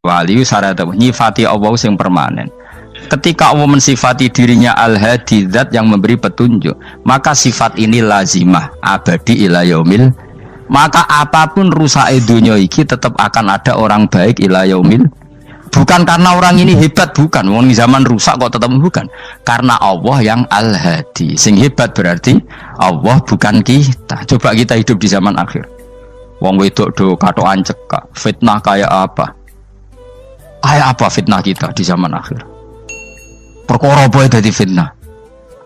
Wali syarat nyifati Allah sing permanen. Ketika Allah mensifati dirinya Al-Hadi, zat yang memberi petunjuk, maka sifat ini lazimah abadi ila yaumil. Maka apapun rusak dunia iki tetap akan ada orang baik ila yaumil. Bukan karena orang ini hebat, bukan. Wong zaman rusak kok tetap bukan. Karena Allah yang Al-Hadi. Sing hebat berarti Allah, bukan kita. Coba kita hidup di zaman akhir. Wong wedok do katokan cekak, fitnah kayak apa? Kayak apa fitnah kita di zaman akhir? Perkara apa dadi fitnah?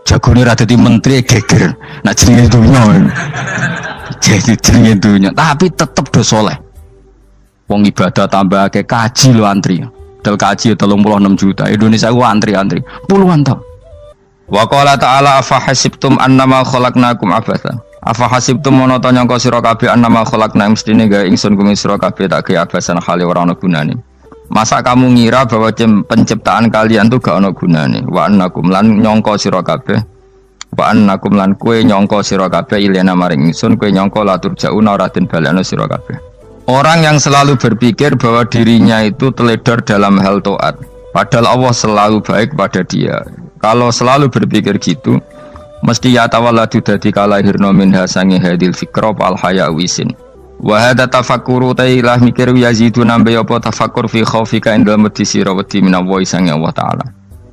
Jagone ra dadi menteri geger. Nah jenenge dunya. Jenenge dunya, tapi tetep do saleh. Wong ibadah tambah ke kaji lo antri. Del kaji 36 juta. Indonesia ku antri-antri puluhan tahun. Wa qala ta'ala afa hasibtum annama khalaqnakum abatsan. Afa hasibtum mono to nyangka sira kabeh annama khalaqna mestine gawe ingsun kuwi sira kabeh tak gawe abasan khali ora ana gunane. Masa kamu ngira bahwa penciptaan kalian tuh gak ono gunane? Wa annakum lan nyangka sira kabeh. Wa annakum lan kowe nyangka sira kabeh ilena maring ingsun kowe nyangka la turjauna ora den balekno sira kabeh. Orang yang selalu berpikir bahwa dirinya itu teledor dalam hal taat, padahal Allah selalu baik pada dia. Kalau selalu berpikir gitu, mesti ya tawalladu dadi kalahirna minha sange hadil fikra al haya wisin. Wa hadza tafakkuru tailah mikir yazidu nambe apa tafakkur fi khaufika indal medisi rawati minallahi sange Allah taala.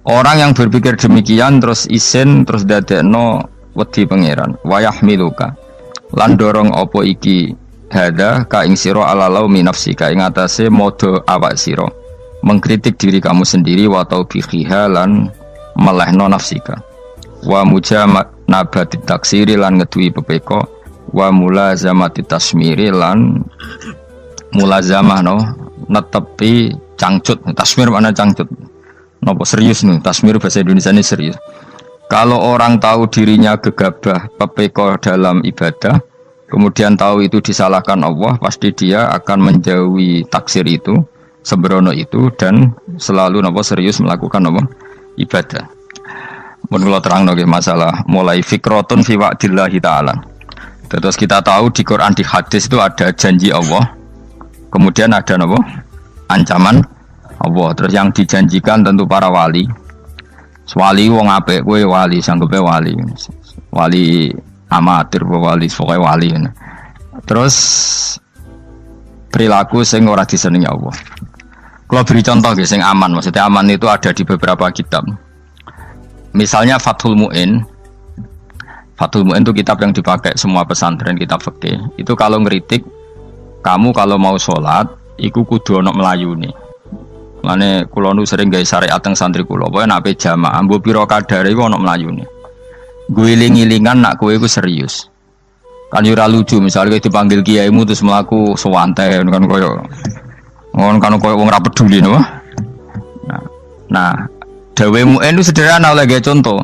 Orang yang berpikir demikian terus isin terus dadekno wedi pangeran. Wa yahmiluka lan dorong apa iki hadza ka ing sira alalau min nafsika ing atase modo awak sira mengkritik diri kamu sendiri wa taubihiha lan melehno nafsika. Wa mujamabati taksiri lan ngeduwi pepeko wa mulazamati tasmiri lan mulazamah no netepi cangcut. Tasmir mana cangcut? Nopo serius nih, tasmir bahasa Indonesia ini serius. Kalau orang tahu dirinya gegabah pepeko dalam ibadah, kemudian tahu itu disalahkan Allah, pasti dia akan menjauhi taksir itu, sembrono itu, dan selalu nopo serius melakukan nopo ibadah. Menurut terang nopo masalah mulai fikrotun fi wa'dillahi ta'ala. Terus kita tahu di Quran, di hadis itu ada janji Allah, kemudian ada nopo ancaman Allah. Terus yang dijanjikan tentu para wali. Wali wong apik kowe wali, sanggepe wali. Wali amatir wali, pokoke wali. Terus perilaku sing ora disenengi Allah. Kalau beri contoh nggih sing aman, maksudnya aman itu ada di beberapa kitab. Misalnya Fathul Mu'in. Fathul Mu'in itu kitab yang dipakai semua pesantren, kitab fikih. Itu kalau ngeritik, kamu kalau mau sholat, iku kudu ono melayune. Mane kula nu sering gawe syariat teng santri kula, pokoke nek ape jamaah mbok pira kadare iku ono melayune. Guling-gilingan nak kowe iku serius. Kan yo ora lucu misalnya dipanggil kiaimu terus mlaku sewantai kan koyo wong ora peduli no. Nah, dawe Mu'in itu sederhana lagi contoh.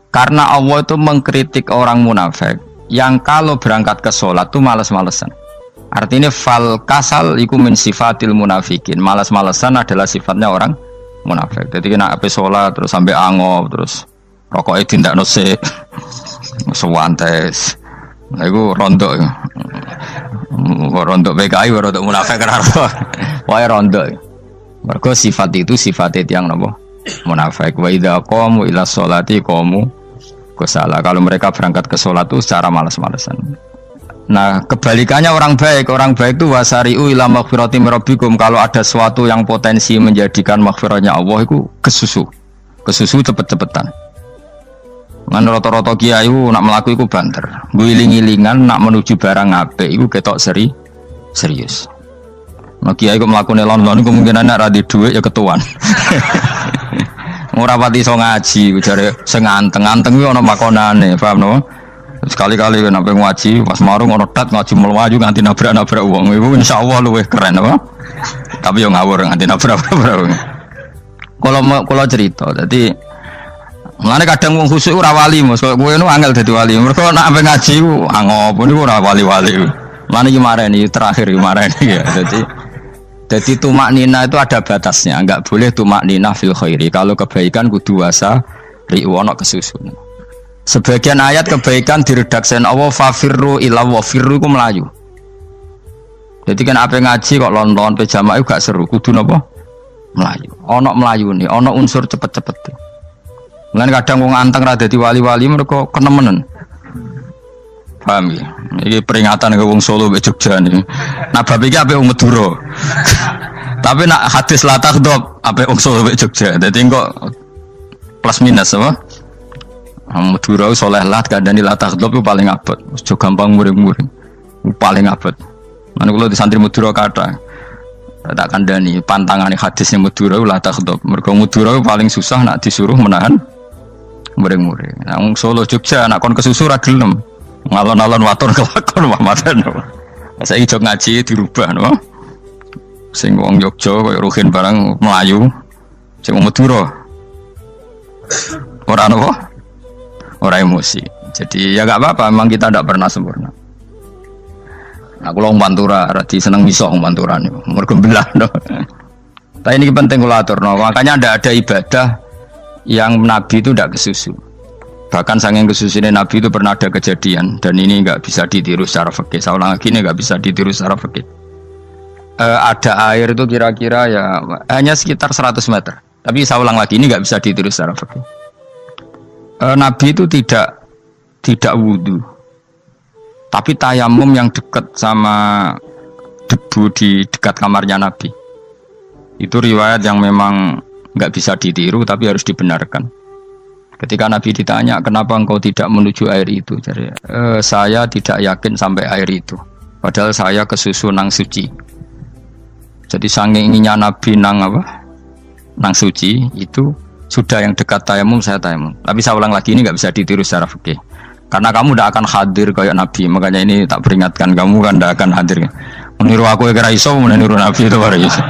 Karena Allah itu mengkritik orang munafik yang kalau berangkat ke sholat itu malas-malesan. Artinya fal kasal iku min sifatil munafikin. Malas-malesan adalah sifatnya orang munafik. Jadi kena ape sholat terus sampai angop terus rokoknya tindak nose sewantes. Nah itu rontok. Rontok PKI rontok munafik kenapa? Wah rontok. Mergo sifat itu sifatnya yang nopo munafik. Wa idza qamu ila sholati qamu kusala. Kalau mereka berangkat ke sholat itu secara malas-malesan. Nah kebalikannya orang baik itu wasari'u ila maghfirati rabbikum. Kalau ada sesuatu yang potensi menjadikan maghfirahnya Allah itu kesusu cepet-cepetan. Ngan rata-rata kiai nak melaku itu banter, guling-gilingan nak menuju barang apik itu ketok serius. Nah kiai kok melaku nelon-nelon kemungkinan nak radi duit ya ketuan. Ora pati iso ngaji, jare sing anteng-anteng kuwi ana makonane, paham no? Sekali-kali nek ngaji pas marung ana tat ngaji mlayu nganti nabrak-nabrak wong. Iku insyaallah luwih keren apa? Tapi yo ngawur nganti nabrak-nabrak. Kalau cerita, jadi mulane kadang wong khusuk ora wali, Mas. Kowe nu angel dadi wali. Mergo nek ampe ngaji ku angop niku ora wali-wali. Mulane iki mareni terakhir iki mareni ya. Jadi tumak nina itu ada batasnya, enggak boleh tumak nina fil khairi. Kalau kebaikan kudu wasa riwono kesusun. Sebagian ayat kebaikan diredaksen Allah fafirru ila wa firru ku melayu. Jadi kan apa ngaji kok lon-lon pe jamaah gak seru, kudu napa? Melayu. Ono Melayu nih, ono unsur cepet-cepet. Mulane kadang wong anteng ra dadi wali-wali mereka kenemenen. Paham ya? Ini peringatan ke wong Solo mbek Jogja nih. Nah bab iki ape wong Madura. Tapi nak hadis la takhdab ape wong Solo mbek Jogja. Dadi kok plus minus apa? Madura soleh lah kandhani la takhdab paling abot. Aja gampang muring-muring. Paling abot. Lan kula di santri Madura kathah. Tak kandhani pantangane hadisnya Madura la takhdab. Mergo Madura paling susah nak disuruh menahan muring-muring. Nah wong Solo Jogja nak kon kesusu ra gelem. Ngalon-alon watur kelakon Muhammadan. Saiki jog ngaji dirubah no. Sing wong Jogja koyo Ruhin barang Melayu. Sing wong Madura. Ora napa? Ora emosi. Jadi ya enggak apa-apa, memang kita tidak pernah sempurna. Nah, kula wong Pantura radi seneng misah wong Pantura niku. Mergo belah no. Tapi ini penting kula aturno. Makanya tidak ada ibadah yang Nabi itu tidak kesusu. Bahkan saking kesusunya Nabi itu pernah ada kejadian dan ini nggak bisa ditiru secara fikih. Saya ulang lagi ini nggak bisa ditiru secara fikih. Ada air itu kira-kira ya hanya sekitar 100 meter. Tapi saya ulang lagi ini nggak bisa ditiru secara fikih. Nabi itu tidak wudu, tapi tayamum yang dekat sama debu di dekat kamarnya Nabi. Itu riwayat yang memang nggak bisa ditiru tapi harus dibenarkan. Ketika Nabi ditanya, kenapa engkau tidak menuju air itu? Jadi, saya tidak yakin sampai air itu. Padahal saya kesusu nang suci. Jadi saking inginnya Nabi nang apa? Nang suci itu sudah yang dekat tayamum saya tayamum. Tapi saya ulang lagi ini nggak bisa ditiru secara fikih. Karena kamu tidak akan hadir kayak Nabi. Makanya ini tak peringatkan kamu kan tidak akan hadir. Meniru aku yang kira iso, meniru Nabi itu baru iso.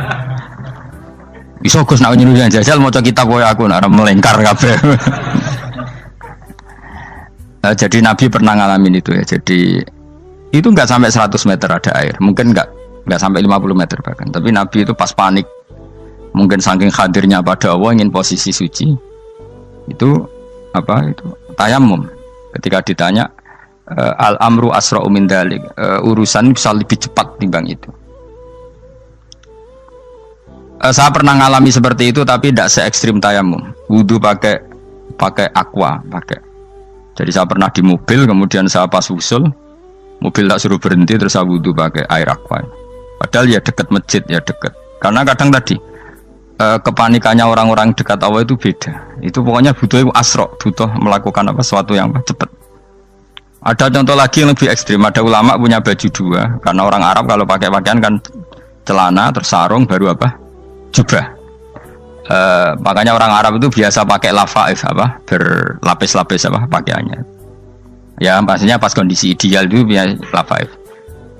Iso Gus nak nyuruh jajal maca kitab koyo aku nak melengkar kabeh. Jadi Nabi pernah ngalamin itu ya. Jadi itu enggak sampai 100 meter ada air. Mungkin enggak sampai 50 meter bahkan. Tapi Nabi itu pas panik. Mungkin saking hadirnya pada Allah ingin posisi suci. Itu apa itu? Tayamum. Ketika ditanya al-amru asra'u min dzalik. Urusan bisa lebih cepat timbang itu. Saya pernah ngalami seperti itu tapi tidak se ekstrim tayamum. Wudu pakai aqua, pakai. Jadi saya pernah di mobil, kemudian saya pas usul, mobil tak suruh berhenti terus saya wudu pakai air aqua. Padahal ya dekat masjid ya dekat. Karena kadang tadi kepanikannya orang-orang dekat Allah itu beda. Itu pokoknya butuh asro, butuh melakukan apa sesuatu yang cepat. Ada contoh lagi yang lebih ekstrim. Ada ulama punya baju dua, karena orang Arab kalau pakai pakaian kan celana terus sarung baru apa? Jubah. Makanya orang Arab itu biasa pakai lafaif apa berlapis-lapis apa pakaiannya. Ya pastinya pas kondisi ideal itu biasa lafaif.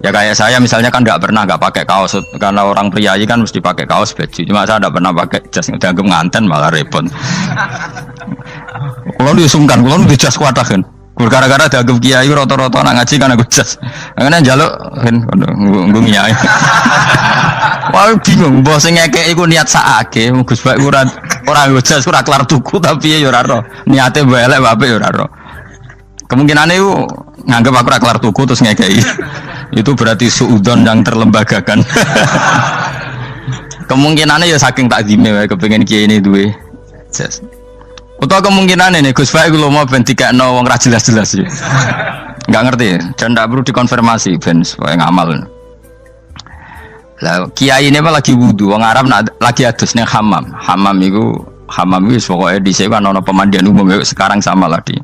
Ya kayak saya misalnya kan nggak pakai kaos karena orang priayi kan mesti pakai kaos baju. Cuma saya nggak pernah pakai jas dianggap nganten malah repot. Kalau disungkan, kalau di jas kuatakan. Gara-gara dianggap kiai rata-rata nak ngaji kan aku jas. Karena jaluk kan nggung kiai. Wah bingung, bos ngekek iku niat sakake, Gus Bak ora ngojas ora kelar tuku tapi ya ora ro. Niate elek apik ya ora ro. Kemungkinane iku nganggep aku ora kelar tuku terus ngekeki. Itu berarti suudzon yang terlembagakan. Kemungkinane ya saking takzime wae kepengin kiai ini duwe jas. Utawa kemungkinane nih Gus Bak iku lomo ben dikekno wong ra jelas-jelas ya. Enggak ngerti dan ndak perlu dikonfirmasi ben supaya ngamal. Lah kiai ini lagi wudu, wong Arab lagi adus ning hammam. Hammam itu pokoknya di sini kan ono pemandian umum sekarang sama lah di.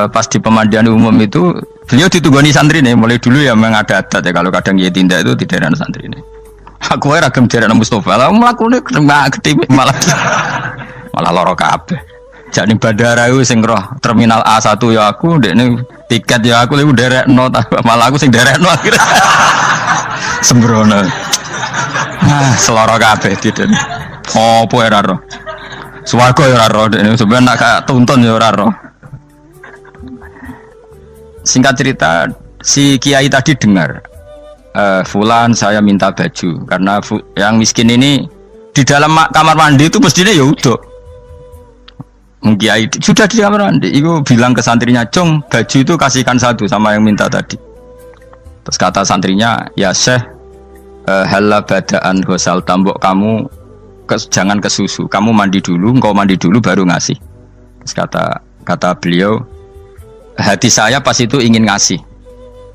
Pas di pemandian umum itu beliau ditugani santri nih, mulai dulu ya memang ada adat ya kalau kadang dia tindak itu di daerah santri nih. Aku ragam daerah Mustafa, lah melakukan gede malah loro kabeh. Jadi bandara itu sing roh terminal A1 ya aku, dekne tiket ya aku lewat derek no, malah aku sing derek no akhirnya. Sembrono. Seloro kabeh diten. Opo ora ro. Swarga ya ora ro, dene sampeyan nak tuntun ya ora ro. Singkat cerita, si kiai tadi dengar fulan saya minta baju karena yang miskin ini di dalam kamar mandi itu mestinya ya udah. Kiai sudah di kamar mandi, itu bilang ke santrinya, "Cung, baju itu kasihkan satu sama yang minta tadi." Terus kata santrinya, "Ya Syekh, halla badaan ghusal tambok kamu jangan ke susu, kamu mandi dulu, engkau mandi dulu baru ngasih. Terus kata beliau, hati saya pas itu ingin ngasih.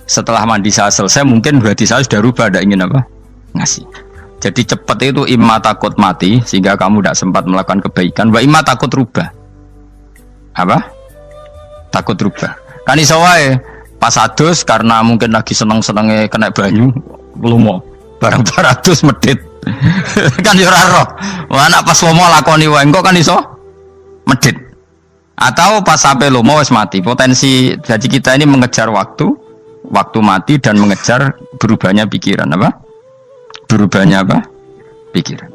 Setelah mandi saya selesai, mungkin hati saya sudah rubah, tidak ingin apa? Ngasih. Jadi cepat itu imma takut mati, sehingga kamu tidak sempat melakukan kebaikan. Wa imma takut rubah. Apa? Takut rubah. Kan iso wae pas adus karena mungkin lagi seneng-senenge kena banyu, lumo. Barang 200 medit. Kan yo ora roh. Anak pas lomo lakoni wae engko kan iso medit. Atau pas sampai lomo wis mati. Potensi jadi kita ini mengejar waktu mati dan mengejar berubahnya pikiran apa? Berubahnya apa? Pikiran.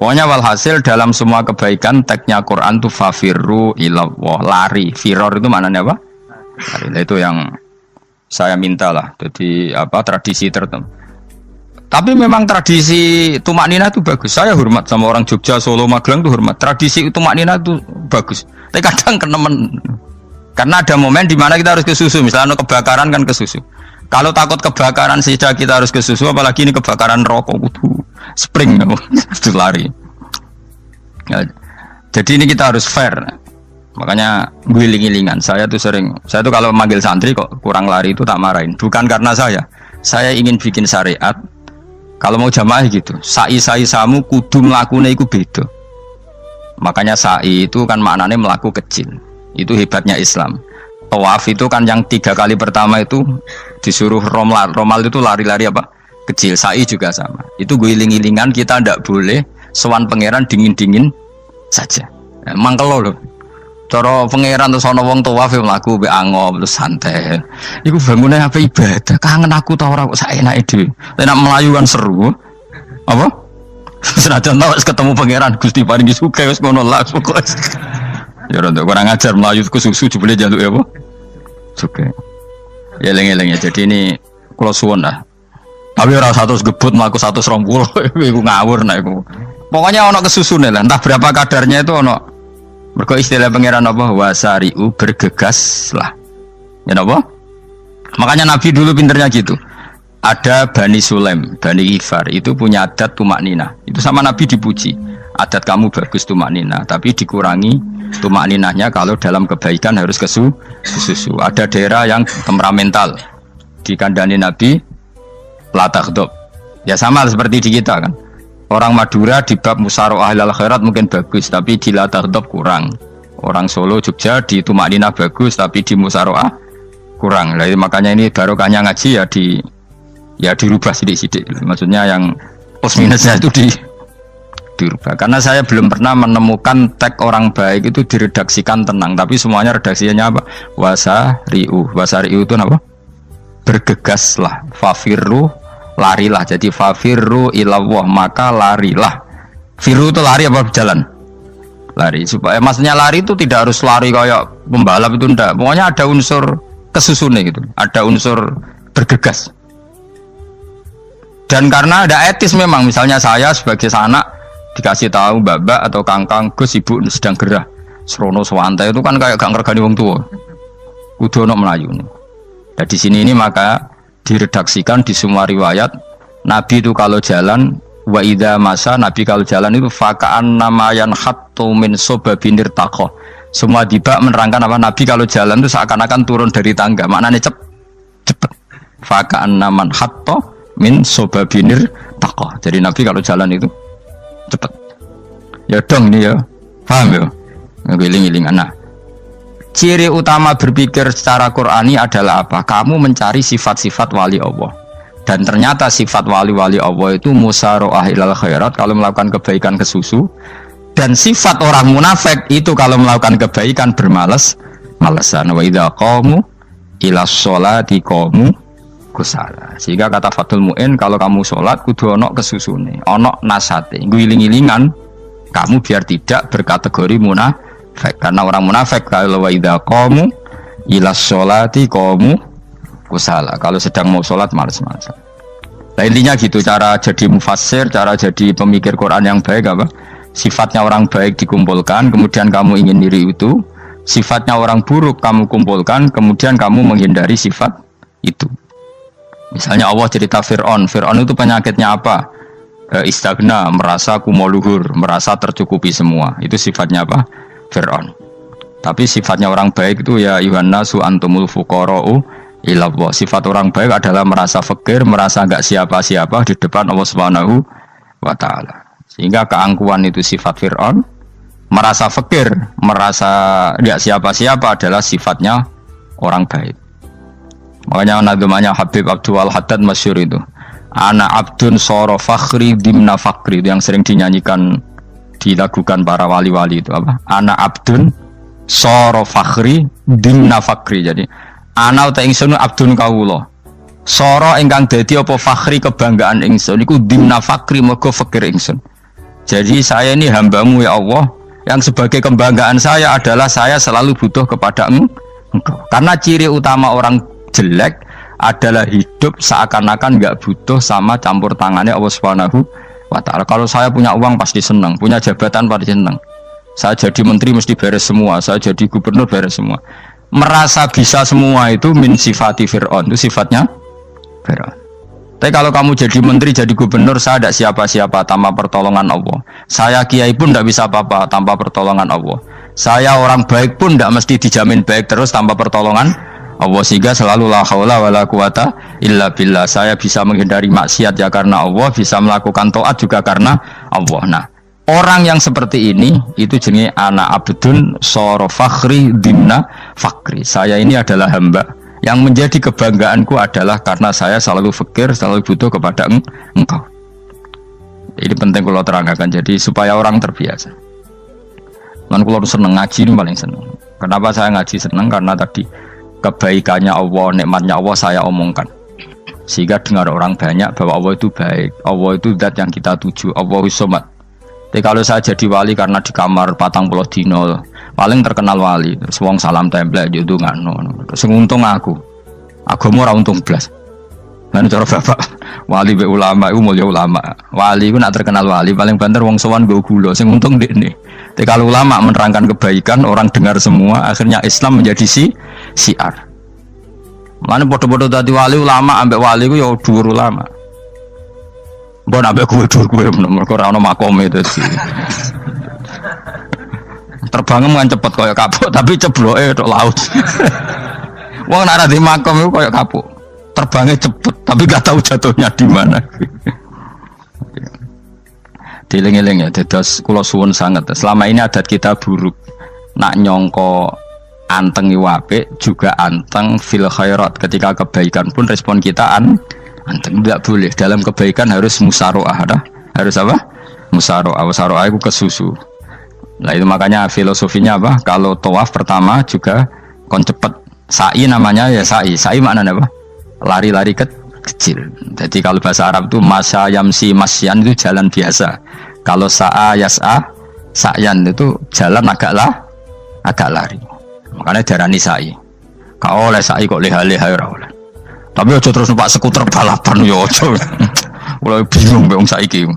Pokoknya walhasil dalam semua kebaikan teksnya Quran itu fafirru ilallah, lari. Firor itu maknanya apa? Lari. Nah, itu yang saya minta lah. Jadi apa tradisi tertentu. Tapi memang tradisi tumak nina itu bagus. Saya hormat sama orang Jogja, Solo, Magelang itu hormat. Tradisi tumak nina itu bagus. Tapi kadang kenemen. Karena ada momen di mana kita harus ke susu, misalnya kebakaran kan ke susu. Kalau takut kebakaran sehingga kita harus ke susu, apalagi ini kebakaran rokok, spring, itu lari. Ya, jadi ini kita harus fair. Makanya guling-gilingan. Saya tuh kalau manggil santri kok kurang lari itu tak marahin. Bukan karena saya ingin bikin syariat. Kalau mau jamaah gitu, sa'i samu kudu mlakune iku beda. Makanya sa'i itu kan maknanya melaku kecil. Itu hebatnya Islam. Tawaf itu kan yang 3 kali pertama itu disuruh romal itu lari-lari apa? Kecil. Sa'i juga sama. Itu guling-gilingan, kita ndak boleh sowan pangeran dingin-dingin saja. Emang kalau loh. Cara pangeran terus ana wong tawaf mlaku mbek angop terus santai. Iku bangune apa ibadah. Kangen aku ta ora kok saenake dhewe. Nek melayu kan seru. Apa? Senajan wis ketemu pangeran Gusti paringi sugih wis ngono lah pokoke. Ya ora kurang ajar melayu ku susu jebule njaluk ya apa? Sugih. Ya eling-eling ya. Jadi ini kula suwun lah. Tapi ora 100 gebut mlaku 120 iku ngawur nek iku. Pokoknya ana kesusune lah, entah berapa kadarnya itu ana. Mergo istilah pangeran apa wasari'u bergegas lah. Ya apa? Makanya Nabi dulu pinternya gitu. Ada Bani Sulaim, Bani Ghifar itu punya adat tumak nina. Itu sama Nabi dipuji. Adat kamu bagus tumak nina, tapi dikurangi tumak ninahnya kalau dalam kebaikan harus ke susu. Ada daerah yang temperamental. Dikandani Nabi la taghdab. Ya sama seperti di kita kan. Orang Madura di bab musyawarah ahlal khairat mungkin bagus, tapi di la taghdab kurang. Orang Solo, Jogja di tumak nina bagus, tapi di musyawarah kurang. Jadi makanya ini barokahnya ngaji ya dirubah sidik-sidik. Maksudnya yang plus minusnya itu dirubah. Karena saya belum pernah menemukan tag orang baik itu diredaksikan tenang, tapi semuanya redaksinya apa? Wasari'u. Wasari'u itu apa? Bergegaslah. Fafirru, larilah. Jadi fafirru ilallah, maka larilah. Firu itu lari apa berjalan? Lari. Supaya maksudnya lari itu tidak harus lari kayak pembalap itu enggak. Pokoknya ada unsur kesusunnya gitu. Ada unsur bergegas. Dan karena ada etis memang, misalnya saya sebagai anak dikasih tahu babak atau kangkang Gus ibu sedang gerah serono swantai itu kan kayak gak ngergani wong tua. Kudu ono melayu. Nah di sini ini maka diredaksikan di semua riwayat Nabi itu kalau jalan wa idza masa, Nabi kalau jalan itu fakaan namayan hattu min sobabinir taqo. Semua dibak menerangkan apa Nabi kalau jalan itu seakan-akan turun dari tangga. Maknanya cepet. Fakaan naman hatto min sobabinir taqo. Jadi Nabi kalau jalan itu cepet. Ya dong ini ya. Paham ya? Ngiling-ngilingan. Nah, ciri utama berpikir secara Qur'ani adalah apa? Kamu mencari sifat-sifat wali Allah. Dan ternyata sifat wali-wali Allah itu musyaroah ilal khairat, kalau melakukan kebaikan ke susu. Dan sifat orang munafik itu kalau melakukan kebaikan bermalas-malasan. Wa idza qamu ilas sholati qamu kusala. Sehingga kata Fathul Mu'in, kalau kamu sholat kudu ono kesusune, ono nasate, guling-gilingan kamu biar tidak berkategori munafik. Karena orang munafik kalau wa idza qamu ilas sholati qamu kusala, kalau sedang mau sholat malas-malasan. Nah intinya gitu, cara jadi mufassir, cara jadi pemikir Quran yang baik apa? Sifatnya orang baik dikumpulkan, kemudian kamu ingin diri itu. Sifatnya orang buruk kamu kumpulkan, kemudian kamu menghindari sifat itu. Misalnya Allah cerita Fir'aun. Fir'aun itu penyakitnya apa? Istagna, merasa kumoluhur, merasa tercukupi semua. Itu sifatnya apa? Fir'aun. Tapi sifatnya orang baik itu ya Yuhannasu antumul fuqara'u ilallah. Sifat orang baik adalah merasa fakir, merasa enggak siapa-siapa di depan Allah Subhanahu wa taala. Sehingga keangkuhan itu sifat Fir'aun, merasa fakir, merasa enggak siapa-siapa adalah sifatnya orang baik. Makanya nadumanya Habib Abdul Haddad masyhur itu. Ana abdun soro fakhri dimna fakri, itu yang sering dinyanyikan dilakukan para wali-wali itu apa? Ana abdun soro fakhri dimna fakri. Jadi ana uta ingsun abdun kawula. Soro ingkang dadi apa fakhri kebanggaan ingsun iku dimna fakri mergo fakir ingsun. Jadi saya ini hambamu ya Allah, yang sebagai kebanggaan saya adalah saya selalu butuh kepada Engkau. Karena ciri utama orang jelek adalah hidup seakan-akan nggak butuh sama campur tangannya Allah Subhanahu wa taala. Kalau saya punya uang pasti senang, punya jabatan pasti senang. Saya jadi menteri mesti beres semua, saya jadi gubernur beres semua. Merasa bisa semua itu min sifati Fir'aun, itu sifatnya Fir'aun. Tapi kalau kamu jadi menteri, jadi gubernur, saya tidak siapa-siapa tanpa pertolongan Allah. Saya kiai pun tidak bisa apa-apa tanpa pertolongan Allah. Saya orang baik pun tidak mesti dijamin baik terus tanpa pertolongan Allah, sehingga selalu la haula wala quwata illa billah. Saya bisa menghindari maksiat ya karena Allah, bisa melakukan taat juga karena Allah. Nah, orang yang seperti ini itu jenenge ana abdun soro fakhri dimna fakri. Saya ini adalah hamba yang menjadi kebanggaanku adalah karena saya selalu fakir, selalu butuh kepada Engkau. Ini penting kalau terangkan, jadi supaya orang terbiasa. Man kalau seneng ngaji ini paling seneng. Kenapa saya ngaji seneng? Karena tadi kebaikannya Allah, nikmatnya Allah saya omongkan, sehingga dengar orang banyak bahwa Allah itu baik, Allah itu zat yang kita tuju, Allahu Somad. Tapi kalau saya jadi wali karena di kamar 40 dino paling terkenal wali, terus wong salam template yo ndongakno, terus untung aku ora untung blas. Lan cara bapak wali be ulama iku mulya ulama, wali iku nak terkenal wali paling banter wong sowan nggo gula, sing untung ndekne. Tapi kalau ulama menerangkan kebaikan, orang dengar semua, akhirnya Islam menjadi siar. Mana bodoh-bodoh tadi wali ulama, ambek wali ku ya dhuwur ulama. Mbon ambek kuwe dhuwur kuwe mergo ora ono makome itu sih. Terbangem kan cepet kaya kapuk, tapi cebloke tok laut. Wong nek ora di makom iku kaya kapuk. Terbangnya cepet, tapi gak tahu jatuhnya di mana. Dieling-eling ya, dados kula suwun sangat. Selama ini adat kita buruk. Nak nyongko anteng apik juga anteng fil khairat. Ketika kebaikan pun respon kita anteng, tidak boleh. Dalam kebaikan harus musaroah, harus apa? Musaroah. Musaroah itu kesusu. Nah itu makanya filosofinya apa? Kalau tawaf pertama juga kon cepet. Sa'i namanya ya sa'i. Sa'i maknanya apa? Lari-lari kecil. Jadi kalau bahasa Arab itu masya yamsi masyan itu jalan biasa. Kalau sa'a yas'a sa'yan itu jalan agak lari. Makanya darani sa'i. Kau oleh sa'i kok leha-leha ora oleh. Tapi aja terus numpak skuter balapan yo aja. Mulai bingung mbek wong saiki.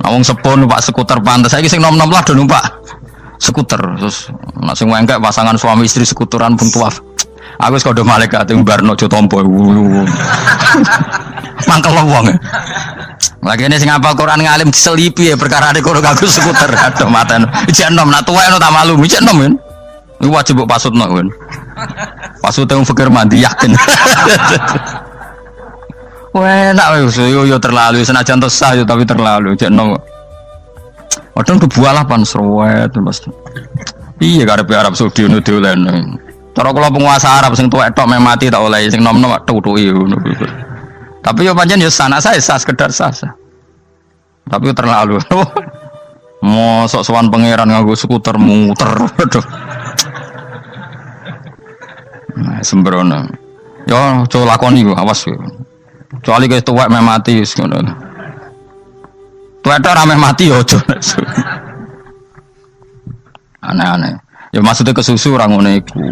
Wong sepo numpak skuter pantes. Saiki sing nom-nom lah do numpak skuter. Terus nek sing wengkek pasangan suami istri skuteran pun tuaf. Aku wis kodho malaikat mbarno aja tampa. Mangkel wong. Lagi ini sing hafal Quran ngalim diselipi ya perkara ade kono kanggo skuter. Aduh maten. Ijek enom nak tuwek tak malu. Ijek enom kan. Iku wajib mbok pasutno kan. Pasute wong fikir mandi yakin. Wah, enak yo terlalu senajan to sah yo tapi terlalu ijek enom. Padahal kebualah pan serwet Mas. Iya karepe Arab Saudi ngono dolen. Cara kula penguasa Arab sing tuwek tok mati tak oleh sing nom-nom tutuki ngono. Tapi yo pancen yo sanak saya sah sekedar sah. Tapi yo terlalu. Mosok sowan pangeran nganggo skuter muter. Aduh. Nah, sembrono. Yo coba lakoni yo awas yo. Kecuali wis tuwek mati wis ngono. Tuwek tok rame mati yo aja. Aneh-aneh. Ya maksudnya kesusu orang ngono iku.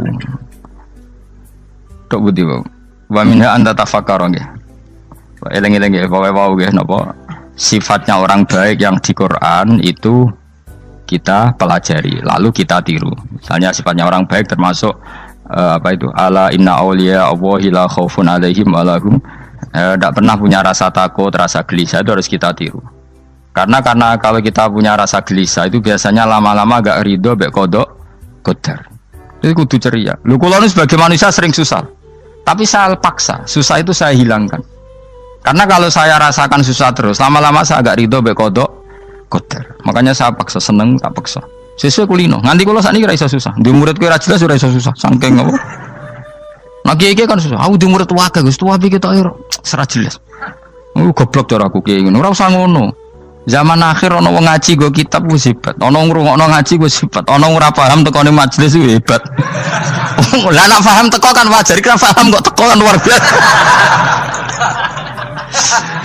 Tok budi wae. Wa minha anta tafakkar nggih. Eleng-eleng nggih, wae-wae nggih napa? Sifatnya orang baik yang di Quran itu kita pelajari, lalu kita tiru. Misalnya sifatnya orang baik termasuk apa itu? Ala inna auliya Allahi la khaufun alaihim wa lahum Tidak pernah punya rasa takut, rasa gelisah itu harus kita tiru. Karena kalau kita punya rasa gelisah itu biasanya lama-lama agak ridho, bek kodok, kodar. Itu kudu ceria. Lu kalau sebagai manusia sering susah, tapi saya paksa, susah itu saya hilangkan. Karena kalau saya rasakan susah terus, lama-lama saya agak ridho, bek kodok, kodar. Makanya saya paksa, seneng tak paksa. Sesuai kulino. Nganti kalau saat ini kira iso susah. Di murid kira jelas sudah iso susah. Sangking apa? Nah kiai kan susah. Aku di murid tua Gus tua pikir tak air serat jelas. Goblok cara aku kiai ngono. Ora usah ngono. Zaman akhir ono wong ngaji go kitab wis hebat. Ono ngrungokno ngaji wis hebat. Ono ora paham tekone majelis wis hebat. Lah nek paham teko kan wajar, kira paham kok teko kan luar biasa.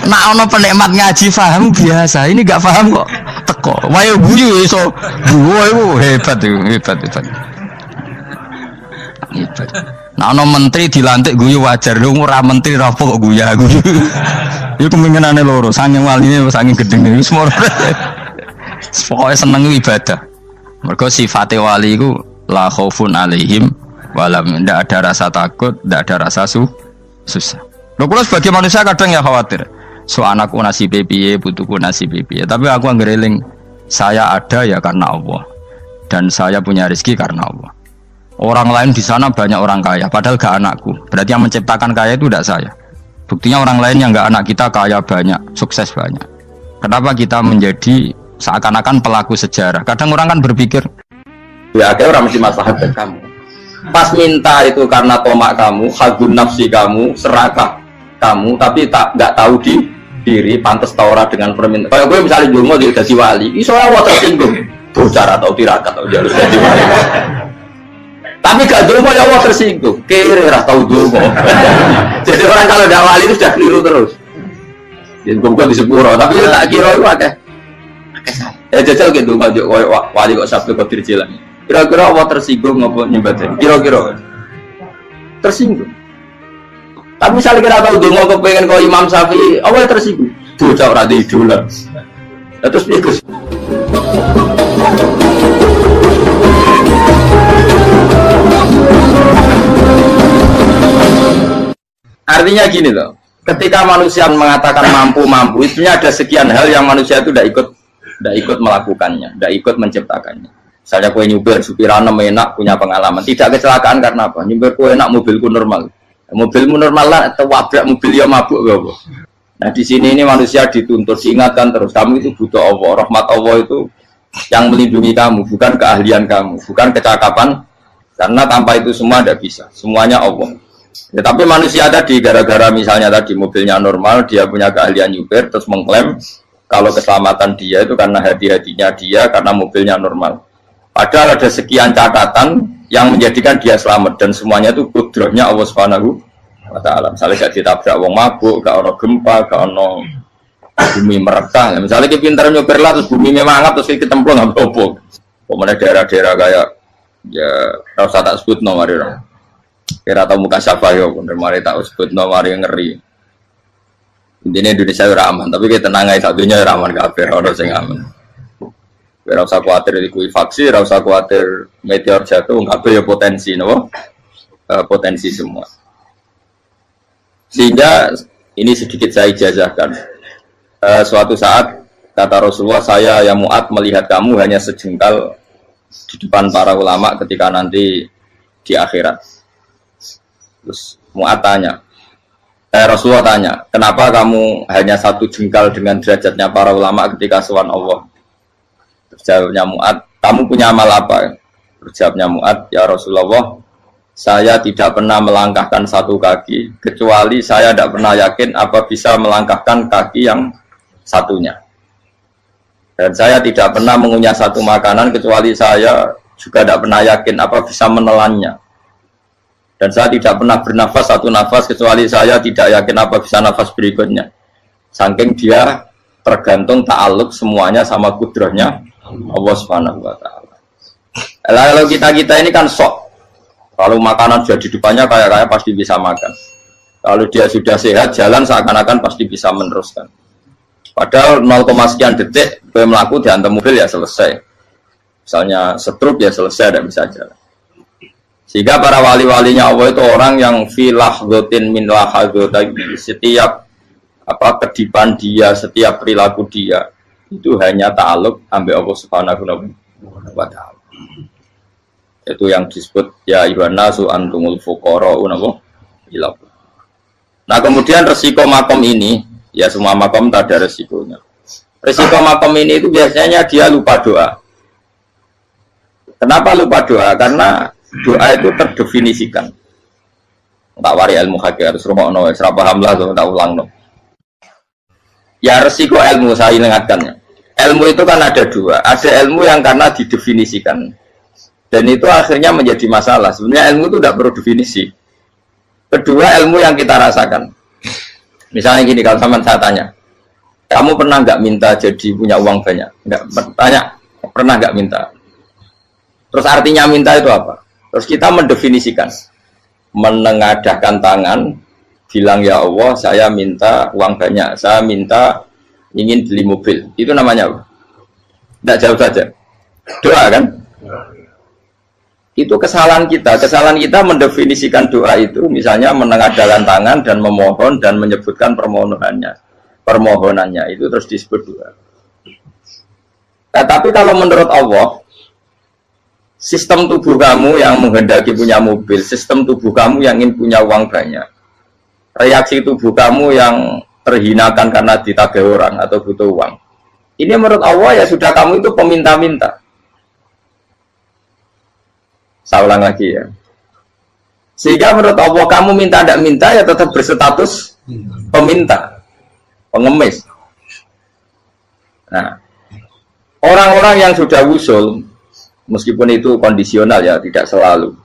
Nak ono penikmat ngaji paham biasa. Ini enggak paham kok teko. Wae guyu iso. Guyu hebat itu, hebat. Hebat. Nah ono menteri dilantik guyu wajar. Lu ora menteri ra kok guyu. Iku kemungkinane loro, saking waline saking gedene wis moro. Pokoke seneng ibadah. Mergo sifate wali iku la khaufun alaihim walam, ndak ada rasa takut, ndak ada rasa susah. Lho kula sebagai manusia kadang ya khawatir. So anakku nasibe piye, putuku nasibe piye. Tapi aku anggereling saya ada ya karena Allah. Dan saya punya rezeki karena Allah. Orang lain di sana banyak orang kaya, padahal gak anakku. Berarti yang menciptakan kaya itu tidak saya. Buktinya orang lain yang nggak anak kita kaya banyak, sukses banyak. Kenapa kita menjadi seakan-akan pelaku sejarah? Kadang orang kan berpikir, ya kayak orang mesti maslahat ke kamu. Pas minta itu karena tomak kamu, hadun nafsi kamu, serakah kamu, tapi nggak tahu diri, pantas taura dengan permintaan. Kalau gue misalnya dulu dia jadi wali, iso awal tersinggung, bocor atau tirakat atau jalur jadi wali. Tapi gak dulu ya Allah tersinggung, kira tahu dulu. Jadi orang kalau tidak wali itu sudah keliru terus. Jadi bukan di sepuro, tapi tak kira itu ada. Jajal gitu maju wali kok sabtu kok dirjilan. Kira-kira Allah tersinggung ngapa nyembah? Kira-kira tersinggung. Tapi misalnya kita tahu dulu mau kepengen kau Imam Syafi'i, Allah tersinggung. Bocah ora di idola. Terus ikut. Artinya gini loh, ketika manusia mengatakan mampu, itu ada sekian hal yang manusia itu tidak ikut melakukannya, tidak ikut menciptakannya. Misalnya kue nyupir, supirana enak, punya pengalaman, tidak kecelakaan karena apa? Nyupir kue enak, mobilku normal, mobilmu normal lah, atau wabrak mobil ya mabuk gak apa? Nah di sini ini manusia dituntut, diingatkan terus, kamu itu butuh Allah, rahmat Allah itu yang melindungi kamu, bukan keahlian kamu, bukan kecakapan, karena tanpa itu semua tidak bisa, semuanya Allah. Ya, tapi manusia tadi gara-gara misalnya tadi mobilnya normal, dia punya keahlian nyupir, terus mengklaim kalau keselamatan dia itu karena hati-hatinya dia, karena mobilnya normal. Padahal ada sekian catatan yang menjadikan dia selamat dan semuanya itu kudrahnya Allah Subhanahu wa Ta'ala. Misalnya gak ditabrak wong mabuk, gak ono gempa, gak ono bumi merekah. Misalnya kita pintar nyupir lah terus bumi mangap terus kita templung nggak apa-apa. Kemudian daerah-daerah kayak ya rasa tak sebut nomor itu. Kira tahu muka siapa yo, bener mari tak sebut nomor yang ngeri. Intinya Indonesia ora aman, tapi kita tenang aja satunya ora aman kabeh, ora sing aman. Ora usah kuwatir likuifaksi, ora usah kuwatir meteor jatuh, kabeh ya potensi nopo? Potensi semua. Sehingga ini sedikit saya ijazahkan. Suatu saat kata Rasulullah, saya yang Mu'ad melihat kamu hanya sejengkal di depan para ulama ketika nanti di akhirat. Terus Mu'ad tanya, Rasulullah tanya, kenapa kamu hanya satu jengkal dengan derajatnya para ulama ketika sowan Allah? Terus jawabnya Mu'ad, kamu punya amal apa? Terus jawabnya Mu'ad, ya Rasulullah, saya tidak pernah melangkahkan satu kaki, kecuali saya tidak pernah yakin apa bisa melangkahkan kaki yang satunya. Dan saya tidak pernah mengunyah satu makanan, kecuali saya juga tidak pernah yakin apa bisa menelannya. Dan saya tidak pernah bernafas satu nafas kecuali saya tidak yakin apa bisa nafas berikutnya. Saking dia tergantung ta'aluk semuanya sama kudrahnya Allah Subhanahu wa Ta'ala. Kalau kita ini kan sok. Kalau makanan sudah di depannya kayak pasti bisa makan. Kalau dia sudah sehat jalan seakan-akan pasti bisa meneruskan. Padahal 0, sekian detik gue melaku dihantam mobil ya selesai. Misalnya stroke ya selesai, tidak bisa jalan. Sehingga para wali-walinya Allah itu orang yang filah gotin min lahadzotin, setiap kedipan dia, setiap perilaku dia itu hanya ta'aluk ambil Allah Subhanahu wa ta'ala. Itu yang disebut ya ayyuhan nasu antumul fuqara'u ila. Nah, kemudian resiko makom ini, ya semua makom tak ada resikonya. Resiko makom ini itu biasanya dia lupa doa. Kenapa lupa doa? Karena doa itu terdefinisikan. Tak wari ilmu hakikat harus rumakno, ora paham lah tak ulangno. Ya resiko ilmu saya ingatkannya. Ilmu itu kan ada dua. Ada ilmu yang karena didefinisikan. Dan itu akhirnya menjadi masalah. Sebenarnya ilmu itu tidak perlu definisi. Kedua, ilmu yang kita rasakan. Misalnya gini, kalau sama saya tanya, kamu pernah nggak minta jadi punya uang banyak? Nggak tanya, pernah nggak minta? Terus artinya minta itu apa? Terus kita mendefinisikan, menengadahkan tangan, bilang ya Allah, saya minta uang banyak, saya minta ingin beli mobil. Itu namanya apa? Tidak jauh saja. Doa kan? Itu kesalahan kita. Kesalahan kita mendefinisikan doa itu, misalnya menengadahkan tangan dan memohon dan menyebutkan permohonannya itu terus disebut doa. Nah, tapi kalau menurut Allah, sistem tubuh kamu yang menghendaki punya mobil, sistem tubuh kamu yang ingin punya uang banyak, reaksi tubuh kamu yang terhinakan karena ditagih orang atau butuh uang, ini menurut Allah ya sudah kamu itu peminta-minta. Saya ulang lagi ya. Sehingga menurut Allah kamu minta tidak minta ya tetap berstatus peminta, pengemis. Nah, orang-orang yang sudah wusul, meskipun itu kondisional ya, tidak selalu.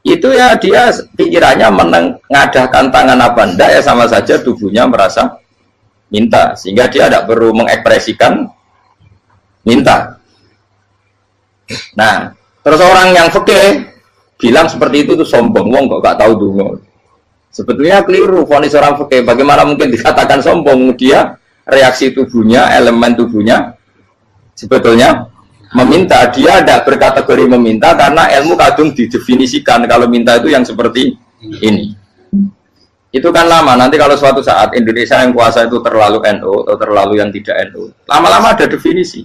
Itu ya dia pikirannya menengadahkan tangan apa enggak ya sama saja tubuhnya merasa minta. Sehingga dia tidak perlu mengekspresikan minta. Nah, terus orang yang fikih bilang seperti itu tuh sombong, wong kok gak tahu dungo. Sebetulnya keliru vonis orang fikih. Bagaimana mungkin dikatakan sombong? Dia reaksi tubuhnya, elemen tubuhnya sebetulnya meminta. Dia tidak berkategori meminta karena ilmu kadung didefinisikan kalau minta itu yang seperti ini. Itu kan lama. Nanti kalau suatu saat Indonesia yang kuasa itu terlalu NU atau terlalu yang tidak NU, lama-lama ada definisi.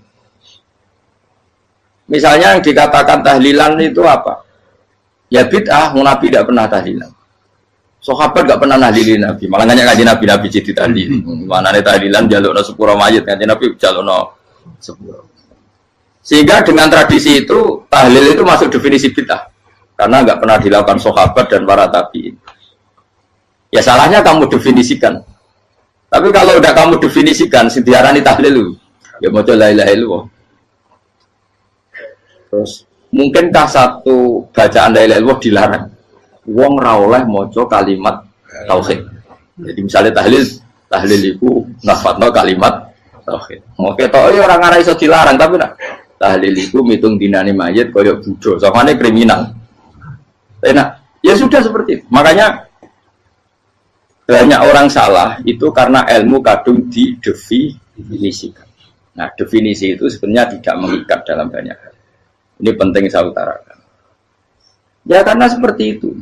Misalnya yang dikatakan tahlilan itu apa? Ya bid'ah, Nabi tidak pernah tahlilan. Sahabat tidak pernah nahlilin Nabi. Malah nanya kaji Nabi jadi tahlil. Mana nih tahlilan jalukno sepuro mayit, kaji Nabi jalukno sepuro. Sehingga dengan tradisi itu tahlil itu masuk definisi bid'ah. Karena nggak pernah dilakukan sahabat dan para tabi'in. Ya salahnya kamu definisikan. Tapi kalau udah kamu definisikan, diarani tahlil, ya mau la ilaha illallah. Terus mungkinkah satu bacaan la ilaha illallah dilarang? Wong ra oleh maca kalimat tauhid. Jadi misalnya tahlil itu nafatno kalimat tauhid. Mau ketok orang ora iso dilarang tapi nak tahlil itu mitung dinane mayit kaya budo. Samane kriminal. Enak. Ya sudah seperti itu. Makanya banyak orang salah itu karena ilmu kadung didefinisikan. Nah, definisi itu sebenarnya tidak mengikat dalam banyak hal. Ini penting saya utarakan. Ya karena seperti itu.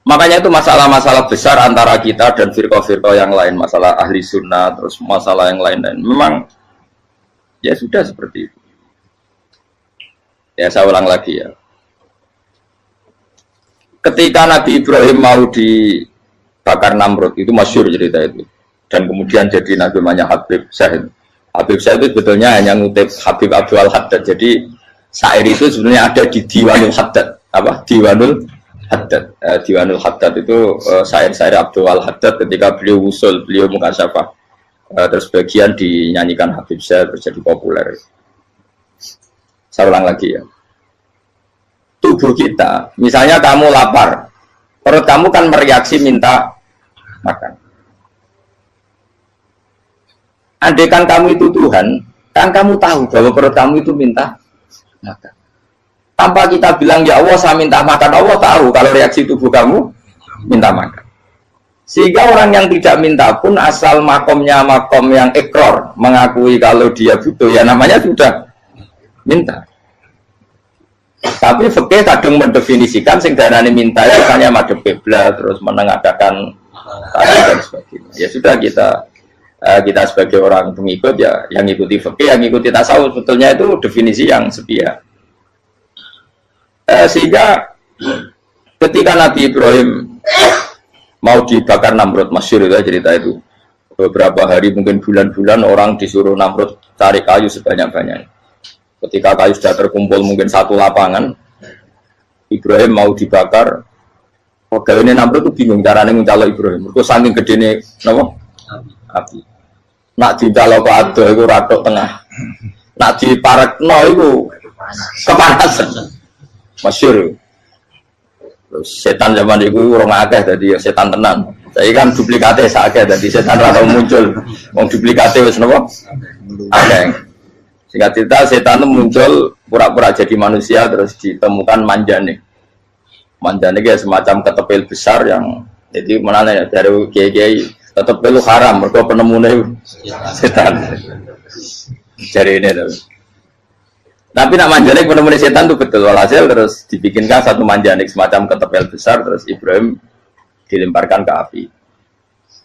Makanya itu masalah-masalah besar antara kita dan firqah-firqah yang lain. Masalah ahli sunnah, terus masalah yang lain-lain. Memang, ya sudah seperti itu. Ya saya ulang lagi ya. Ketika Nabi Ibrahim mau dibakar Namrud, itu masyhur cerita itu. Dan kemudian jadi namanya Habib Syahid. Habib Syahid itu sebetulnya hanya ngutip Habib Abdul Haddad. Jadi syair itu sebenarnya ada di Diwanul Haddad. Apa? Diwanul Haddad. Diwanul Haddad itu syair-syair Abdul Haddad ketika beliau usul, beliau mukasyafah. Terus bagian dinyanyikan Habib Syahid terjadi populer. Saya ulang lagi ya. Tubuh kita, misalnya kamu lapar, perut kamu kan mereaksi minta makan. Andaikan kamu itu Tuhan, kan kamu tahu bahwa perut kamu itu minta makan. Tanpa kita bilang ya Allah saya minta makan, Allah tahu kalau reaksi tubuh kamu minta makan. Sehingga orang yang tidak minta pun asal makomnya makom yang ikrar, mengakui kalau dia butuh, ya namanya sudah minta. Tapi fikih kadang mendefinisikan sing darane minta itu hanya madhep kiblat terus menengadakan dan sebagainya. Ya sudah kita sebagai orang pengikut ya yang ikuti fikih, yang ikuti tasawuf sebetulnya itu definisi yang sepihak. Sehingga ketika Nabi Ibrahim mau dibakar Namrud, masyhur itu cerita itu. Beberapa hari mungkin bulan-bulan orang disuruh Namrud cari kayu sebanyak-banyaknya. Ketika kayu sudah terkumpul mungkin satu lapangan, Ibrahim mau dibakar. Pegawainya Namrud itu bingung caranya mencalok Ibrahim. Itu saking gedene napa? Api. Nak dicalok ke ado itu ratok tengah. Nak diparekno itu kepanasan. Masyhur. Setan zaman itu orang akeh dadi setan tenan. Saya kan duplikatnya sakit, jadi setan rata muncul. Wong duplikatnya wis napa? Akeh. Singkat cerita setan itu muncul pura-pura jadi manusia terus ditemukan manjane. Manjane kayak semacam ketepil besar yang jadi mana ya dari kiai-kiai ketepil haram, mereka penemunya setan. Jadi ini tuh. Tapi nak manjane penemunya setan itu betul walhasil terus dibikinkan satu manjane semacam ketepil besar terus Ibrahim dilemparkan ke api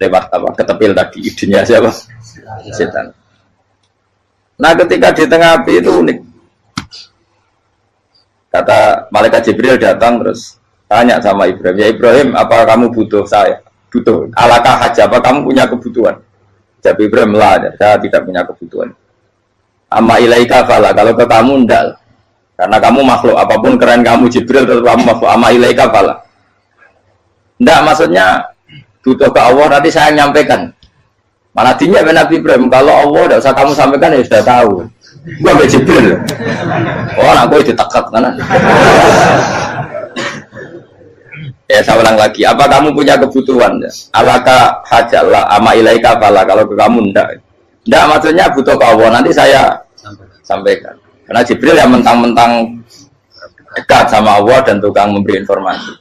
lewat apa ketepil tadi idenya siapa setan. Nah ketika di tengah api itu unik, kata malaikat Jibril datang terus tanya sama Ibrahim, ya Ibrahim apa kamu butuh saya, butuh alakah haja, apa kamu punya kebutuhan? Jawab Ibrahim lah, saya tidak punya kebutuhan. Amma ilaika fala, kalau ke kamu ndak, karena kamu makhluk apapun keren kamu Jibril tetap kamu makhluk. Amma ilaika fala. Nggak, maksudnya butuh ke Allah nanti saya nyampaikan. Malah dinya Nabi Ibrahim kalau Allah tidak usah kamu sampaikan ya sudah tahu. Gua be Jibril. Oh, aku ditekak kan. Ya saya ulang lagi. Apa kamu punya kebutuhan? Alaka hajalah ama ilaika fala, kalau ke kamu ndak. Ndak maksudnya butuh ke Allah nanti saya sampaikan. Karena Jibril yang mentang-mentang dekat sama Allah dan tukang memberi informasi.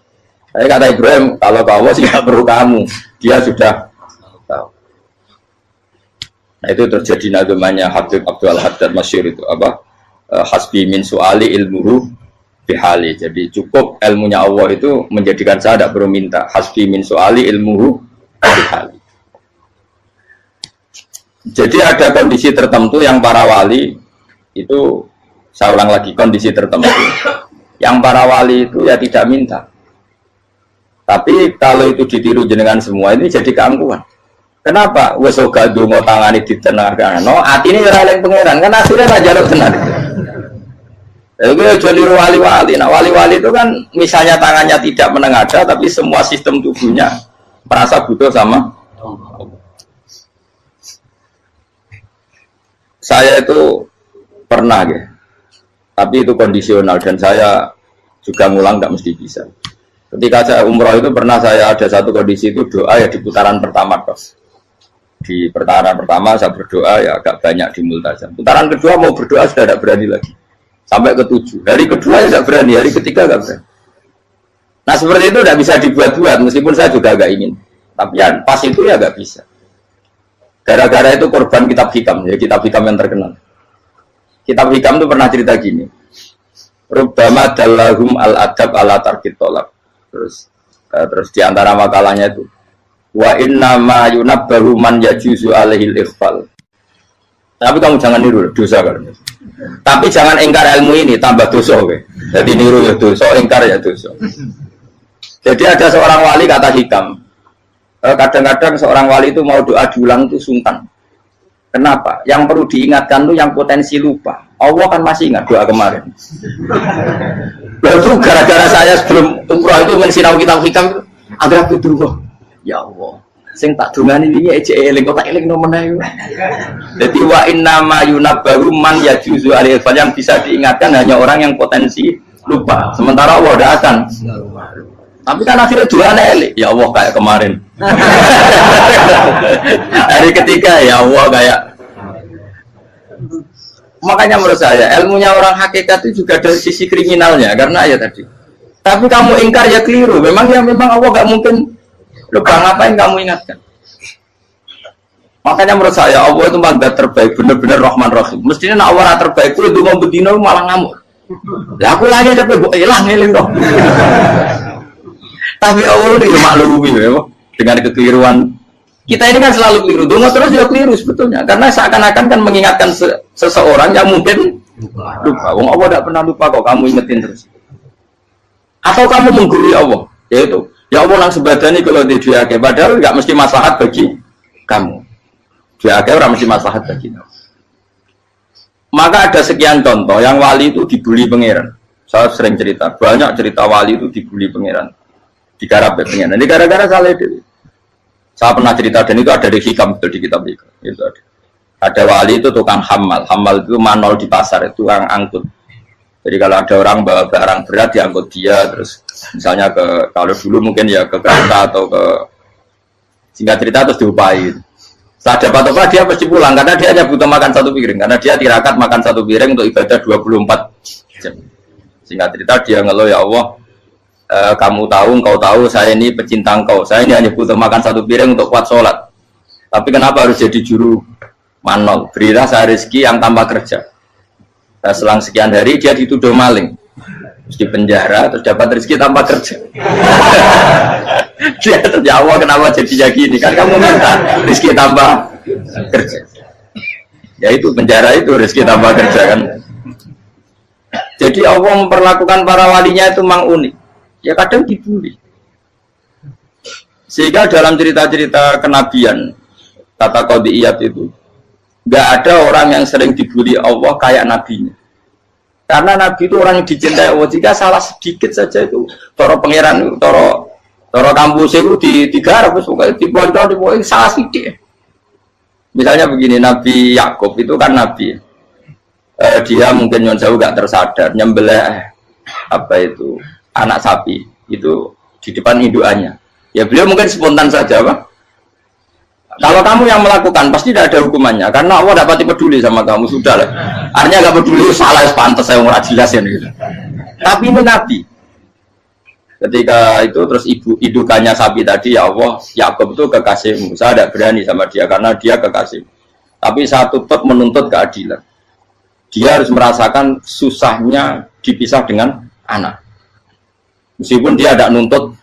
Saya kata Ibrahim, kalau ke Allah sih tidak perlu kamu, dia sudah tahu. Nah itu terjadi nagamanya Habib Abdul Haddad masyhur itu apa? Hasbi min su'ali ilmuhu bihali. Jadi cukup ilmunya Allah itu menjadikan saya tidak perlu minta. Hasbi min su'ali ilmuhu bihali. Jadi ada kondisi tertentu yang para wali itu, saya ulang lagi, kondisi tertentu yang para wali itu ya tidak minta. Tapi kalau itu ditiru jenengan semua ini jadi keangkuhan. Kenapa? Wes ora ndonga tangane ditenangkan. No, atine ora eling pangeran, kan akhirnya ra jaluk tenan. Itu aja niru wali-wali. Nah, wali-wali itu kan misalnya tangannya tidak menengadah tapi semua sistem tubuhnya merasa butuh sama Allah. Saya itu pernah ya. Tapi itu kondisional dan saya juga ngulang enggak mesti bisa. Ketika saya umroh itu pernah saya ada satu kondisi itu doa ya di putaran pertama kos. Di putaran pertama saya berdoa ya agak banyak di multazam. Putaran kedua mau berdoa sudah tidak berani lagi. Sampai ke-7. Hari kedua ya tidak berani, hari ketiga tidak berani. Nah seperti itu tidak bisa dibuat-buat meskipun saya juga agak ingin. Tapi ya pas itu ya nggak bisa. Gara-gara itu korban kitab hikam ya, kitab hikam yang terkenal. Kitab hikam itu pernah cerita gini. Rubbama dallahum al-adab ala tarkit tolak. Terus di antara makalahnya itu wa inna ma yunabbahu man yajuzu alaihil ikhfal. Tapi kamu jangan niru dosa kan. Tapi jangan ingkar ilmu ini tambah dosa we. Jadi niru ya dosa, ingkar ya dosa. Jadi ada seorang wali kata hikam. Kadang-kadang seorang wali itu mau doa diulang itu sungkan. Kenapa? Yang perlu diingatkan itu yang potensi lupa. Allah kan masih ingat doa kemarin. Lalu gara-gara saya sebelum umroh itu mensinau kitab hikam agar aku dulu. Ya Allah, sing tak dungani ini aja eling kok tak eling nomor ae. Jadi wa inna ma yunabbahu man yajuzu alaihi, yang bisa diingatkan hanya orang yang potensi lupa. Sementara Allah udah akan. Tapi kan akhirnya doa eling. Ya Allah kayak kemarin. Hari ketiga ya Allah kayak. Makanya menurut saya ilmunya orang hakikat itu juga dari sisi kriminalnya karena ya tadi. Tapi kamu ingkar ya keliru. Memang Allah nggak mungkin lupa, ngapain kamu ingatkan. Makanya menurut saya Allah itu mazat terbaik, benar-benar Rahman Rahim. Mestinya Allah terbaik itu mau bedino malah ngamuk. Lah aku lagi tapi mbok elang eling kok. Tapi Allah itu maklumi ya, dengan kekeliruan. Kita ini kan selalu keliru. Donga terus juga keliru sebetulnya. Karena seakan-akan kan mengingatkan seseorang yang mungkin lupa. Wong Allah tidak pernah lupa kok, kamu ingetin terus. Atau kamu menggurui Allah, yaitu ya Allah nang sebadani kalau di diake, padahal nggak mesti maslahat bagi kamu. Diake orang mesti maslahat bagi kamu. Maka ada sekian contoh yang wali itu dibully pangeran. Saya sering cerita, banyak cerita wali itu dibully pangeran. Digarap pangeran. Ini gara-gara salah itu. Saya pernah cerita dan itu ada di hikam di kitab itu. Itu ada. Ada wali itu tukang hamal. Hamal itu manol di pasar, itu tukang angkut. Jadi kalau ada orang bawa barang berat diangkut dia, terus misalnya kalau dulu mungkin ya ke kereta atau ke singkat cerita terus diupai. Saat dapat apa dia pasti pulang karena dia hanya butuh makan satu piring, karena dia tirakat makan satu piring untuk ibadah 24 jam. Singkat cerita dia ngeluh, ya Allah, kamu tahu, engkau tahu saya ini pecinta engkau, saya ini hanya butuh makan satu piring untuk kuat sholat. Tapi kenapa harus jadi juru manol? Berilah saya rezeki yang tanpa kerja. Nah, selang sekian hari dia dituduh maling, terus di penjara, terus dapat rezeki tanpa kerja. Dia terjawab kenapa jadinya gini, kan kamu minta rezeki tanpa kerja. Ya itu penjara itu rezeki tanpa kerja kan. Jadi Allah memperlakukan para walinya itu memang unik. Ya kadang dibully. Sehingga dalam cerita-cerita kenabian, kata Qadiyat itu, nggak ada orang yang sering dibully Allah kayak nabinya. Karena nabi itu orang yang dicintai Allah. Jika salah sedikit saja itu, toro pangeran, toro kampus itu digarap, pokoknya diboncol, salah sedikit. Misalnya begini, Nabi Yakub itu kan nabi. Dia mungkin yang jauh nggak tersadar, nyembelih apa itu anak sapi itu di depan indukannya. Ya beliau mungkin spontan saja, Pak. Kalau kamu yang melakukan pasti tidak ada hukumannya, karena Allah dapat peduli sama kamu, sudah lah. Artinya nggak peduli, salah pantas saya nggak jelas ya gitu. Tapi ini Nabi. Ketika itu terus indukannya sapi tadi, ya Allah, Yakub itu kekasihmu. Saya tidak berani sama dia karena dia kekasih. Tapi saya tutup menuntut keadilan. Dia harus merasakan susahnya dipisah dengan anak. Meskipun dia tidak nuntut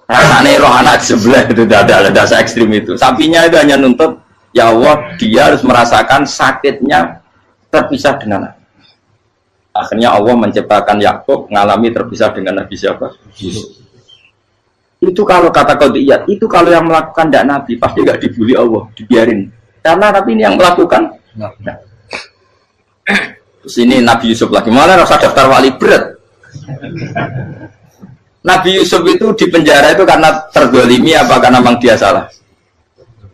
rasanya roh anak sebelah, itu tidak ada se-ekstrim itu. Sapinya itu hanya nuntut, ya Allah, dia harus merasakan sakitnya terpisah dengan anak. Akhirnya Allah menciptakan Yakub mengalami terpisah dengan Nabi siapa? Yusuf. Itu kalau kata Qadiyat, itu kalau yang melakukan tidak Nabi pasti nggak dibully Allah, dibiarin. Karena Nabi ini yang melakukan. Nah. Terus ini Nabi Yusuf lagi, malah rasa daftar wali berat. Nabi Yusuf itu di penjara itu karena terdolimi apa karena memang dia salah?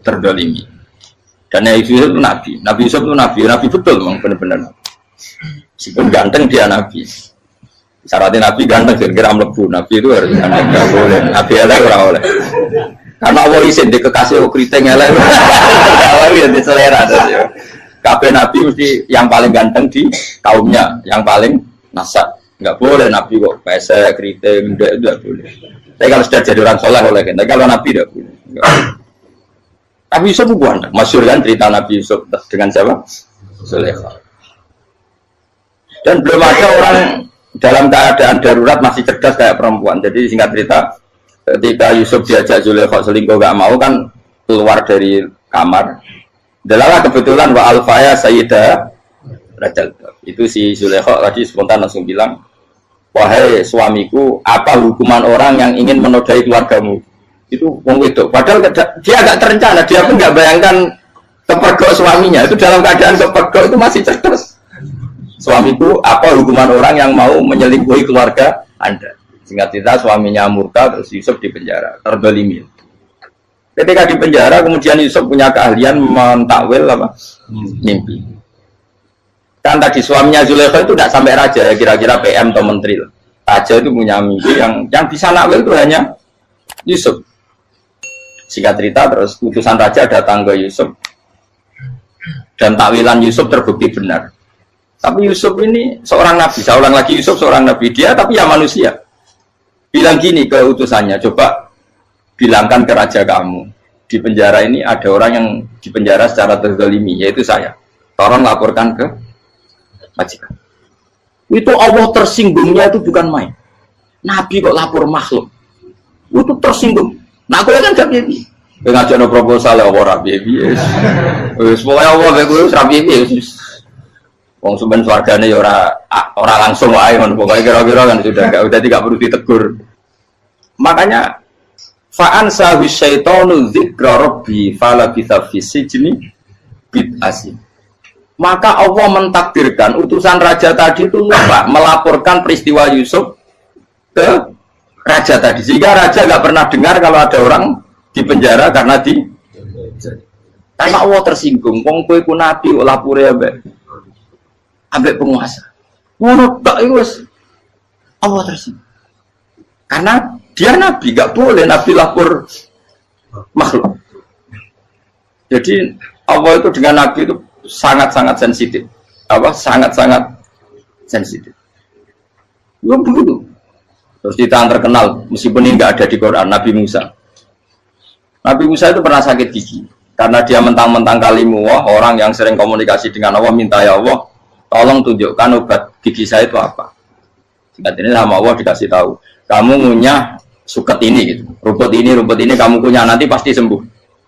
Terdolimi. Dan Nabi Yusuf itu Nabi. Nabi Yusuf itu Nabi betul memang benar-benar. Meskipun ganteng dia Nabi. Syaratnya Nabi ganteng, kira-kira melebu. Nabi itu harus ganteng, nggak boleh. Nabi elek orang oleh. Karena Allah izin di kekasih keriting elek. Allah yang diselera. Kabeh Nabi mesti yang paling ganteng di kaumnya, yang paling nasak. Nggak boleh Nabi kok pesek, keriting, tidak boleh. Tapi kalau sudah jadi orang soleh oleh kita, kalau Nabi tidak boleh. Nabi Yusuf bukan, masyhur kan cerita Nabi Yusuf dengan siapa? Zulaikha. Dan belum ada orang dalam keadaan darurat masih cerdas kayak perempuan. Jadi singkat cerita, ketika Yusuf diajak Zulaikha selingkuh nggak mau kan keluar dari kamar. Dalalah kebetulan wa alfaya sayyidah Rajal. Itu si Zulaikha tadi spontan langsung bilang, wahai suamiku, apa hukuman orang yang ingin menodai keluargamu? Itu wong wedok. Padahal dia agak terencana, dia pun nggak bayangkan kepergok suaminya. Itu dalam keadaan kepergok itu masih cerdas. Suamiku, apa hukuman orang yang mau menyelingkuhi keluarga Anda? Singkat cerita suaminya murka, terus Yusuf di penjara, terdolimi. Ketika di penjara, kemudian Yusuf punya keahlian mentakwil apa? Mimpi. Kan tadi suaminya Zulaikha itu tidak sampai raja, ya kira-kira PM atau menteri. Raja itu punya mimpi yang bisa nakwil itu hanya Yusuf. Singkat cerita, terus utusan raja datang ke Yusuf dan takwilan Yusuf terbukti benar. Tapi Yusuf ini seorang nabi, saya ulang lagi, Yusuf seorang nabi, dia tapi ya manusia. Bilang gini ke utusannya, coba bilangkan ke raja kamu, di penjara ini ada orang yang di penjara secara terzalimi, yaitu saya. Tolong laporkan ke majikan. Itu Allah tersinggungnya itu bukan main. Nabi kok lapor makhluk. Itu tersinggung. Nah, aku kan gak piye. Ngajak proposal ya Allah rapi piye. Wis pokoke Allah kowe wis rapi piye wis. Wong sampean swargane ya ora langsung wae ngono. Pokoke kira-kira kan sudah enggak perlu ditegur. Makanya fa'an sahu syaitanu dzikra rabbi fala bisa fi sijni bid'asi. Maka Allah mentakdirkan utusan raja tadi itu lupa melaporkan peristiwa Yusuf ke raja tadi. Sehingga raja nggak pernah dengar kalau ada orang di penjara karena Allah tersinggung. Wong kowe ku nabi kok lapore ambek penguasa. Ngono tok iku wis Allah tersinggung. Karena dia nabi, nggak boleh nabi lapor makhluk. Jadi Allah itu dengan nabi itu sangat-sangat sensitif. Sangat-sangat sensitif. Ya begitu. Terus kita terkenal, meskipun ini nggak ada di Quran, Nabi Musa. Nabi Musa itu pernah sakit gigi. Karena dia mentang-mentang kalimullah, orang yang sering komunikasi dengan Allah, minta ya Allah, tolong tunjukkan obat gigi saya itu apa. Singkat ini sama Allah dikasih tahu. Kamu ngunyah suket ini, gitu. Rumput ini kamu kunyah, nanti pasti sembuh.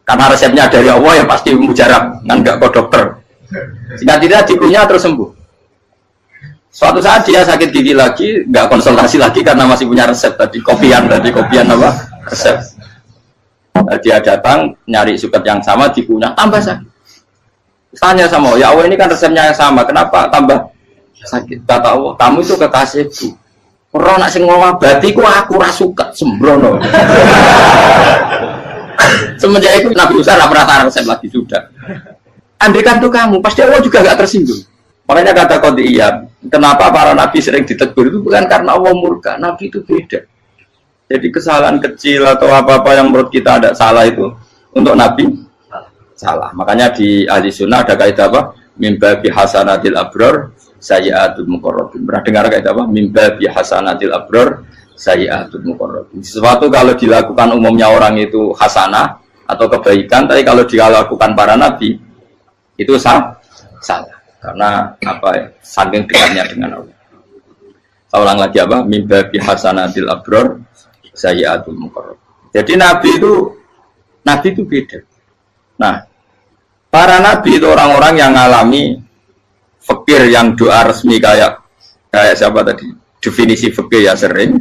Karena resepnya dari Allah ya pasti mujarab, kan nggak ke dokter. Singkat tidak dikunyah terus sembuh. Suatu saat dia sakit gigi lagi, nggak konsultasi lagi karena masih punya resep tadi kopian apa resep. Dia datang nyari suket yang sama dikunyah tambah sakit. Tanya sama Allah, ya Allah ini kan resepnya yang sama, kenapa tambah sakit? Kata Allah, kamu itu kekasihku. Orang nak sing ngobati ku aku ra suket sembrono. Semenjak itu Nabi Musa tidak pernah taruh resep lagi sudah. Andaikan itu kamu, pasti Allah juga nggak tersinggung. Makanya kata Qadiyat, kenapa para nabi sering ditegur itu bukan karena Allah murka, nabi itu beda. Jadi kesalahan kecil atau apa-apa yang menurut kita ada salah itu untuk nabi salah. Makanya di ahli sunnah ada kaidah apa? Mimba bihasanatil abror sayyi'atul muqarrabin. Pernah dengar kaidah apa? Mimba bihasanatil abror sayyi'atul muqarrabin. Sesuatu kalau dilakukan umumnya orang itu hasanah atau kebaikan, tapi kalau dilakukan para nabi itu salah. Karena apa ya? Saking dekatnya dengan Allah. Saya ulang lagi apa? Mimba bihasanatil abror sayyi'atul muqarrabin. Jadi nabi itu beda. Nah, para nabi itu orang-orang yang mengalami fikir yang doa resmi kayak siapa tadi? Definisi fikir ya sering.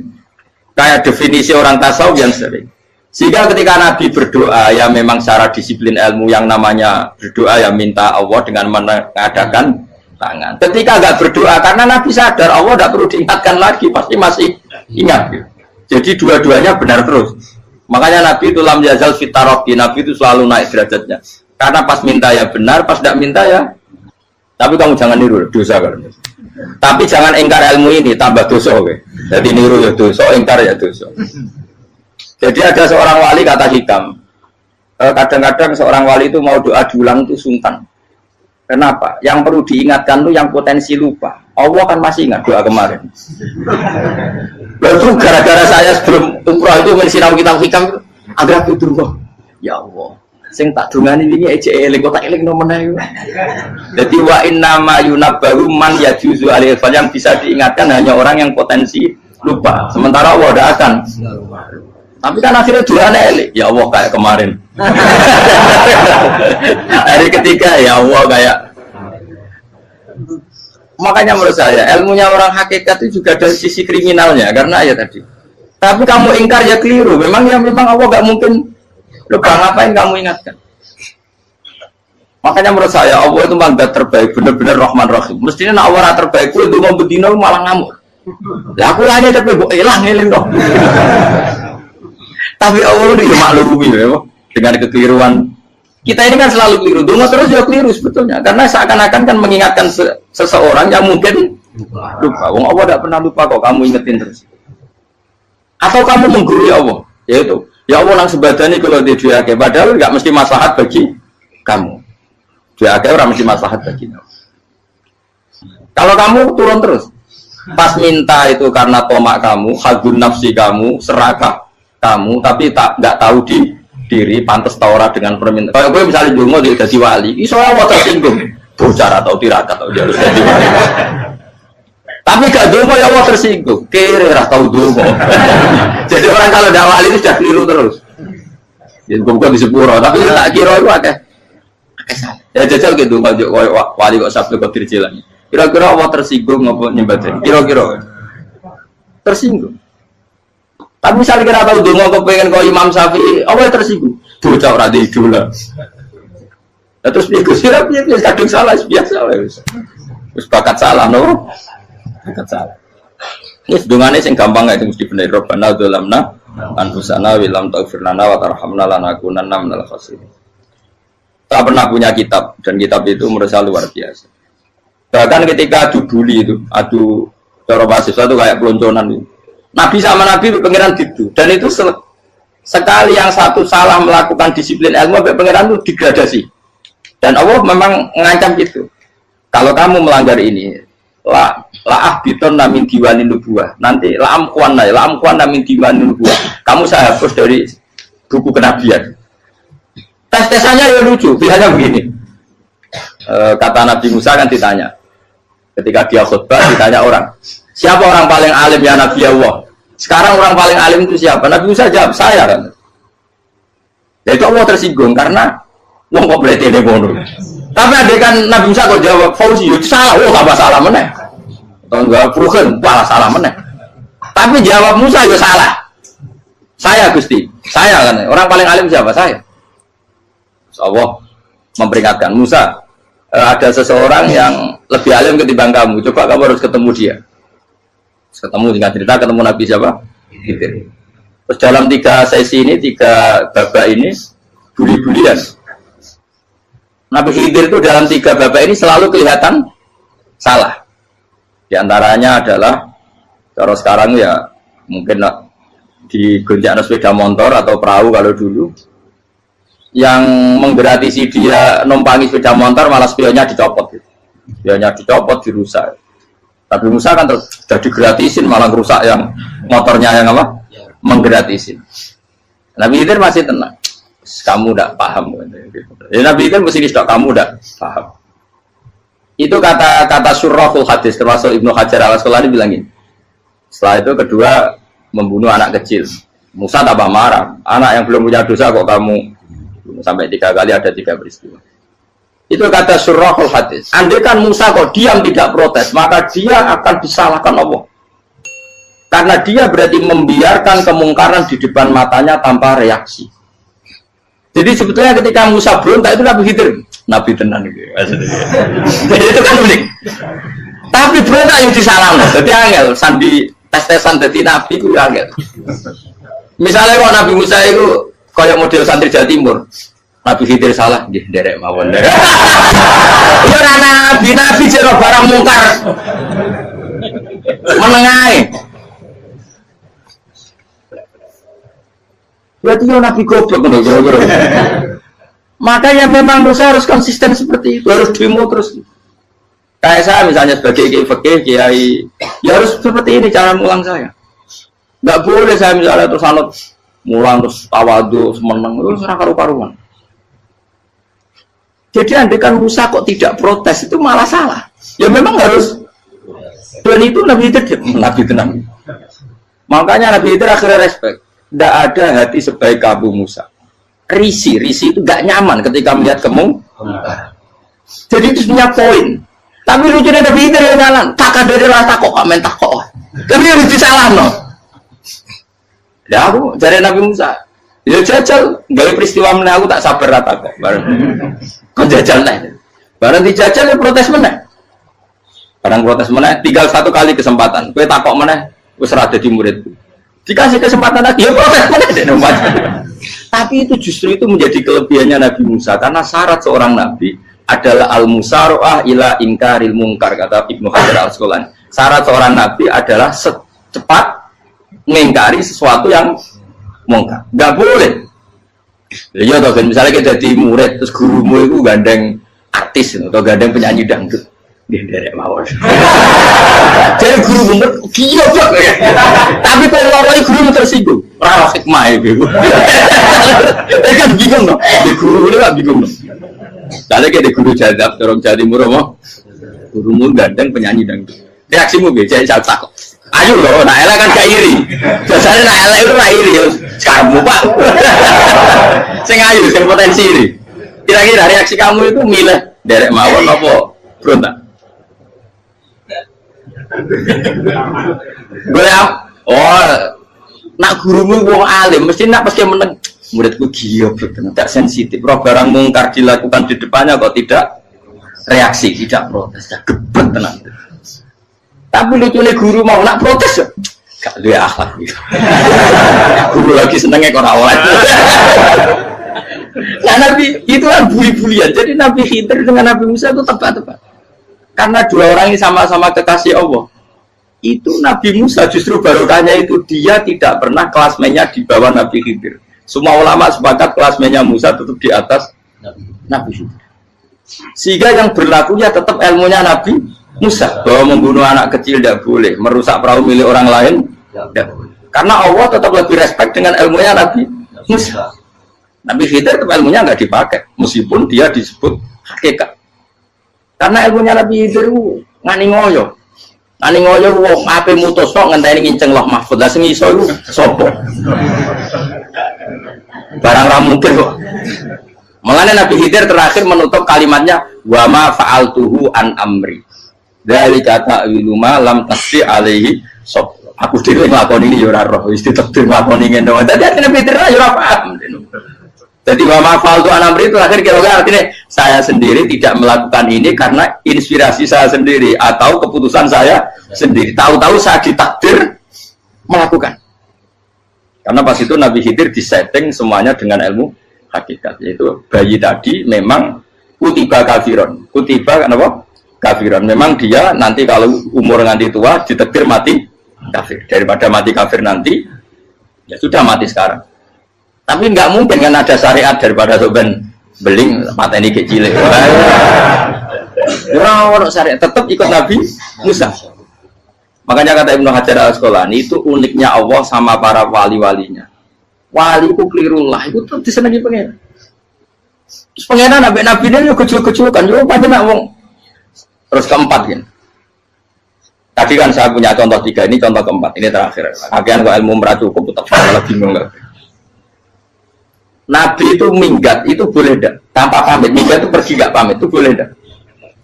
Kayak definisi orang tasawuf yang sering. Sehingga ketika Nabi berdoa, ya memang secara disiplin ilmu yang namanya berdoa ya minta Allah dengan mengadakan tangan. Ketika nggak berdoa, karena Nabi sadar Allah tidak perlu diingatkan lagi, pasti masih ingat. Jadi dua-duanya benar terus. Makanya Nabi itu lam yazal fitaroki, Nabi itu selalu naik derajatnya. Karena pas minta ya benar, pas tidak minta ya. Tapi kamu jangan niru dosa kan. Tapi jangan ingkar ilmu ini, tambah dosa. Jadi niru ya dosa, ingkar ya dosa. Jadi ada seorang wali kata Hikam, kadang-kadang seorang wali itu mau doa diulang itu sungkan. Kenapa? Yang perlu diingatkan itu yang potensi lupa. Allah kan masih ingat doa kemarin. Lalu gara-gara saya sebelum umrah itu mensinau kitab Hikam itu, agar aku turun. Ya Allah, sing tak dungani ini aja eling, kok tak eling nomornya. Jadi wa inna ma yunabbahu man yajuzu alaihi, yang bisa diingatkan hanya orang yang potensi lupa. Sementara Allah tidak akan. Tapi kan akhirnya doanya elik, ya Allah kayak kemarin. Hari ketiga ya Allah kayak. Makanya menurut saya ilmunya orang hakikat itu juga dari sisi kriminalnya karena ya tadi. Tapi kamu ingkar ya keliru. Memang Allah nggak mungkin lupa, ngapain kamu ingatkan? Makanya menurut saya Allah itu mandat terbaik, benar-benar Rahman Rahim. Mestinya Allah terbaik itu mau bedino malah ngamuk. Ya aku hanya tapi hilang dong. Tapi Allah itu maklumi ya, dengan kekeliruan. Kita ini kan selalu keliru, dungo terus juga keliru sebetulnya. Karena seakan-akan kan mengingatkan seseorang yang mungkin lupa. Wong Allah tidak pernah lupa kok, kamu ingetin terus. Atau kamu menggurui Allah, yaitu ya Allah nang sebadane kalau di diake, padahal nggak mesti maslahat bagi kamu. Diake orang mesti maslahat bagi kamu. Kalau kamu turun terus, pas minta itu karena tomak kamu, hadun nafsi kamu, serakah kamu, tapi nggak tahu diri pantas taura dengan permintaan. Kalau gue misalnya dungo dia jadi wali, iso Allah tersinggung, bocor atau tirakat atau dia harus jadi wali. Tapi gak dongo ya Allah tersinggung. Kere ora tau dongo. Jadi orang kalau dakwah itu sudah keliru terus. Ya bukan di sepuro, tapi tak kira itu akeh. Ya jajal gitu kalau wali kok sabtu kok dirjilan. Kira-kira Allah tersinggung ngapa nyembah? Kira-kira tersinggung. Tapi misalnya kira tahu dongo kepengen kau Imam Syafi'i, Allah tersinggung. Bocah ora di idola. Terus piye sirap piye kadung salah biasa wis. Wis bakat salah no. Bakat salah. Wis dongane sing gampang itu mesti bener Rabbana dzalamna anfusana wa lam taghfir lana wa tarhamna lanakunanna minal khasirin. Tak pernah punya kitab dan kitab itu menurut saya luar biasa. Bahkan ketika adu bully itu, adu cara mahasiswa itu kayak pelonconan itu. Nabi sama Nabi pengiran gitu dan itu sekali yang satu salah melakukan disiplin ilmu sampai pengiran itu degradasi. Dan Allah memang mengancam gitu. Kalau kamu melanggar ini, la'ah biton namin diwanin nubuah. Nanti la'am kuan namin diwanin nubuah. Kamu saya hapus dari buku kenabian. Tes-tesannya ya lucu, biasanya begini. Kata Nabi Musa kan ditanya. Ketika dia khutbah ditanya orang. Siapa orang paling alim ya Nabi Allah? Sekarang orang paling alim itu siapa? Nabi Musa jawab, saya kan. Ya itu Allah tersinggung karena wong kok boleh telepon. Tapi ada kan Nabi Musa kok jawab Fauzi itu salah, tambah salah meneh. Atau enggak Fugen, malah salah meneh. Tapi jawab Musa juga salah. Saya Gusti, saya kan. Orang paling alim siapa? Saya. Allah memperingatkan Musa, ada seseorang yang lebih alim ketimbang kamu. Coba kamu harus ketemu dia. Ketemu dengan cerita ketemu Nabi siapa? Khidir. Terus dalam 3 sesi ini, 3 babak ini buli-bulian. Nabi Khidir itu dalam 3 babak ini selalu kelihatan salah. Di antaranya adalah cara sekarang ya mungkin di gonjak sepeda motor atau perahu kalau dulu yang menggratisi dia numpangi sepeda motor malah spionnya dicopot gitu. Spionnya dicopot, dirusak. Tapi Musa kan sudah digratisin malah rusak yang motornya yang apa? Menggratisin. Nabi Khidir masih tenang. Kamu tidak paham. Ya, Nabi Khidir mesti tidak kamu tidak paham. Itu kata surahul hadis termasuk Ibnu Hajar al-Asqalani bilang ini. Setelah itu kedua membunuh anak kecil. Musa tambah marah. Anak yang belum punya dosa kok kamu sampai 3 kali ada 3 peristiwa. Itu kata surahul hadis. Andai kan Musa kok diam tidak protes, maka dia akan disalahkan Allah. Karena dia berarti membiarkan kemungkaran di depan matanya tanpa reaksi. Jadi sebetulnya ketika Musa berontak itu Nabi Khidir, Nabi tenan gitu. Jadi itu kan unik. Tapi berontak yang disalahkan. Jadi angel, sandi tes-tesan jadi Nabi itu angel. Misalnya kok Nabi Musa itu kayak model santri Jawa Timur. Nabi Khidir salah, derek mawon. Ya nabi jero barang mungkar. Menengae. Berarti ya nabi goblok kira-kira. Makanya memang Musa harus konsisten seperti itu, harus demo terus. Kayak saya misalnya sebagai kiai fikih, kiai, ya harus seperti ini cara mulang saya. Enggak boleh saya misalnya terus anut mulang terus tawadu, meneng terus ora karu-karuan. Jadi andaikan Musa kok tidak protes itu malah salah. Ya memang harus. Dan itu Nabi Khidir, Nabi tenang. Makanya Nabi Khidir akhirnya respect. Tidak ada hati sebaik kamu Musa. Risi itu gak nyaman ketika melihat kamu. Jadi itu punya poin. Tapi lucunya Nabi Khidir yang jalan. Tak ada rasa kok komen tak kok. Tapi harus disalah no. Ya aku cari Nabi Musa. Ya jajal, dari peristiwa mana aku tak sabar rata kok. Kau jajal nih. Barang dijajal ya protes mana? Barang protes mana? Tinggal 1 kali kesempatan. Kue takok mana? Wes rada di muridku. Dikasih kesempatan lagi ya protes mana? Tapi itu justru itu menjadi kelebihannya Nabi Musa karena syarat seorang nabi adalah al-musaroah ila ingkaril mungkar kata Ibnu Hajar al-Asqalani. Syarat seorang nabi adalah secepat mengingkari sesuatu yang mungkar. Enggak boleh. Ya toh kan misalnya kita jadi murid terus gurumu itu gandeng artis atau gandeng penyanyi dangdut. Dia derek mawon. Jadi guru bener gila banget. Tapi kalau orang guru tersinggung, ora hikmah itu. Dia kan bingung loh. Di guru ini kan bingung loh. Soalnya kayak di guru jadab, orang Jawa Timur apa? Gurumu gandeng penyanyi dangdut. Reaksimu piye? Jadi saya takut. Ayo loh, nak elek kan gak iri. Biasanya nak elek itu nak iri. Sekarang Pak. Sing ayu, sing potensi iri. Kira-kira reaksi kamu itu milih derek mawon apa berontak? Nak gurumu wong alim, mesti nak pasti meneng. Muridku giyo, tak sensitif. Roh barang mungkar dilakukan di depannya kok tidak reaksi, tidak protes, gebet tenang. Tapi lucunya guru mau nak protes, gak luwe akhlak. Guru lagi senengnya kok rawat. Nah Nabi itu kan buli-bulian. Jadi Nabi Khidir dengan Nabi Musa itu tepat-tepat. Karena dua orang ini sama-sama kekasih Allah. Itu Nabi Musa justru barokahnya itu dia tidak pernah kelasmennya di bawah Nabi Khidir. Semua ulama sepakat kelasmennya Musa tetap di atas Nabi Khidir. Sehingga yang berlakunya tetap ilmunya Nabi Musa, bahwa membunuh anak kecil tidak boleh, merusak perahu milik orang lain tidak boleh. Karena Allah tetap lebih respect dengan ilmunya Nabi Musa. Nabi Khidir tetap ilmunya nggak dipakai, meskipun dia disebut hakikat. Karena ilmunya Nabi Khidir ngani ngoyo. Ngani ngoyo wong ape mutus kok ngenteni nginceng Loh Mahfud. Lah sing iso iku sapa? Barang ra mungkin kok. Mulane Nabi Khidir terakhir menutup kalimatnya wa ma fa'altuhu an amri. Dzalika ta'wilu ma lam tasbi alaihi sab. Aku dhewe nglakoni ini ya ora roh, wis ditakdir nglakoni ngene. Dadi Nabi Khidir ya ora paham. Jadi wa ma fa'altu an amri itu akhir kira-kira artinya saya sendiri tidak melakukan ini karena inspirasi saya sendiri atau keputusan saya sendiri. Tahu-tahu saya ditakdir melakukan. Karena pas itu Nabi Khidir disetting semuanya dengan ilmu hakikat, yaitu bayi tadi memang kutiba kafiron, kutiba apa? Kafiron. Memang dia nanti kalau umur nganti tua ditakdir mati kafir. Daripada mati kafir nanti, ya sudah mati sekarang. Tapi nggak mungkin kan ada syariat daripada soben beling mateni kecil. Orang syariat tetap ikut Nabi Musa. Makanya kata Ibnu Hajar Al-Asqalani itu uniknya Allah sama para wali-walinya. Wali itu kelirullah itu tetap disenangi pengen. Terus pengenan nabi-nabi ini kecil-kecil kan, yo pasti nak wong. Terus keempat kan. Tadi kan saya punya contoh 3, ini contoh keempat, ini terakhir. Akhirnya kok ilmu merah cukup, tetap malah bingung nggak. Nabi itu minggat itu boleh tidak? Tanpa pamit, minggat itu pergi nggak pamit itu boleh tidak?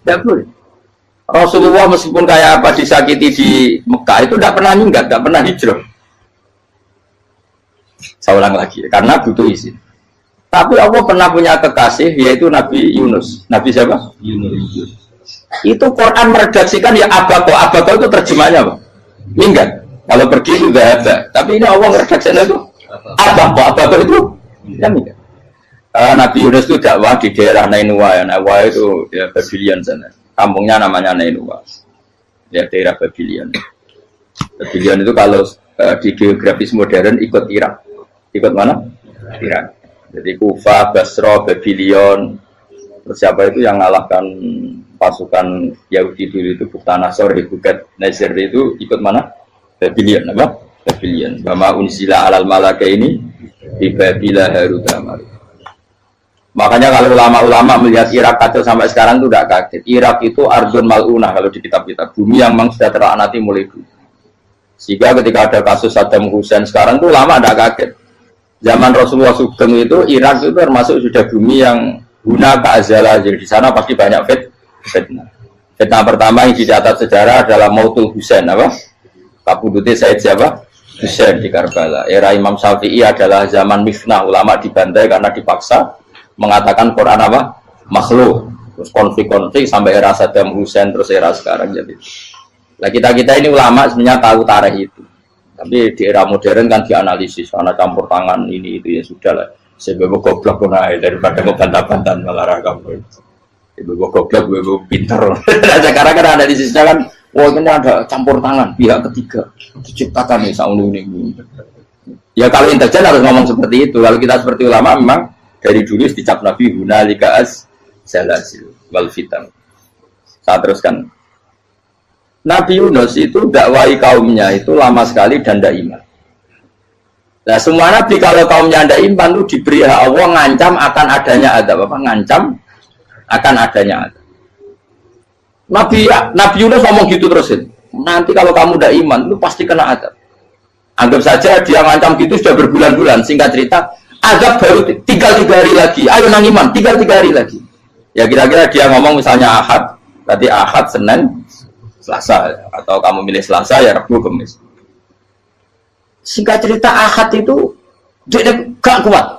Tidak boleh. Rasulullah meskipun kayak apa disakiti di Mekah itu tidak pernah minggat, tidak pernah hijrah. Saya ulang lagi, karena butuh izin. Tapi Allah pernah punya kekasih, yaitu Nabi Yunus. Nabi siapa? Yunus. Itu Quran meredaksikan ya abako. Abako itu terjemahnya apa? Minggat. Kalau pergi itu tidak ada. Tapi ini Allah meredaksikan itu abako. Abako itu ya minggat. Nabi Yunus itu dakwah di daerah Nainua. Ya. Nainua itu ya Babylon sana. Kampungnya namanya Nainua. Ya daerah Babylon. Babylon itu kalau di geografis modern ikut Irak. Ikut mana? Irak. Jadi Kufa, Basra, Babylon. Terus siapa itu yang mengalahkan pasukan Yahudi dulu itu Buktanasor, Hebukat, Nasir itu ikut mana? Babylon, apa? Babylon. Bama unsila alal malaka ini di Babila Harutama. Makanya kalau ulama-ulama melihat Irak kacau sampai sekarang itu tidak kaget. Irak itu Ardun Mal'unah kalau di kitab-kitab. Bumi yang memang sudah terlaknati mulai dulu. Sehingga ketika ada kasus Saddam Hussein sekarang itu ulama tidak kaget. Zaman Rasulullah Sugeng itu Irak itu termasuk sudah bumi yang guna keazalah. Jadi di sana pasti banyak fitnah. Fitnah pertama yang dicatat sejarah adalah Mautul Husain, apa? Kabudutnya Said siapa? Husain di Karbala. Era Imam Syafi'i adalah zaman mifnah, ulama dibantai karena dipaksa mengatakan Quran apa? Makhluk. Terus konflik-konflik sampai era Saddam Hussein terus era sekarang jadi. Nah kita ini ulama sebenarnya tahu tarikh itu. Tapi di era modern kan dianalisis karena campur tangan ini itu ya sudah lah. Sebab goblok pun daripada ngebantah-bantah malah ragam. Ibu goblok, ibu pintar. Sekarang kan analisisnya kan, wah ini ada campur tangan pihak ketiga diciptakan nih saunu ini. Ya kalau intelijen harus ngomong seperti itu. Kalau kita seperti ulama memang dari dulu dicap Nabi hunalika az-zalazil wal fitan. Saya teruskan. Nabi Yunus itu dakwai kaumnya itu lama sekali dan tidak iman. Nah semua nabi kalau kaumnya tidak iman itu diberi hak Allah ngancam akan adanya adab apa? Ngancam akan adanya adab. Nabi Yunus ngomong gitu terusin. nanti kalau kamu tidak iman, lu pasti kena azab. Anggap saja dia ngancam gitu sudah berbulan-bulan. Singkat cerita, azab baru tinggal 3 hari lagi. Ayo nang iman, tinggal 3 hari lagi. Ya kira-kira dia ngomong misalnya Ahad, tadi Ahad, Senin, Selasa, atau kamu milih Selasa ya Rabu, Kamis. Singkat cerita Ahad itu dia gak kuat.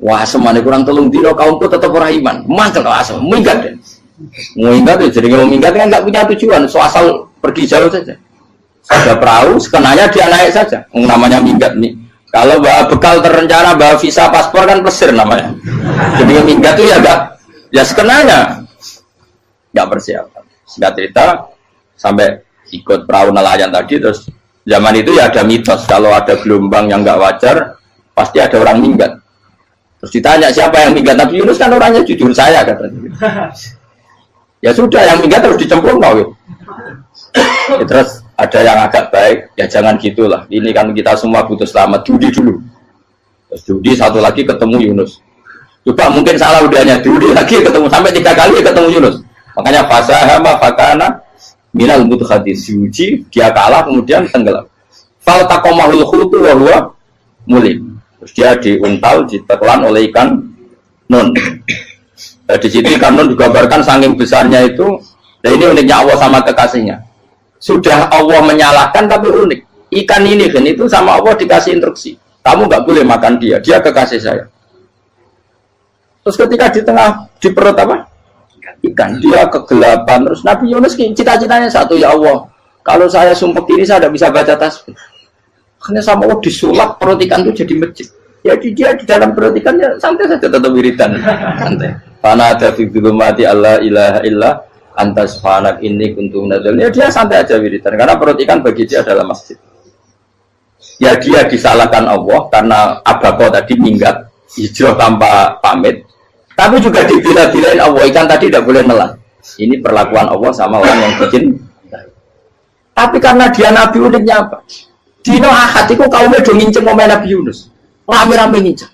Wah, semuanya kurang telung dino kaumku tetap orang iman. Mantel asal, minggat deh. Minggat ya, jadi kalau minggat kan nggak punya tujuan, so asal pergi jauh saja. Ada perahu, sekenanya dia naik saja. Namanya minggat nih. Kalau bawa bekal terencana, bawa visa, paspor kan plesir namanya. Jadi minggat itu ya enggak, ya sekenanya nggak persiapan. Singkat cerita sampai ikut perahu nelayan tadi, terus zaman itu ya ada mitos kalau ada gelombang yang nggak wajar pasti ada orang minggat. Terus ditanya siapa yang minggat, Nabi Yunus kan orangnya jujur saya katanya. Ya sudah, yang minggat terus dicemplung mau. Ya, terus ada yang agak baik, ya jangan gitulah. Ini kan kita semua butuh selamat, judi dulu. Terus judi satu lagi ketemu Yunus. Coba mungkin salah udahnya, judi lagi ketemu sampai 3 kali ketemu Yunus. Makanya fasahama fakana minal mudkhadis, diuji dia kalah kemudian tenggelam. Fal taqamahul khutu wa huwa mulim. Terus dia diuntal, ditelan oleh ikan nun. Di situ ikan nun digambarkan saking besarnya itu. Dan ini uniknya Allah sama kekasihnya. Sudah Allah menyalahkan tapi unik. Ikan ini kan itu sama Allah dikasih instruksi. Kamu nggak boleh makan dia kekasih saya. Terus ketika di tengah di perut apa? Ikan dia kegelapan. Terus Nabi Yunus cita-citanya satu, ya Allah. Kalau saya sumpah diri saya tidak bisa baca tasbih. Hanya sama Allah disulap perut ikan itu jadi masjid. Ya dia di dalam perut ikannya santai saja tetap wiridan. Santai. Fana ada fi dzulumati alla ilaha illa anta subhanak inni kuntu minadz dzalimin. Ya dia santai aja wiridan karena perut ikan bagi dia adalah masjid. Ya dia disalahkan Allah karena abako tadi minggat hijrah tanpa pamit. Tapi juga dibila-bilain Allah, ikan tadi tidak boleh nelan. Ini perlakuan Allah sama orang yang bikin. Tapi karena dia Nabi uniknya apa? Dino Ahad itu kaumnya udah nginceng ngomong Nabi Yunus. Rame-rame nginceng.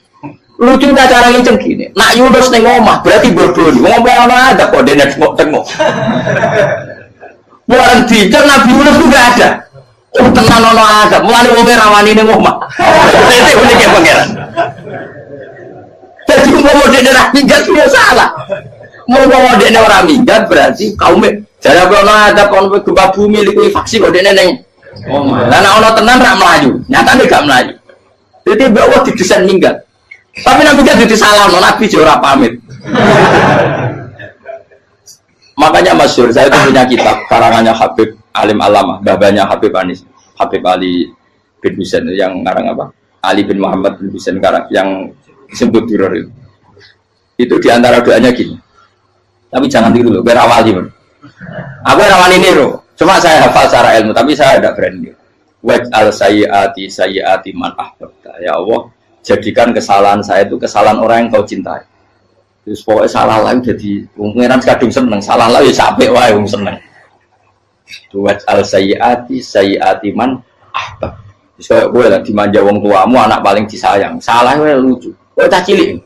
Lucunya cara nginceng gini. Nak Yunus neng omah berarti bodoh. Ngomong orang ada kok dia tengok. Bukan dinceng Nabi Yunus itu gak ada. Tenang ono ada. Mulai ngomong rawani neng omah. Itu uniknya pangeran. Jadi mau dia orang minggat dia salah. Mau dia orang minggat berarti kaumnya. Jadi kalau ada konflik gempa bumi likuid faksi kok dia neng. Karena ono tenan rak melayu, nyatanya gak melayu. Jadi bahwa didesain minggat. Tapi nanti dia disalah, Nabi jora pamit. Makanya masyhur, saya itu punya kitab karangannya Habib Alim Alama, babanya Habib Anis, Habib Ali bin Husain yang ngarang apa? Ali bin Muhammad bin Husain karang yang disebut Duror itu. Itu diantara doanya gini. Tapi jangan tiru loh, berawali. Aku rawani niru. Cuma saya hafal secara ilmu, tapi saya tidak berani. Waj'al sayyiati man ahbabta. Ya Allah, jadikan kesalahan saya itu kesalahan orang yang kau cintai. Terus pokoknya salah lah jadi pengiran kadung seneng, salah lah ya sampai wae wong seneng. Waj'al sayyiati man ahbab. Terus kayak gue lah dimanja wong tuamu, anak paling disayang. Salah wae lucu. Kowe cah cilik.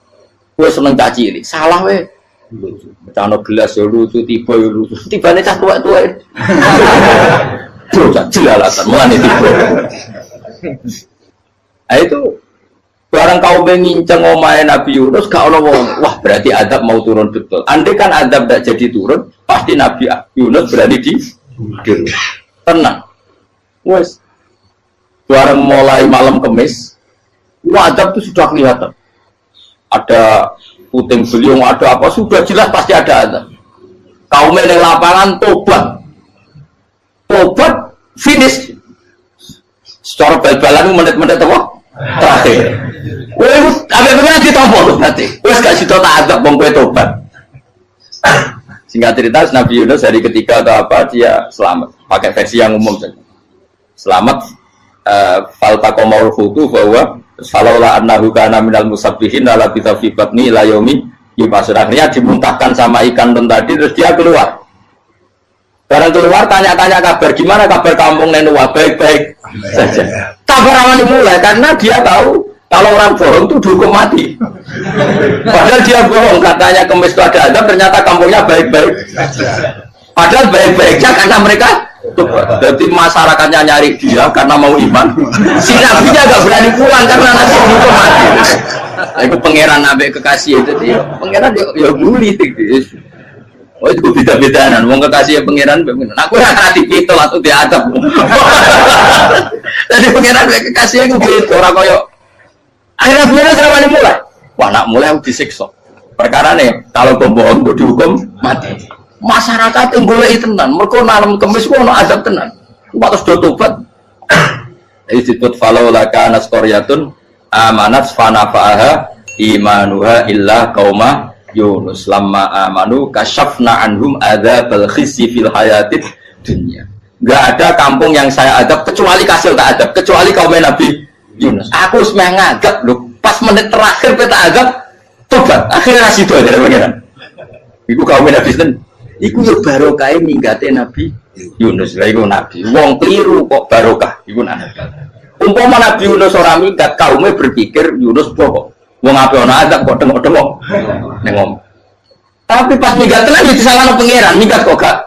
Kowe seneng cah cilik. Salah wae lucu. Becano gelas ya lucu, tiba ya lucu. Tibane cah tua-tua. Bocah jelalatan mulane tiba. Nah itu barang kau menginceng omahe Nabi Yunus gak ono wong. Wah, berarti adab mau turun betul. Andai kan adab tidak jadi turun, pasti Nabi Yunus berani di tenang. Wes. Barang mulai malam Kamis, adab itu sudah kelihatan. Ada puting beliung, ada apa sudah jelas pasti ada adab. Kaum yang lapangan tobat finish secara bal-balan menit-menit apa? Terakhir. Wes apa pengen ditompo nanti. Wes gak sida tak adab wong kowe tobat. Singkat cerita Nabi Yunus hari ketiga atau apa dia selamat. Pakai versi yang umum saja. Selamat fal taqamul khutu bahwa falaula annahu kana minal musabbihin la fi batni ila yaumi yub'atsun. Akhirnya dimuntahkan sama ikan tadi terus dia keluar. Barang keluar tanya-tanya kabar, gimana kabar kampung Nenua? Baik-baik saja. Kabar aman dimulai karena dia tahu kalau orang bohong itu dihukum mati. Padahal dia bohong, katanya Kemis itu ada adab, ternyata kampungnya baik-baik. Padahal baik-baiknya karena mereka Jadi masyarakatnya nyari dia karena mau iman. Si nabinya gak berani pulang karena nanti dihukum mati. Itu pangeran nabi kekasih itu dia. Pangeran ya bully gitu. Oh itu beda-bedaan. Mau kekasih pangeran, aku hati itu atau diadab. Jadi pangeran kekasih itu gitu orang koyo. Akhirnya pangeran sama mulai. Wah nak mulai aku disiksa. Perkara nih kalau pembohong itu dihukum mati. Masyarakat yang boleh tenan, mereka nanam kemis ku ono adab tenan. Terus do tobat. Disebut falau laka nasqaryatun amanat fanafa'aha imanuha illa qauma Yunus lamma amanu kasyafna anhum adzabal khizyi fil hayatid dunya. Enggak ada kampung yang saya adab kecuali kasih tak adab, kecuali kaum Nabi Yunus. Aku semeh ngadab lho, pas menit terakhir peta adab tobat. Akhirnya sido aja pangeran. Iku kaum Nabi ten. Iku yo barokah minggate Nabi Yunus. Lah iku nabi. Wong keliru kok barokah. Iku nabi. Umpama Nabi Yunus ora minggat, kaume berpikir Yunus bohong. Wong ape ana azab kok tengok-tengok. Ning ngomong. Tapi pas minggat lagi disalahno pangeran, minggat kok gak.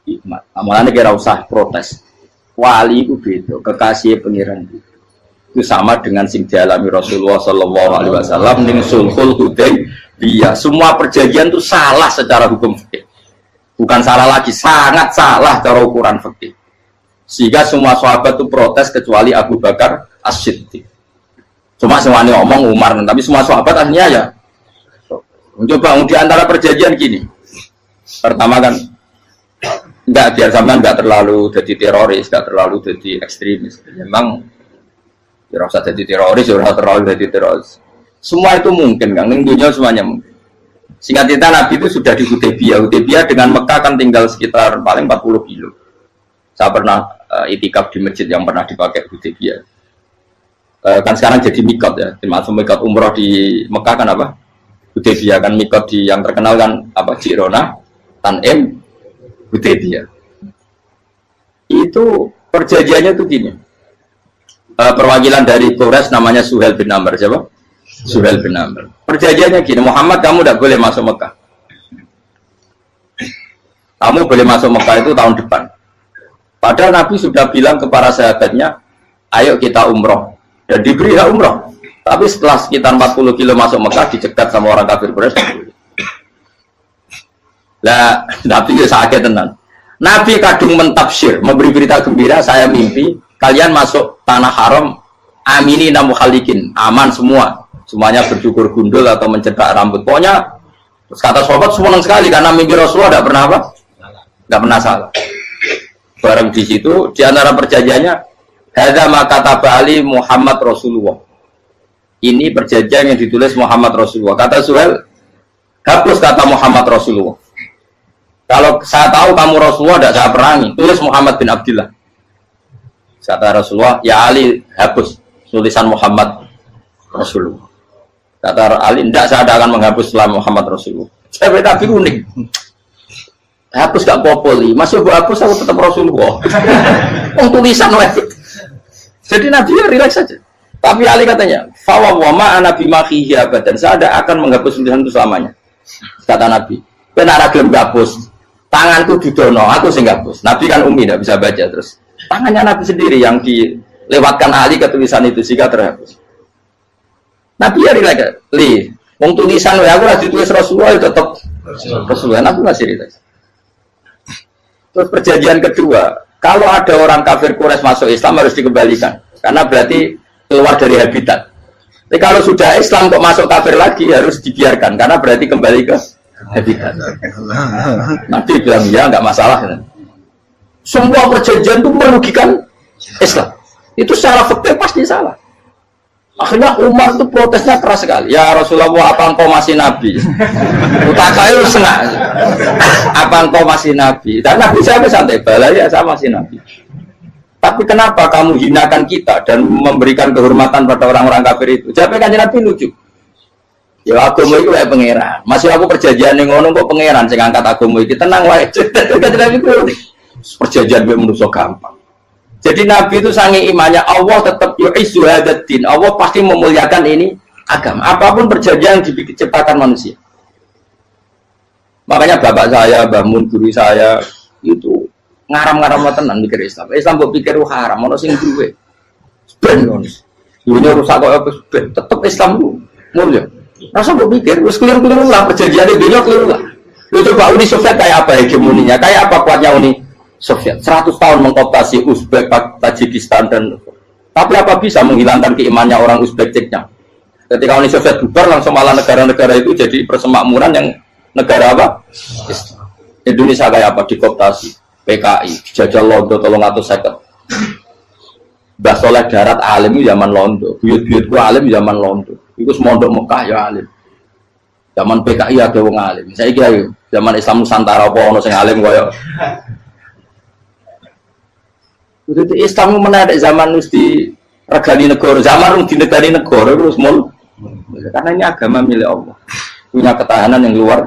Hikmat. Amalane kira usah protes. Wali itu beda, kekasih pangeran itu sama dengan sing dialami Rasulullah sallallahu alaihi wasallam ning sulhul Hudaybiyah. Semua perjanjian itu salah secara hukum fikih. Bukan salah lagi, sangat salah cara ukuran fikih. Sehingga semua sahabat itu protes kecuali Abu Bakar As-Siddiq. Cuma semuanya ngomong Umar, tapi semua sahabat akhirnya ya. Coba di antara perjanjian gini. Pertama kan enggak biar sampean enggak terlalu jadi teroris, enggak terlalu jadi ekstremis. Memang tidak usah jadi teroris, tidak terlalu jadi teroris. Semua itu mungkin, kan? Dunia semuanya mungkin. Singkat cerita Nabi itu sudah di Hudaybiyah. Hudaybiyah dengan Mekah kan tinggal sekitar paling 40 kilo. Saya pernah itikaf di masjid yang pernah dipakai Hudaybiyah. Kan sekarang jadi mikot ya, termasuk mikot umroh di Mekah kan apa? Hudaybiyah kan mikot di yang terkenal kan apa? Jirona, Tanim, Hudaybiyah. Itu perjanjiannya tuh gini. Perwakilan dari Quraisy namanya Suhail bin Amr, siapa? Suhail bin Amr. Perjanjiannya gini, Muhammad kamu tidak boleh masuk Mekah. Kamu boleh masuk Mekah itu tahun depan. Padahal Nabi sudah bilang kepada sahabatnya, ayo kita umroh. Dan diberi hak umroh. Tapi setelah sekitar 40 kilo masuk Mekah, dicegat sama orang kafir Quraisy. Lah, Nabi itu sakit tenan. Nabi kadung mentafsir, memberi berita gembira, saya mimpi kalian masuk tanah haram amini namukhalikin, aman semua, semuanya bercukur gundul atau mencetak rambut. Pokoknya terus kata sahabat senang sekali karena mimpi Rasulullah tidak pernah apa? Tidak pernah salah. Bareng di situ di antara perjanjiannya hadza ma kataba ali Muhammad Rasulullah. Ini perjanjian yang ditulis Muhammad Rasulullah. Kata Suhail, hapus kata Muhammad Rasulullah. Kalau saya tahu kamu Rasulullah tidak saya perangi, tulis Muhammad bin Abdullah. Kata Rasulullah, ya Ali hapus tulisan Muhammad Rasulullah. Kata Ali, tidak saya akan menghapus setelah Muhammad Rasulullah. Saya tapi unik. Hapus gak populi, masih gue hapus aku tetap Rasulullah. Tulisan wajib. Jadi Nabi ya relax saja. Tapi Ali katanya, fawwama ana bimakhihi abadan. Saya tidak akan menghapus tulisan itu selamanya. Kata Nabi, benar gelem hapus. Tanganku didono, aku sing hapus. Nabi kan umi tidak bisa baca terus. Tangannya Nabi sendiri yang dilewatkan Ali ke tulisan itu sehingga terhapus. Nabi ya relax. Wong tulisan aku lagi tulis Rasulullah itu tetap Rasulullah. Aku masih relax. Terus perjanjian kedua, kalau ada orang kafir Quraisy masuk Islam harus dikembalikan, karena berarti keluar dari habitat. Tapi kalau sudah Islam kok masuk kafir lagi harus dibiarkan, karena berarti kembali ke habitat. Nabi bilang ya nggak masalah. Semua perjanjian itu merugikan Islam. Itu secara fikih pasti salah. Akhirnya Umar itu protesnya keras sekali. Ya Rasulullah, apa engkau masih Nabi? Utakai senang. Apa engkau masih Nabi? Dan Nabi saya santai bala ya saya masih Nabi. Tapi kenapa kamu hinakan kita dan memberikan kehormatan pada orang-orang kafir itu? Jawabnya kan Nabi lucu. Ya agama itu kayak pangeran. Masih aku perjanjian yang ngono kok pangeran sing angkat agama iki tenang wae. Perjanjian gue menusuk gampang. Jadi Nabi itu sange imannya Allah tetap yu'izzu hadzal-din. Allah pasti memuliakan ini agama. Apapun perjanjian yang diciptakan manusia. Makanya bapak saya, Mbah Mun, guru saya itu ngaram-ngaram tenan mikir Islam. Islam mbok pikir haram, ono sing duwe. Ben ngono. Dunya rusak kok tetep Islam ku mulya. Rasa mbok pikir wis keliru-keliru lah perjanjiane dunya keliru lah. Lu coba Uni Soviet kayak apa hegemoninya? Kayak apa kuatnya Uni Soviet? 100 tahun mengkooptasi Uzbek, Tajikistan dan tapi apa bisa menghilangkan keimannya orang Uzbek Ceknya? Ketika Uni Soviet bubar langsung malah negara-negara itu jadi persemakmuran yang negara apa? Indonesia kayak apa? Dikooptasi PKI, jajah Londo 350. Mbah Soleh Darat alim zaman Londo, buyut-buyut ku alim zaman Londo. Iku semondok Mekah ya alim. Zaman PKI ada wong alim. Saiki ayo zaman Islam Nusantara apa ono sing alim kaya. Jadi Islam menarik zaman mesti regani negara, zaman di negara negara terus mul. Karena ini agama milik Allah, punya ketahanan yang luar.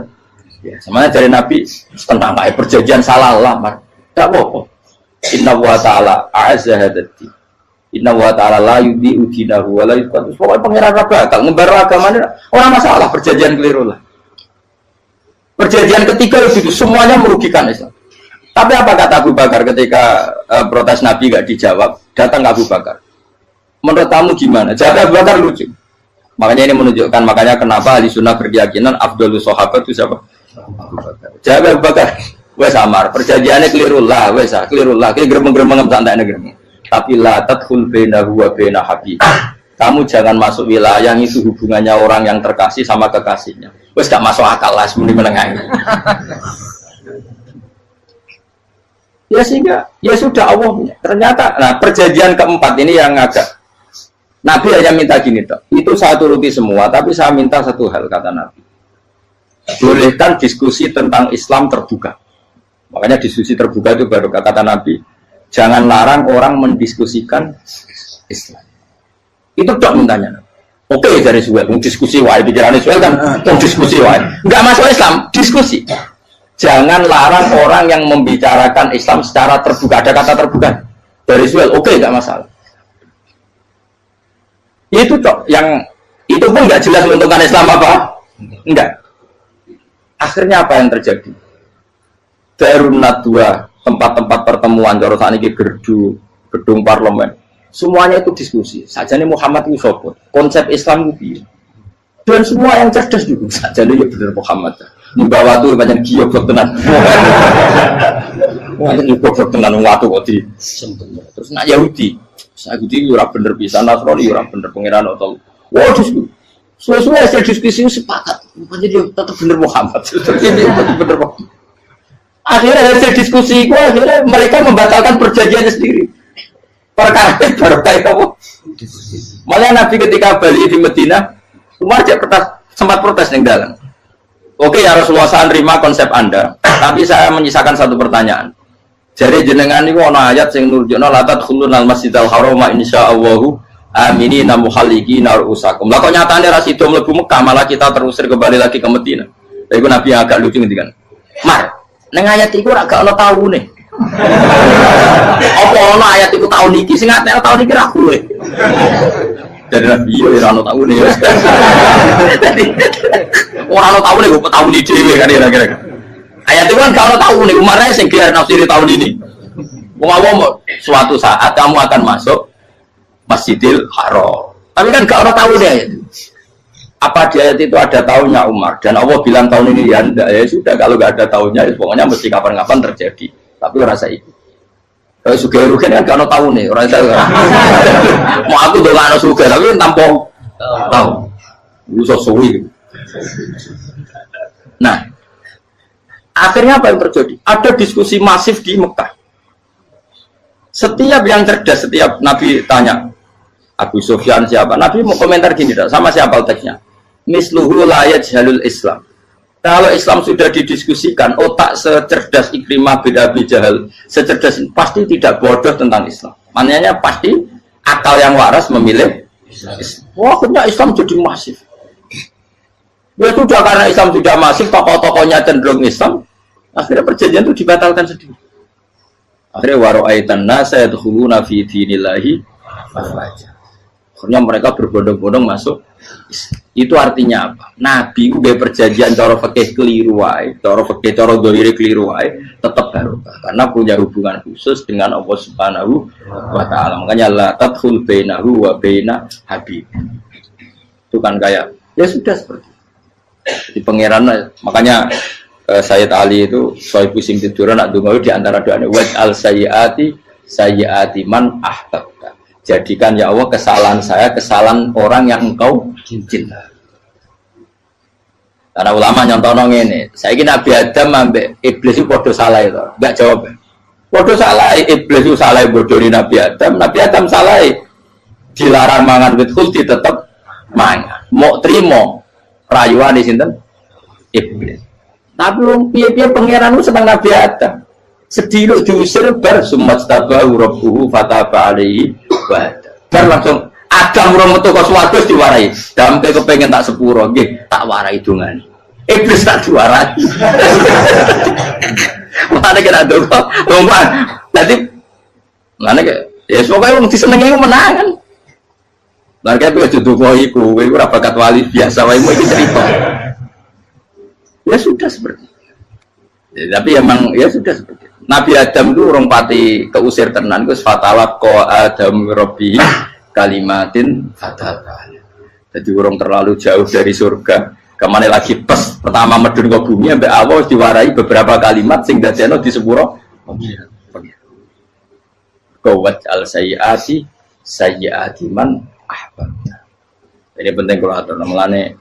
Ya, semuanya dari Nabi tentang perjanjian salah lamar. Tak apa-apa. Inna wa ta'ala a'azza hadati. Inna wa ta'ala la yudhi'u dinahu wa la yudhi'u. Pokoknya pangeran bakal ngembar agamanya orang masalah perjanjian keliru lah. Perjanjian ketiga itu semuanya merugikan Islam. Tapi apa kata Abu Bakar ketika protes Nabi gak dijawab? Datang Abu Bakar. Menurut kamu gimana? Jawab Abu Bakar lucu. Makanya ini menunjukkan makanya kenapa ahli sunnah berkeyakinan Abdul Sahabat itu siapa? Abu Bakar. Jawab Abu Bakar. Wes samar, perjanjiannya keliru lah, wes keliru lah. Kita geremeng-geremeng santai geremeng. Tapi la tadkhul bainahu wa baina habib. Kamu jangan masuk wilayah yang itu hubungannya orang yang terkasih sama kekasihnya. Wes gak masuk akal lah semuanya menengahnya. Ya sehingga ya sudah Allah. Ternyata nah perjanjian keempat ini yang agak Nabi hanya minta gini toh. Itu saya turuti semua, tapi saya minta satu hal kata Nabi. Bolehkan diskusi tentang Islam terbuka. Makanya diskusi terbuka itu baru kata Nabi. Jangan larang orang mendiskusikan Islam. Itu dok mintanya. Oke dari Suel, diskusi wae pikiran Suel kan, diskusi wae. Enggak masuk Islam, diskusi. Jangan larang orang yang membicarakan Islam secara terbuka. Ada kata terbuka dari Suel, oke enggak masalah. Itu dok yang itu pun enggak jelas menentukan Islam apa? Enggak. Akhirnya apa yang terjadi? Darun Nadwa, tempat-tempat pertemuan jorosan ini gerdu, gedung parlemen, semuanya itu diskusi. Sajane Muhammad itu sopot, konsep Islam itu, dan semua yang cerdas juga. Sajane ya benar Muhammad. Membawa tuh banyak giok tenan. Banyak giok tenan waktu kok di. Terus nak Yahudi, Yahudi ora bener bisa, Nasrani ora bener pengiran atau. Wah diskusi. Sesuai hasil diskusi sepakat, jadi tetap bener Muhammad. Bener Muhammad. Akhirnya hasil diskusi itu akhirnya mereka membatalkan perjanjiannya sendiri. Perkara baru kayak apa? Malah Nabi ketika balik di Medina, Umar sempat protes yang dalam. Oke ya Rasulullah, saya terima konsep Anda, tapi saya menyisakan satu pertanyaan. Jadi jenengan ini ada ayat yang nurjuna la tadkhulunal masjidal haram insyaallahu aminina muhalliqina ru'usakum. Lah kok nyatane ra sido mlebu Mekah malah kita terusir kembali lagi ke Medina. Lha iku Nabi agak lucu ngendikan. Mar, ning ayat iku ora gak ono taune. Apa ono ayat iku tahun iki sing ngatek tahun iki ra kowe. Dari Nabi yo ora ono taune. Ora ono taune kok tahun iki dhewe kan kira-kira. Ayat itu kan gak ono taune, kemarin sing gelar nafsir tahun ini. Wong suatu saat kamu akan masuk Masjidil Haram. Tapi kan gak orang tahu deh. Apa di ayat itu ada tahunnya Umar dan Allah bilang tahun ini ya enggak, ya sudah kalau nggak ada tahunnya ya pokoknya mesti kapan-kapan terjadi. Tapi rasa itu. Kalau suka rugen kan gak orang tahu nih orang tahu. Mau aku udah nggak suka tapi tanpa tahu. Usah suwi. Nah, akhirnya apa yang terjadi? Ada diskusi masif di Mekah. Setiap yang cerdas, setiap Nabi tanya Abu Sufyan siapa? Nabi mau komentar gini dah, sama siapa teksnya? Misluhu la yajhalul Islam. Kalau Islam sudah didiskusikan, otak secerdas Ikrimah bin Abi Jahal, secerdas pasti tidak bodoh tentang Islam. Maknanya pasti akal yang waras memilih Islam. Wah, akhirnya Islam jadi masif. Ya sudah karena Islam sudah masif, tokoh-tokohnya cenderung Islam, akhirnya perjanjian itu dibatalkan sendiri. Akhirnya waro'aitan nasa yadkhuluna fi dinillahi afwaja. Akhirnya mereka berbondong-bondong masuk. Itu artinya apa? Nabi udah perjanjian cara fikih keliru wae, cara fikih cara dzahir keliru wae, tetap barokah karena punya hubungan khusus dengan Allah Subhanahu wa taala. Makanya la tadkhul bainahu wa baina habib. Itu kan kayak ya sudah seperti di pangeran. Makanya Sayyid Ali itu soal pusing tiduran nak donga di antara doanya waj'al sayyiati man ahbabta. Jadikan ya Allah kesalahan saya kesalahan orang yang engkau cinta. Karena ulama nyontono ngene, saiki Nabi Adam ambek iblis itu padha salah itu. Enggak jawab. Padha salah, iblis itu salah bodoni Nabi Adam salah. Dilarang mangan wit khuldi tetep mangan. Mau trimo rayuane sinten? Iblis. Tapi wong piye-piye pangeran ku seneng Nabi Adam. Sediluk diusir bar sumat tabahu rabbuhu fataba alaihi wa bar langsung Adam urung metu kok swarga diwarai. Damke kepengin tak sepuro nggih, tak warai dongane. Iblis tak diwarai. Mane kira dongo, roman. Dadi mane ya pokoke wong disenengi menangan. Lah kaya kudu dongo iku, kowe ora bakat wali biasa wae iki cerita. Ya sudah seperti itu. Ya, tapi emang ya sudah seperti itu. Nabi Adam itu orang pati keusir tenan, itu fatawat ko Adam Robbi kalimatin fatawat. Jadi orang terlalu jauh dari surga. Kemana lagi pas pertama medun ke bumi, sampai Allah diwarai beberapa kalimat sing dadekno di sepuro. Kawat al sayyiati man ahbabna. Ini penting kalau ada namanya.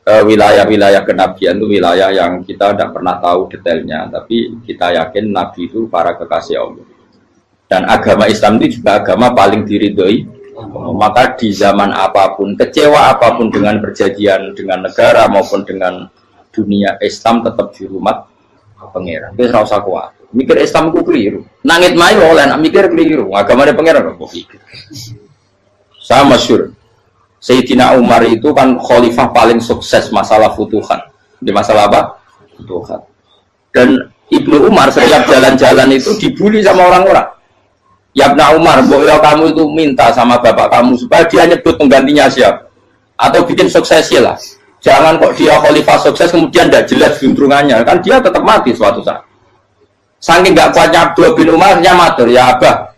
Wilayah-wilayah kenabian itu wilayah yang kita tidak pernah tahu detailnya, tapi kita yakin Nabi itu para kekasih Allah. Dan agama Islam itu juga agama paling diridhoi. Maka di zaman apapun, kecewa apapun dengan perjanjian dengan negara maupun dengan dunia, Islam tetap di rumah pangeran. Itu rasa kuat. Mikir Islam itu keliru. Nangit mayu oleh nak mikir keliru. Agama dia pangeran kok pikir. Saya masyhur. Sayyidina Umar itu kan khalifah paling sukses masalah futuhat. Di masalah apa? Futuhat. Dan Ibnu Umar setiap jalan-jalan itu dibully sama orang-orang. Ya Ibnu Umar, boleh kamu itu minta sama bapak kamu supaya dia nyebut penggantinya siapa. Atau bikin suksesi lah. Jangan kok dia khalifah sukses kemudian tidak jelas juntrungannya. Kan dia tetap mati suatu saat. Saking gak kuatnya Abdullah bin Umar, dia matur, ya Abah,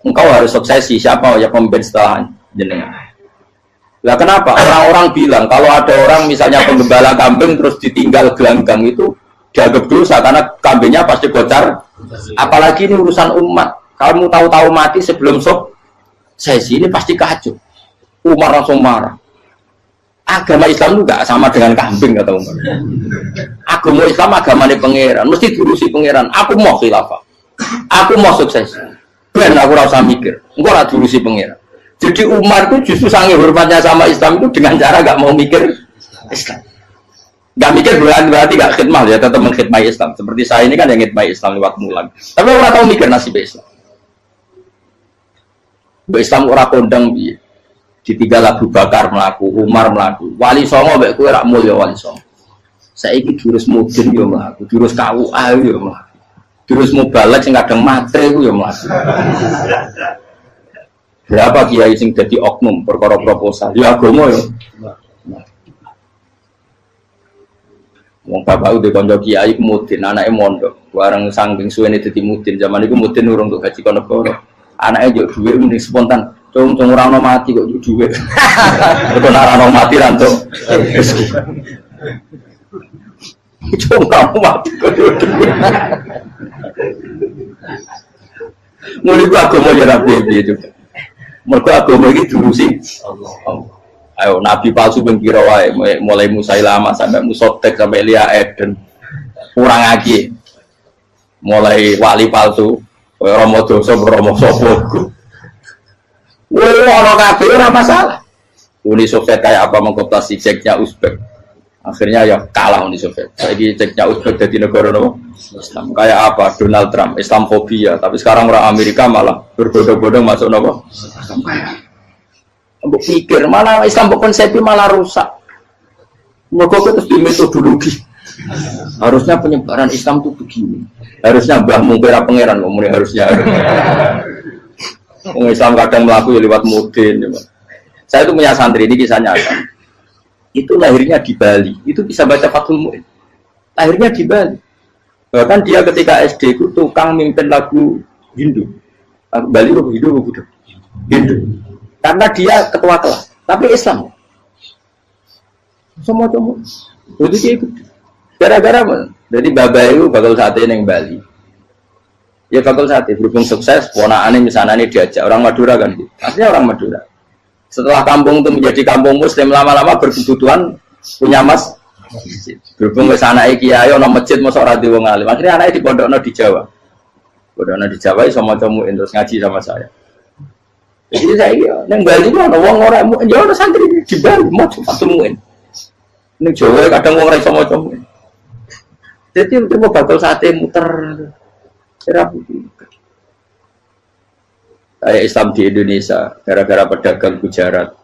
engkau harus suksesi. Siapa ya pemimpin setelah jenengan? Lah kenapa? Orang-orang bilang kalau ada orang misalnya penggembala kambing terus ditinggal gelanggang itu dianggap dosa karena kambingnya pasti bocor. Apalagi ini urusan umat. Kamu tahu-tahu mati sebelum sesi ini pasti kacau. Umar langsung marah. Agama Islam juga sama dengan kambing kata Umar. Agama Islam agamanya pangeran, mesti diurusi pangeran. Aku mau khilafah. Aku mau sukses. Ben aku rasa mikir. Engko ora diurusi pangeran. Jadi Umar itu justru sangat hormatnya sama Islam itu dengan cara gak mau mikir Islam. Gak mikir berarti gak khidmah ya, tetap mengkhidmati Islam. Seperti saya ini kan yang khidmati Islam lewat mulan. Tapi orang tahu mikir nasib Islam. Islam orang kondang ditinggal Abu Bakar melaku, Umar melaku, Wali Songo mbek kowe rak mulya Wali Songo. Saiki jurus mudin yo mlaku, jurus KUA yo mlaku. Jurus mubalek sing kadang matre ku yo mlaku. Berapa kiai sing dadi oknum perkara proposal? Ya agama ya. Wong bapak udah kanca kiai mudin, anake mondok. Bareng saking suwene dadi mudin, zaman iku mudin urung untuk gaji kono negara. Anake yo dhuwit mending spontan. Cung ora ono mati kok dhuwit. Kok ora ono mati ra entuk rezeki. Cung kamu mati kok dhuwit. Mulai agama ya ra piye juga. Mereka agama ini diurusi Allah. Ayo Nabi palsu pengkira wae mulai Musailama sampai Musotek sampai Elia Eden kurang lagi mulai wali palsu Romo Doso Romo Sopo orang kafir ora masalah. Uni Soviet kayak apa mengkooptasi ceknya Uzbek akhirnya ya kalah Uni Soviet. Jadi ceknya Uzbek jadi negara Islam kayak apa Donald Trump Islamfobia, tapi sekarang orang Amerika malah berbodong-bodong masuk nopo Islam kaya. Mbok pikir malah Islam konsepnya malah rusak. Mergo terus di metodologi. Harusnya penyebaran Islam itu begini. Harusnya Mbah Mungkira pangeran ngomongnya harusnya. Wong Islam kadang mlaku ya lewat mudin ya. Saya itu punya santri, ini kisahnya apa? Itu lahirnya di Bali, itu bisa baca Fathul Mu'in. Lahirnya di Bali. Bahkan dia ketika SD itu tukang mimpin lagu Hindu. Bali itu Hindu, Hindu. Karena dia ketua kelas, tapi Islam. Semua. Jadi dia ikut. Gara-gara jadi bapak itu bakal sate yang Bali. Ya bakal sate, berhubung sukses, ponakannya misalnya ini diajak orang Madura kan, aslinya orang Madura. Setelah kampung itu menjadi kampung Muslim, lama-lama berkebutuhan punya masjid. Berhubung ke sana kiai, ono masjid, masuk radio wong alim. Akhirnya anaknya di pondokno di Jawa. Pondokno di Jawa, sama temuin terus ngaji sama saya. Jadi saya yang Bali itu ada wong orang, ya ada santri di Bali, mau cuma temuin. Ini Jawa kadang wong orang sama temuin. Jadi itu mau bakal sate muter. Kayak Islam di Indonesia gara-gara pedagang Gujarat,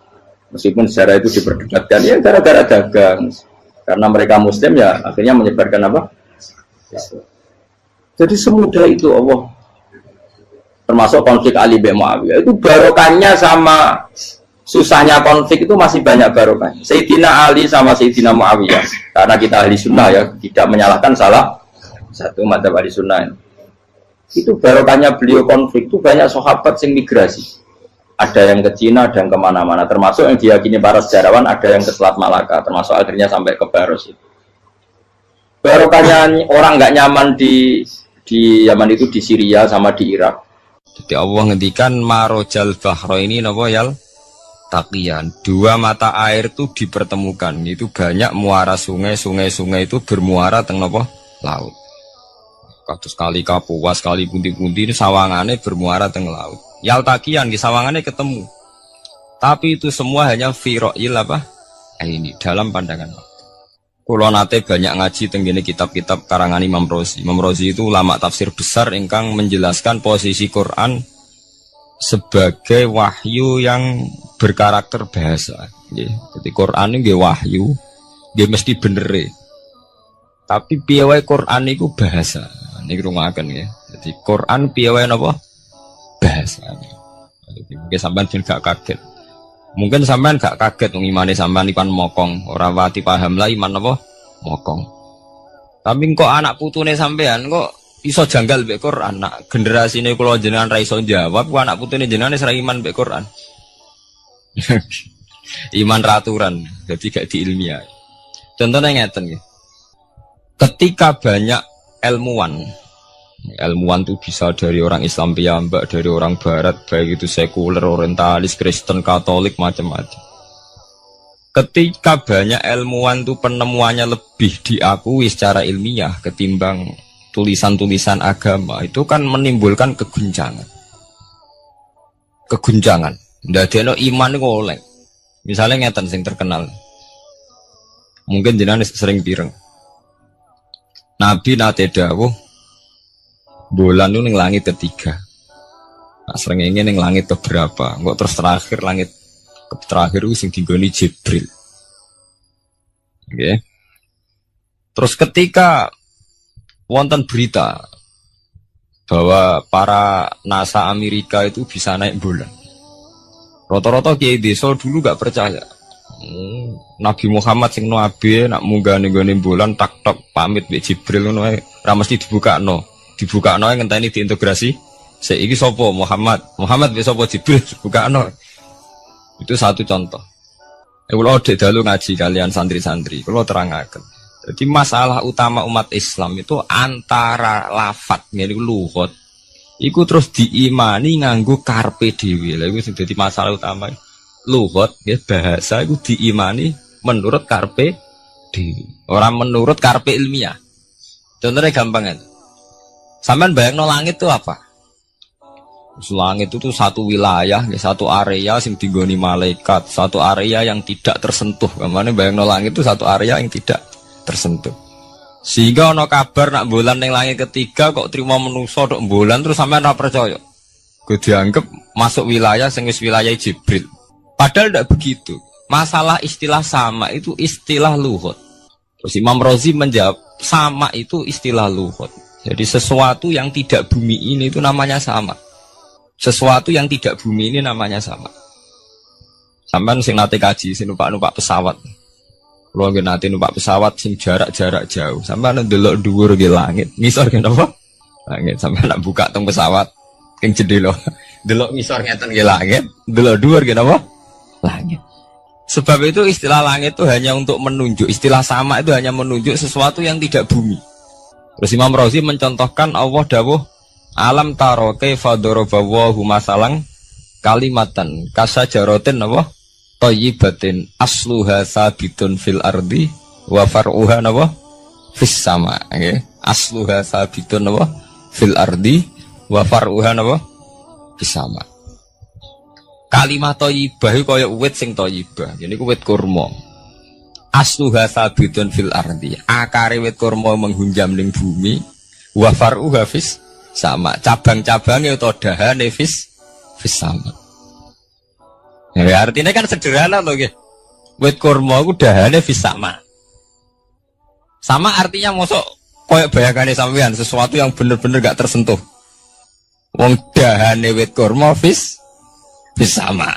meskipun sejarah itu diperdebatkan ya gara-gara dagang, karena mereka Muslim ya akhirnya menyebarkan apa? Jadi semudah itu Allah. Termasuk konflik Ali bin Muawiyah itu barokahnya sama susahnya konflik itu masih banyak barokahnya. Sayyidina Ali sama Sayyidina Muawiyah, karena kita ahli sunnah ya tidak menyalahkan salah satu madzhab ahli sunnah. Itu barokahnya beliau konflik itu banyak sahabat yang migrasi, ada yang ke Cina, ada yang kemana-mana, termasuk yang diyakini para sejarawan ada yang ke Selat Malaka, termasuk akhirnya sampai ke Baros itu. Barokahnya orang nggak nyaman di Yaman itu di Syria sama di Irak. Jadi Allah ngendikan marojal bahro ini napa yal taqiyan, dua mata air itu dipertemukan, itu banyak muara sungai itu bermuara teng napa laut. Kados kali Kapuas, kali pundi-pundi ini sawangannya bermuara teng laut. Yaltakian di sawangannya ketemu. Tapi itu semua hanya firoil apa? Ini dalam pandangan. Kulo nate banyak ngaji tenggene kitab-kitab karangan Imam Rozi. Imam Rozi itu ulama tafsir besar ingkang menjelaskan posisi Quran sebagai wahyu yang berkarakter bahasa. Jadi Quran ini wahyu, dia mesti bener. Tapi piye wae Quran itu bahasa. Ini rungaken ya. Jadi Quran piye wae napa? Bahasa. Jadi mungkin sampean gak kaget. Mungkin sampean gak kaget wong imane sampean ipan mokong, ora wati paham lah iman apa? Mokong. Tapi kok anak putune sampean kok iso janggal mbek Quran. Nak generasine kula jenengan ra iso jawab, kok anak putune jenengan wis ra iman mbek Quran. Iman raturan, jadi gak diilmiah. Contohnya ngeten nggih. Ketika banyak ilmuwan itu bisa dari orang Islam piyambak, dari orang Barat, baik itu sekuler, orientalis, Kristen, Katolik, macam-macam. Ketika banyak ilmuwan itu penemuannya lebih diakui secara ilmiah ketimbang tulisan-tulisan agama, itu kan menimbulkan keguncangan. Ndadekno iman iku oleh. Misalnya ngeten sing terkenal. Mungkin jenengan sering pireng. Nabi nate dawuh bulan itu ning langit ketiga. Nah, srengenge ning langit keberapa? Kok terus terakhir langit terakhir itu sing digoni Jibril. Oke. Okay. Terus ketika wonten berita bahwa para NASA Amerika itu bisa naik bulan. Rata-rata kiai desa dulu gak percaya. Nabi Muhammad sing nabi nak munggah ning bulan tak pamit mbek Jibril ngono ae ra mesti dibukakno ngenteni diintegrasi saiki sapa Muhammad mbek sapa Jibril dibukakno. Itu satu contoh. Kula dek dalu ngaji kalian santri-santri kula terangaken. Jadi masalah utama umat Islam itu antara lafat ngene lugat iku terus diimani nganggo karpe dhewe. Lha iku sing dadi masalah utama. Lugat ya bahasa itu diimani menurut karpe orang menurut karpe ilmiah. Contohnya gampang kan. Sampean bayangno langit itu apa? Langit itu satu wilayah, satu area yang digoni malaikat, satu area yang tidak tersentuh. Kemana bayangno langit itu satu area yang tidak tersentuh. Sehingga ono kabar nak bulan ning langit ketiga kok terima manusa tok bulan terus sampean ora percaya. Gue dianggap masuk wilayah sing wis wilayah Jibril. Padahal tidak begitu. Masalah istilah sama itu istilah lughat. Terus Imam Razi menjawab sama itu istilah lughat. Jadi sesuatu yang tidak bumi ini itu namanya sama. Sesuatu yang tidak bumi ini namanya sama. Sampean sing nate kaji sing numpak pesawat. Kulo nggih nate numpak pesawat sing jarak-jarak jauh. Sampean ndelok dhuwur nggih langit. Ngisor nggih napa? Langit. Sampean nak buka teng pesawat ing jendela. Delok ngisor ngeten nggih langit, delok dhuwur nggih napa? Langit. Sebab itu istilah langit itu hanya untuk menunjuk, istilah sama itu hanya menunjuk sesuatu yang tidak bumi. Terus Imam Razi mencontohkan Allah dawuh alam taro kaifa daraballahu masalan kalimatan kasajaratin apa thayyibatin asluha sabitun fil ardi wa far'uha apa fis sama nggih asluha sabitun apa fil ardi wa far'uha apa fis sama. Kalimat thayyibah iku kaya wit sing thayyibah. Yen iku wit kurma. Asluha sabitun fil ardi. Akare wit kurma menghunjam ning bumi. Wa far'uha fis sama. Cabang-cabange utawa dahane fis sama. Ya artinya kan sederhana loh nggih. Wit kurma iku dahane fis sama. Sama artinya mosok koyo bayangane sampean sesuatu yang bener-bener gak tersentuh. Wong dahane wit kurma fis sama.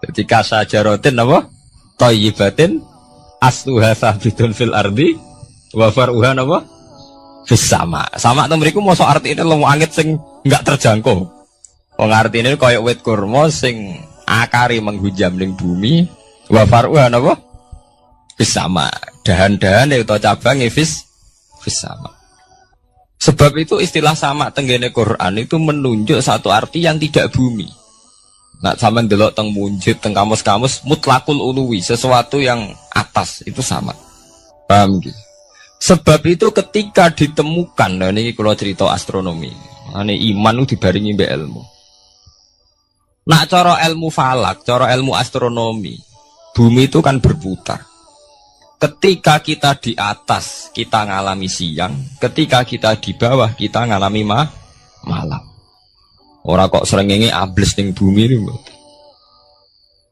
Jadi kasajarotin apa? Thayyibatin asluha sabitun fil ardi wa far'uha apa? Fis sama. Sama to mriku mosok artine lemu angin sing enggak terjangkau. Wong artine kaya wit kurma sing akare menghujam ning bumi wa far'uha apa? Fis sama. Dahan-dahane utawa cabange fis sama. Sebab itu istilah sama tenggene Quran itu menunjuk satu arti yang tidak bumi. Nah, sama delok teng munjid, teng kamus-kamus mutlakul uluwi, sesuatu yang atas itu sama. Paham gitu? Sebab itu ketika ditemukan, nah ini kalau cerita astronomi, ini iman itu dibaringi mbek ilmu. Nah, cara ilmu falak, cara ilmu astronomi, bumi itu kan berputar. Ketika kita di atas, kita ngalami siang. Ketika kita di bawah, kita ngalami malam. Orang kok srengenge ambles ning bumi niku.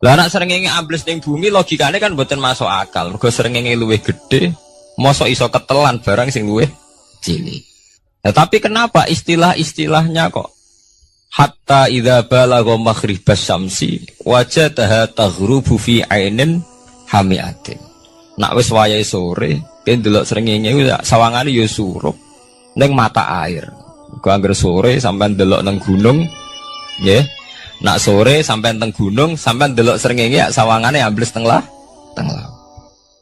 Lah nek srengenge ambles ning bumi logikane kan mboten masuk akal. Mergo srengenge luwih gedhe, mosok iso ketelan barang sing luwih cilik. Nah, tapi kenapa istilah-istilahnya kok hatta idza balagha maghribas syamsi wajadaha taghrubu fi ainin hamiatin. Nak wis wayahe sore, ben delok srengenge sawangane ya surup ning mata air. Kau anggar sore sampai delok nang gunung, ya. Nak sore sampai teng gunung, sampai delok srengenge sawangane ambles teng laut.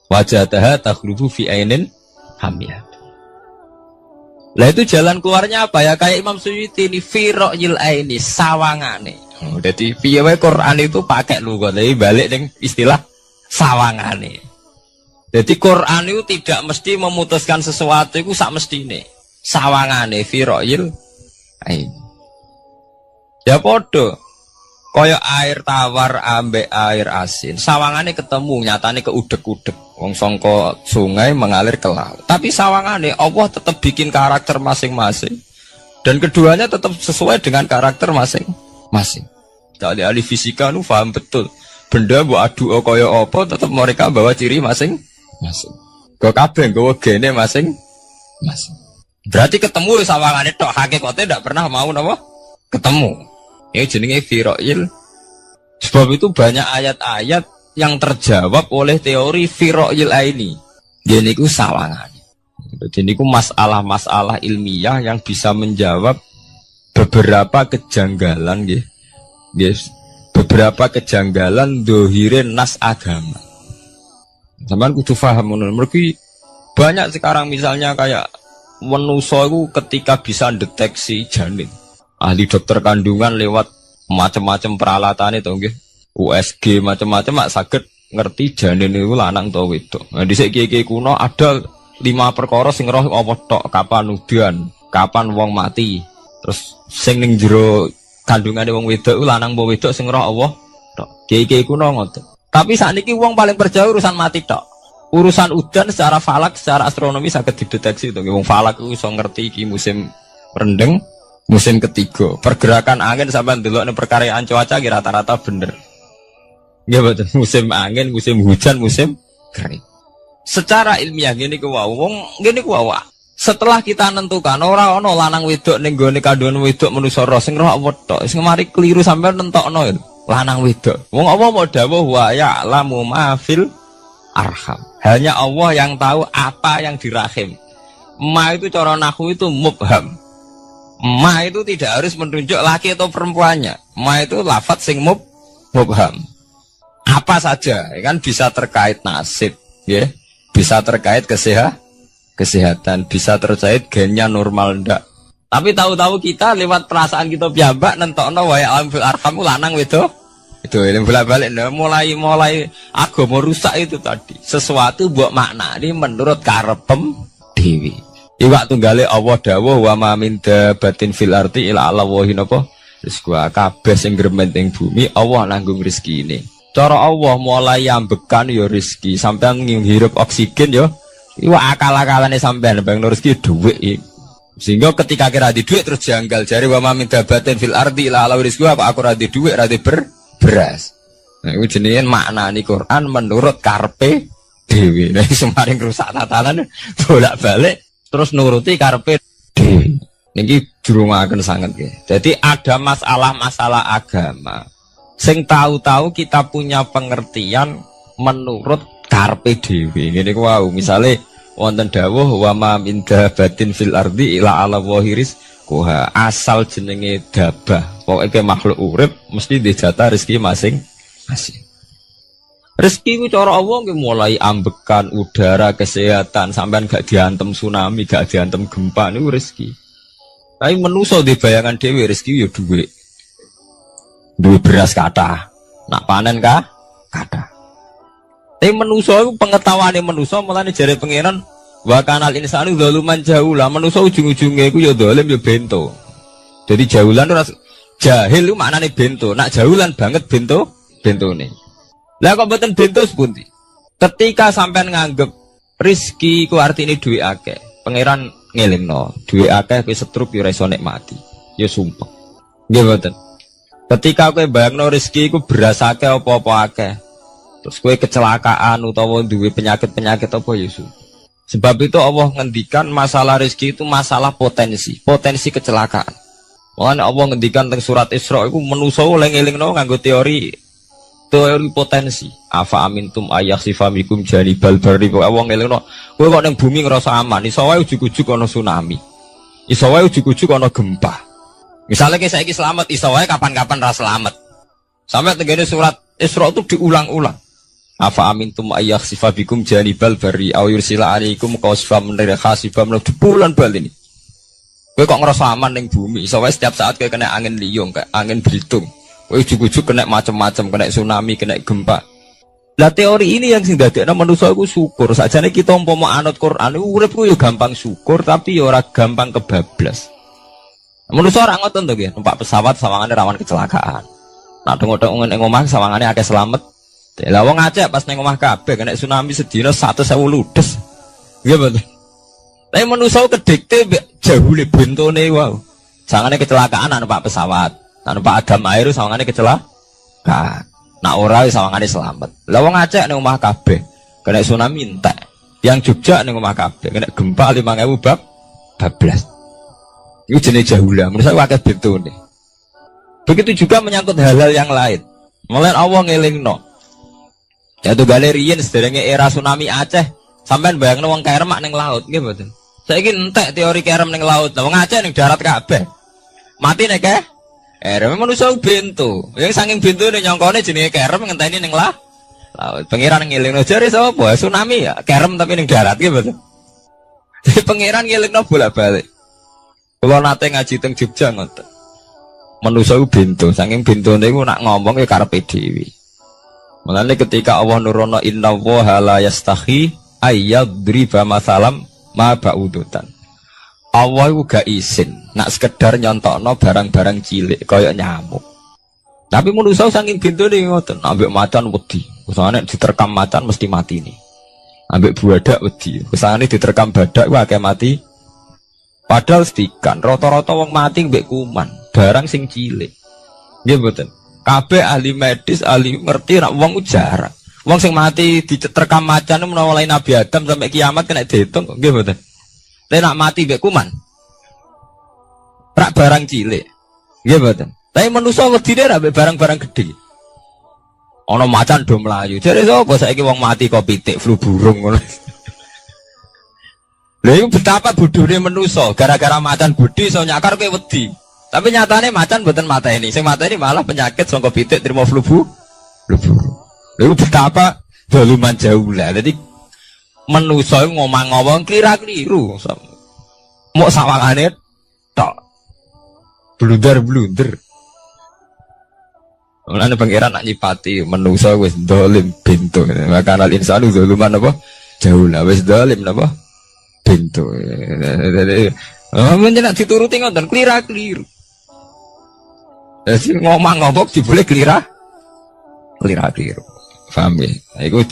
Wajadaha taghrubu fi ainin hamiyah. Lah itu jalan keluarnya apa ya? Kayak Imam Suyuti ini firaqil aini sawangane. Jadi piye wae Quran itu pakai lugat, tapi balik ning istilah sawangane. Jadi Quran itu tidak mesti memutuskan sesuatu itu sak mestine. Sawangane firaqil ain. Ya podo. Kaya air tawar ambek air asin. Sawangane ketemu nyatane keudek-udek. Wong sangka sungai mengalir ke laut. Tapi sawangane Allah tetap bikin karakter masing-masing. Dan keduanya tetap sesuai dengan karakter masing-masing. Jadi ahli fisika nu paham betul. Benda mbok adu kaya apa tetap mereka bawa ciri masing-masing. Kok kabeh nggawa gene masing-masing. Berarti ketemu sawangane tok hakikate ndak pernah mau napa? Ketemu. Ini jenenge firaqil. Sebab itu banyak ayat-ayat yang terjawab oleh teori firaqil aini. Jadi niku sawangane. Jadi niku masalah-masalah ilmiah yang bisa menjawab beberapa kejanggalan nggih. Yes. Beberapa kejanggalan dohirin nas agama. Sampeyan kudu paham ngono. Mergi banyak sekarang misalnya kayak manusia itu ketika bisa deteksi janin, ahli dokter kandungan lewat macam-macam peralatan itu, nggih, USG macam-macam, mak saged ngerti janin itu lanang atau wedok. Nah, di segi kuno ada 5 perkara sing roh apa tok, kapan udan, kapan wong mati, terus sing ning jero kandungane wong wedok itu lanang apa wedok sing roh Allah tok. Kiai kuno ngoten. Tapi sakniki wong paling percaya urusan mati tok. Urusan udan secara falak, secara astronomi sangat dideteksi itu. Wong falak itu bisa ngerti iki musim rendeng, musim ketiga. Pergerakan angin sampai ndelok ning perkaryaan cuaca rata-rata bener. Nggih betul. Musim angin, musim hujan, musim kering. Secara ilmiah gini ku wong gini ku setelah kita nentukan ora ana lanang wedok ning gone kandungan wedok manusa roh sing roh apa tok. Sing mari keliru sampean nentokno. lanang wedok. Wong Allah mau dawuh wa ya'lamu ma fil arham. Hanya Allah yang tahu apa yang di rahim. Ma itu cara nahwu itu mubham. Ma itu tidak harus menunjuk laki atau perempuannya. Ma itu lafadz sing mubham. Apa saja, kan bisa terkait nasib, ya. Bisa terkait kesehatan, bisa terkait gennya normal ndak. Tapi tahu-tahu kita lewat perasaan kita piyambak nentokno wa ya'lamu fil arham lanang wedok. Itu yang bolak-balik mulai agama rusak itu tadi. Sesuatu buat makna ini menurut karepem dewi. Iwak tunggale Allah dawuh wa ma min dabatin fil ardi illa ala wahi napa rizqa kabeh sing gremeng ing bumi Allah nanggung rezeki ini. Cara Allah mulai ambekan ya rezeki sampean ngirup oksigen ya iwak akal-akalane sampean bang rezeki dhuwit iki. Sehingga ketika kira di dhuwit terus janggal jare wa ma min dabatin fil ardi illa ala rizqa apa aku ra di dhuwit ra di beras. Nah, itu jenenge maknani Quran menurut karpe dewi. Nah, semaring rusak tatanan bolak-balik terus nuruti karpe dewi. Niki jurungaken sanget nggih. Jadi ada masalah-masalah agama. Sing tahu-tahu kita punya pengertian menurut karpe dewi. Ngene ku wau, misale wonten dawuh wa ma min dabatin fil ardi illa ala wahiris koha asal jenenge dabah. Pokoknya makhluk urip mesti dijatah rezeki masing-masing. Rezeki itu cara Allah mulai ambekan udara, kesehatan, sampean gak diantem tsunami, gak diantem gempa niku rezeki. Tapi manusa di bayangan dhewe rezeki ya duwe. Duwe beras kathah. Nak panen kathah. Tapi manusa iku pengetahuane manusa mulane jare pangeran wa kanal insanu zaluman jahula. Manusa ujung-ujunge iku ya zalim ya bento. Jadi jahulan jahil itu maknanya bento, nak jahulan banget bentone. Lah kok mboten bento sepundi? Ketika sampean nganggep rezeki ku artine duwe akeh, pangeran ngelingno, duwe akeh kowe setruk yo ora iso nikmati. Ya sumpah. Nggih mboten. Ketika kowe bayangno rezeki ku beras akeh apa-apa akeh. Terus kowe kecelakaan utawa duwe penyakit-penyakit apa ya sumpah. Sebab itu Allah ngendikan masalah rezeki itu masalah potensi kecelakaan. Makanya Allah ngendikan teng surat Isra iku manusa oleh ngelingno nganggo teori potensi. Afa amintum ayakhsifa bikum janibal barri. Allah ngelingno kowe kok ning bumi ngerasa aman, iso wae ujug-ujug ana tsunami. Iso wae ujug-ujug ana gempa. Misalnya kayak saiki selamat, iso wae kapan-kapan ra selamat. Sampai tenggene surat Isra itu diulang-ulang. Afa amintum ayakhsifa bikum janibal barri aw yursila alaikum qasfam min khasifam bulan bal ini. Kowe kok ngerasa aman ning bumi, soalnya setiap saat kowe kena angin liung, kayak angin belitung. Kowe ujug-ujug kena macam-macam, kena tsunami, kena gempa. Lah teori ini yang sing dadekno manusa iku syukur. Sakjane kita umpama anut Quran iku urip ku yo gampang syukur, tapi yo ora gampang kebablas. Manusa ora ngoten to nggih, numpak pesawat sawangane rawan kecelakaan. Nak dengok-dengok ning omah sawangane akeh slamet. Lah wong Aceh pas ning omah kabeh kena tsunami sedina 100.000 ludes. Nggih betul. Tapi manusia kedikte jahule bentone wow. Sangane kecelakaan anu Pak pesawat. Anu Pak Adam air sangane kecelakaan. Nak ora sawangane selamat. Lah wong Aceh ning omah kabeh kena tsunami entek. Yang Jogja ning omah kabeh kena gempa 5.000 bablas. Iku jenenge jahula. Manusia akeh bentone. Begitu juga menyangkut hal-hal yang lain. Mulai Allah ngelingno. Ya tuh galerian sederenge era tsunami Aceh. Sampean bayangno wong kerem ning laut nggih mboten. Saiki entek teori kerem ning laut. Lah wong Aceh ning darat kabeh. Mati nek kerem manusa bento. Yang saking bentone nyongkone jenenge kerem ngenteni ning laut. Pangeran ngelingno jare sapa? Tsunami ya, kerem tapi ning darat nggih mboten. Jadi pangeran ngelingno bolak-balik. Kula nate ngaji teng Jogja ngoten. Manusa bento, saking bentone iku nak ngomong ya karepe dhewe. Mulane ketika Allah nurono innallaha la yastahi ayyadriba masalam ma ba'udutan. Allah itu gak izin nak sekedar nyontokno barang-barang cilik kaya nyamuk. Tapi manusia saking bintune ngoten, ambek macan wedi. Usane diterkam macan mesti mati nih. Ambek buadak wedi. Usane diterkam badak ku akeh mati. Padahal sedikan rata-rata wong mati mbek kuman, barang sing cilik. Nggih mboten. Kabeh ahli medis, ahli ngerti nek wong jarang. Wong sing mati diterkam macan menawa lain Nabi Adam sampai kiamat kena diitung nggih mboten. Lek nak mati mbek kuman. Rak barang cilik. Nggih mboten. Tapi manusa wedine ra mbek barang-barang gedhe. Ana macan do mlayu. Jare sapa saiki wong mati kok pitik flu burung ngono. Lha iku betapa bodhone manusa, gara-gara macan bodhi iso nyakar kowe wedi. Tapi nyatane macan mboten mateni. Sing mateni malah penyakit saka pitik trimo flu burung. Lha iku betapa daluman jauh lah. Dadi manusa ngomong-ngomong kira-keliru. Mok sawangane tok. Blunder. Mulane pangeran nak nyipati manusa wis dolim bintu. Maka al insanu zaluman apa? Jauh lah wis dolim napa? Bintu. Men nek dituruti ngoten klira-kliru. Dadi ngomong-ngomong dibule klira-kliru. Paham ya? Iku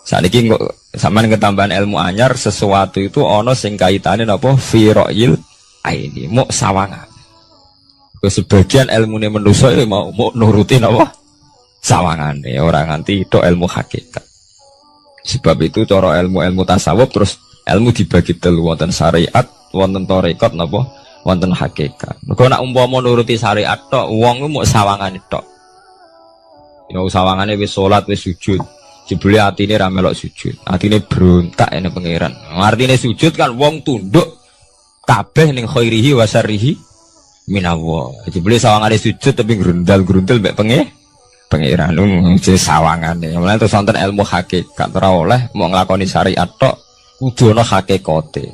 saniki kok sampean ketambahan ilmu anyar sesuatu itu ana sing kaitane napa? Fira'il aini, mok sawangan. Sebagian ilmune manusa mau nuruti napa? Sawangane, ora nganti tok ilmu hakikat. Sebab itu cara ilmu tasawuf terus ilmu dibagi telu, wonten syariat, wonten tarekat napa? Wonten hakikat. Mergo nek umpama nuruti syariat tok, wong ku mok sawangane tok. Ya sawangane wis salat, wis sujud. Jebule atine ra melok sujud. Atine brontak ene pangeran. Artine sujud kan wong tunduk kabeh ning khairihi wa syarrihi minallah. Jebule sawangane sujud tapi grundal-grundal mek pangeran. Jenenge sawangane. Mulane terus wonten ilmu hakikat ora oleh mau nglakoni syariat tok, kudu ana hakikate.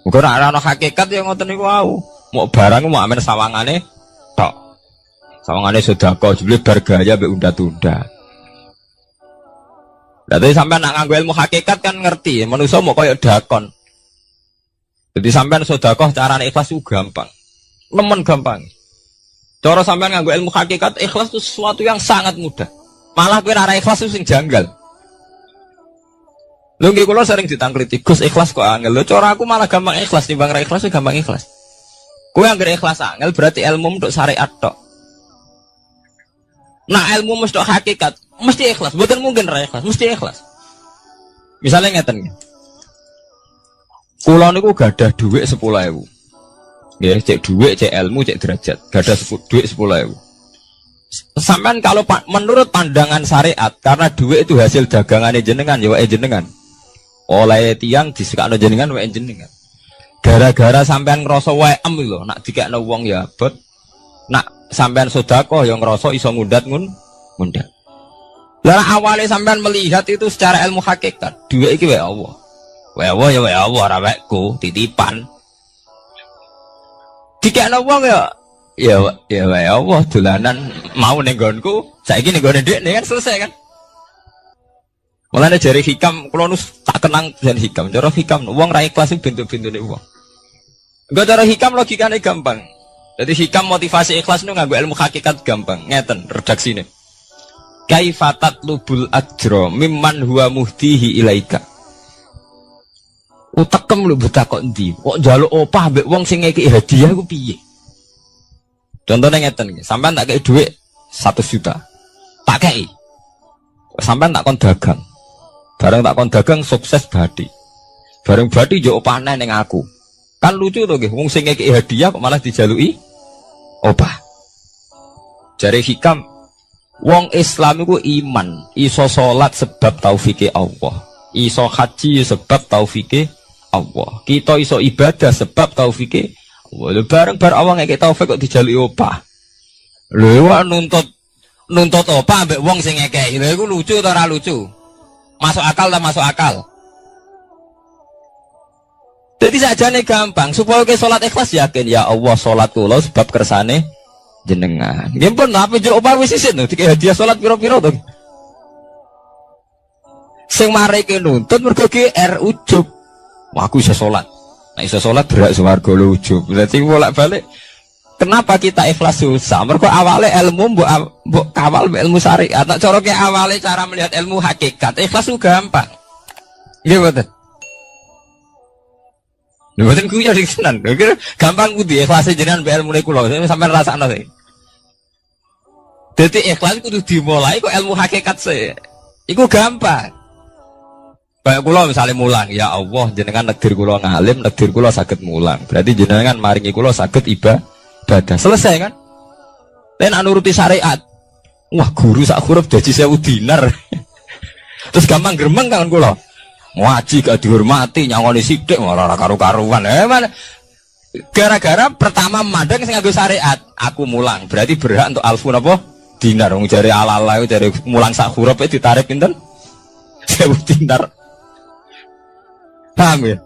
Muga ora ana hakikat ya ngoten niku wau. Mau barang mau amen sawangane tok. Sawangane sedekah jebule bar gaya mbek unda-tunda. Lah tapi sampean nak nganggo ilmu hakikat kan ngerti, manusa mau koyo dakon. Jadi sampean sedekah carane ikhlas ku gampang. Nemen gampang. Cara sampean nganggo ilmu hakikat ikhlas itu sesuatu yang sangat mudah. Malah kowe ora ikhlas itu sing janggal. Lho nggih kula sering ditangkliti, Gus ikhlas kok angel. Lho cara aku malah gampang ikhlas timbang ra ikhlas gampang ikhlas. Kowe anggere ikhlas angel berarti ilmu untuk syariat tok. Nah ilmu mesti hakikat, mesti ikhlas. Bukan mungkin ra ikhlas, mesti ikhlas. Misalnya ngeten. Kula niku gadah dhuwit 10.000. Nggih, cek dhuwit, cek ilmu, cek derajat. Gadah dhuwit 10.000. Sampean kalau menurut pandangan syariat, karena dhuwit itu hasil dagangane jenengan, ya wae jenengan. Oleh tiyang disekakno jenengan wae jenengan. Gara-gara sampean ngrasa wae lho, nak dikekno wong ya abot. Nak sampean sedekah yang ngerasa iso ngundat ngundat. Lah awalnya sampean melihat itu secara ilmu hakikat, dhuwit iki wae Allah. Wae Allah ya wae Allah ora waeku, titipan. Dikekno wong ya wae Allah dolanan mau ning nggonku, saiki ning nggone ndekne kan selesai kan. Mulane jare hikam kula nu tak kenang jan hikam. Cara hikam wong ra ikhlas bentuk-bentune wong. Enggak cara hikam logikane gampang. Jadi hikam motivasi ikhlas itu nganggo ilmu hakikat gampang. Ngeten redaksine. Kaifatat lubul ajro mimman huwa muhtihi ilaika. Utekem lu buta kok ndi? Kok njaluk opah mbek wong sing ngeki hadiah ku piye? Contohnya ngeten, sampean tak kei dhuwit 1 juta. Tak kei. Sampean tak kon dagang. Bareng tak kon dagang sukses badi. Bareng badi yo opah ning aku. Kan lucu to nggih, wong sing ngeki hadiah kok malah dijaluki opah. Jare hikam, wong Islam iku iman, iso salat sebab taufike Allah, iso haji sebab taufike Allah. Kita iso ibadah sebab taufike Allah. Bareng awang ngeki taufik kok dijaluki opah. Lho nuntut opah ambek wong sing ngekeki. Lha iku lucu ta ora lucu? Masuk akal ta masuk akal? Jadi sajane gampang, supaya ke sholat ikhlas yakin ya Allah sholat kula sebab kersane jenengan. Nggih pun apa jero opah wis isin to, dikek hadiah sholat pira-pira to. Sing mareke nuntut mergo GR ujub. Wah aku iso sholat. Nek iso sholat berak swarga lho ujub. Berarti bolak-balik kenapa kita ikhlas susah? Mergo awale ilmu mbok kawal ilmu syariat. Nek cara ke awale cara melihat ilmu hakikat, ikhlas ku gampang. Nggih mboten? Lha mboten ku ya diksenan. Gampang kudu ikhlas jenengan mbek ilmune kula. Sampeyan rasakno sih. Dadi ikhlas kudu dimulai kok ilmu hakikat sih. Iku gampang. Kayak kula misalnya mulang, ya Allah jenengan negdir kula ngalim, negdir kula saged mulang. Berarti jenengan maringi kula saged ibadah. Selesai kan? Ten nuruti syariat. Wah, guru sak huruf dadi 1000 dinar. Terus gampang gremeng kan kula. Ngaji gak dihormati, nyangoni sithik ora karu-karuan. Mana? Gara-gara pertama mandang sing nganggo syariat, aku mulang. Berarti berhak untuk alfu napa? Dinar. Wong jare ala-ala jare mulang sak huruf ditarik pinten? 1000 dinar. Paham ya?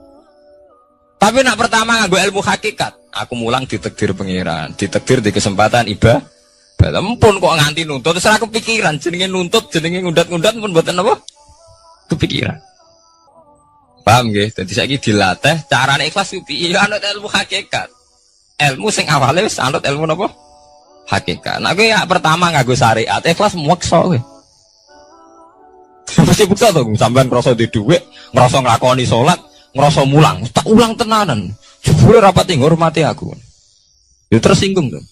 Tapi nak pertama nganggo ilmu hakikat, aku mulang ditakdir pengiran, ditakdir di kesempatan ibadah. Ampun kok nganti nuntut, terus aku kepikiran jenenge nuntut, jenenge ngundat-ngundat pun mboten apa? Kepikiran. Paham nggih? Dadi saiki dilatih carane ikhlas ku piye anut ilmu hakikat. Ilmu sing awale wis anut ilmu napa? Hakikat. Nah kowe ya pertama nganggo syariat, ikhlas meksa kowe. Mesti bukti to, sampean ngrasa di dhuwit, ngrasa nglakoni salat, ngrasa mulang, tak ulang tenanan. Jebule rapat ngurmati aku. Ya tersinggung to.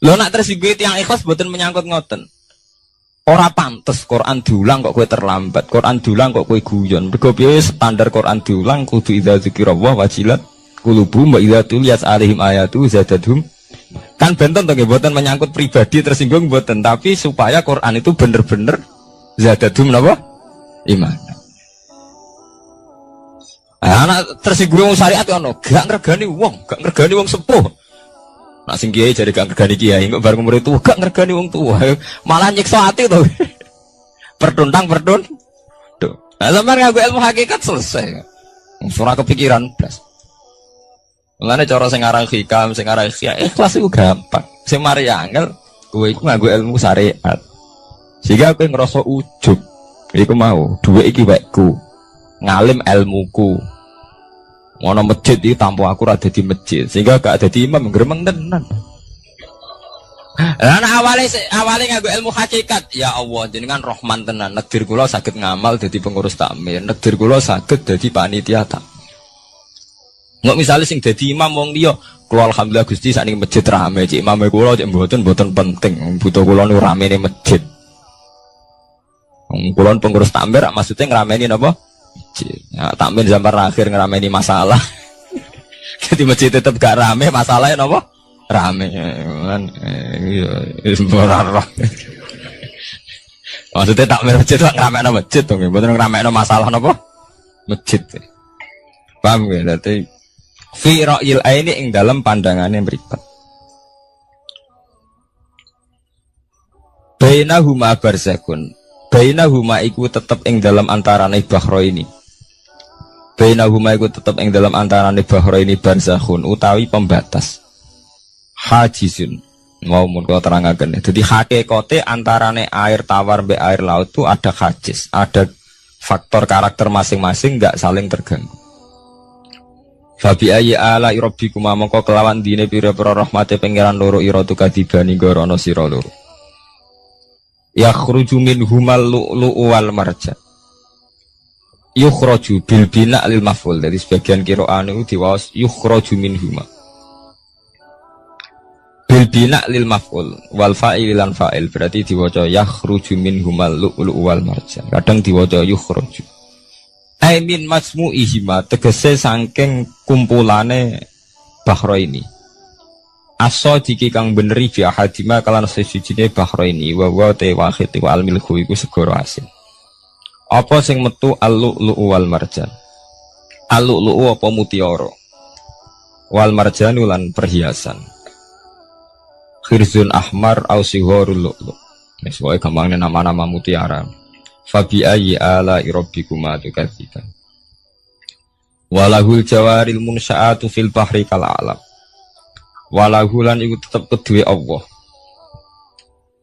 Lho nak tersinggung yang ikhlas mboten menyangkut ngoten. Ora pantes Quran diulang kok kowe terlambat, Quran diulang kok kowe guyon. Mergo piye standar Quran diulang kudu idza dzikrullah wajilat qulubuhum wa idza tuliyat alaihim ayatu zadatuhum. Kan benten to nggih mboten menyangkut pribadi tersinggung mboten, tapi supaya Quran itu bener-bener zadatuhum napa? Iman. Anak tersinggung syariat ono, gak ngregani wong sepuh. Nak sing kiai jadi gak ngergani kiai, kok bareng umur itu gak ngergani wong tua, malah nyiksa hati tuh. Perdun. Tuh. Nah, sampean nganggo ilmu hakikat selesai. Ora kepikiran blas. Mulane cara sing aran hikam, sing aran ikhlas iku gampang. Sing mari angel kowe iku nganggo ilmu syariat. Sehingga kowe ngrasa ujug. Iku mau, dhuwit iki wekku. Ngalim ilmuku. Ngono masjid iki tanpa aku ora dadi masjid, sehingga gak dadi imam gremeng tenan. Lah awale nganggo ilmu hakikat, ya Allah jenengan Rahman tenan. Negdir kula saged ngamal dadi pengurus takmir, negdir kula saged dadi panitia tak. Nggak misalnya sing dadi imam wong liya, kula alhamdulillah Gusti sakniki masjid rame, cik imame kula cik mboten penting, butuh kula niku ramene masjid. Wong kula pengurus takmir maksudnya ngrameni napa? Ya, takmir zaman akhir ngerameni masalah. Jadi masjid tetap gak rame, masalahnya apa? Rame kan. Maksudnya takmir masjid itu ngerameni masjid tuh, betul ngerameni masalah apa? Masjid. Paham ya? Jadi fi ra'yil aini ing dalam pandangannya mripat. Bainahuma barzakun. Bainahuma iku tetep ing dalam antarane bahro ini. Bainahuma iku tetep ing dalam antarane bahro ini barzakhun utawi pembatas. Hajizun. Mau mun kula terangaken. Dadi hakikate antarane air tawar mbek air laut itu ada hajiz, ada faktor karakter masing-masing enggak saling terganggu. Fabi ayyi ala rabbikum mongko kelawan dine pira-pira rahmate pangeran loro ira tu kadibani gorono sira loro. Yakhruju minhumal lu'lu'u wal marjan. Yukhraju bil bina' lil maf'ul. Jadi sebagian qira'an itu diwaos yukhraju minhuma. Bil bina' lil maf'ul wal fa'il lan fa'il berarti diwaca yakhruju minhumal lu'lu'u wal marjan. Kadang diwaca yukhraju. Ai min masmu'ihima tegese saking kumpulane bahro ini. Aso jiki kang beneri bi ahadima kalan sesujine bahro ini wa wa te wahid wa al milku iku segoro asin. Apa sing metu al-lu'lu'u wal marjan? Al-lu'lu'u apa mutiara? Wal marjanu lan perhiasan. Khirzun ahmar au sigharul lu'lu'. Wis wae gampangnya nama-nama mutiara. Fabi ayyi ala rabbikuma tukadziban. Walahul jawaril munsya'atu fil bahri kal alam. Walahulan iku tetep kedue Allah.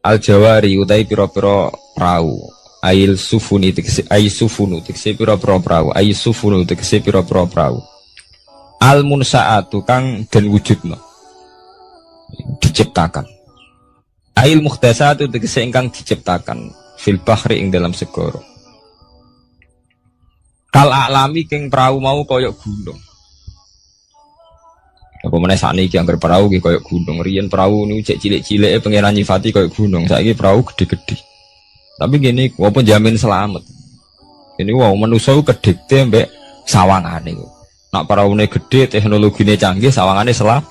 Al jawari utai pira-pira prau. Ail sufuni tegese ai sufunu tegese pira-pira prau. Ai sufunu tegese pira-pira prau. Al munsaatu kang den wujudna. Diciptakan. Ail muhdasatu tegese ingkang diciptakan fil bahri ing dalam segara. Kal alami king prau mau kaya gunung. Apa meneh sakniki anggere perahu iki koyo gunung. Riyen perahu niku cek cilik-cilike pengenan nyifati koyo gunung. Saiki perahu gede-gede. Tapi gini, apa jamin selamat. Ini wow manusa ku kedhekte mbek sawangane ku. Nak peraune gede, teknologine canggih, sawangane selamat.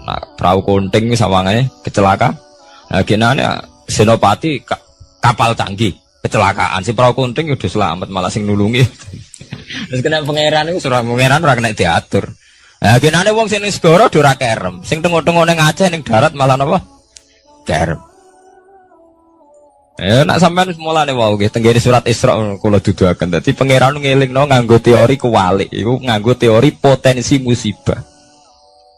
Nak perahu konting sawangane kecelakaan. Nah genane Senopati kapal canggih kecelakaan si perahu kunting udah selamat malah sing nulungi. Terus kena pangeran itu surah pangeran ora kena diatur. Nah, genane wong sing ning segara ora kerem, sing tengok-tengok ning Aceh ning darat malah napa? Kerem. Ya nak sampean mulane wae nggih tenggene surat Isra kula duduaken. Dadi pangeran ngelingno nganggo teori kewalik, iku nganggo teori potensi musibah.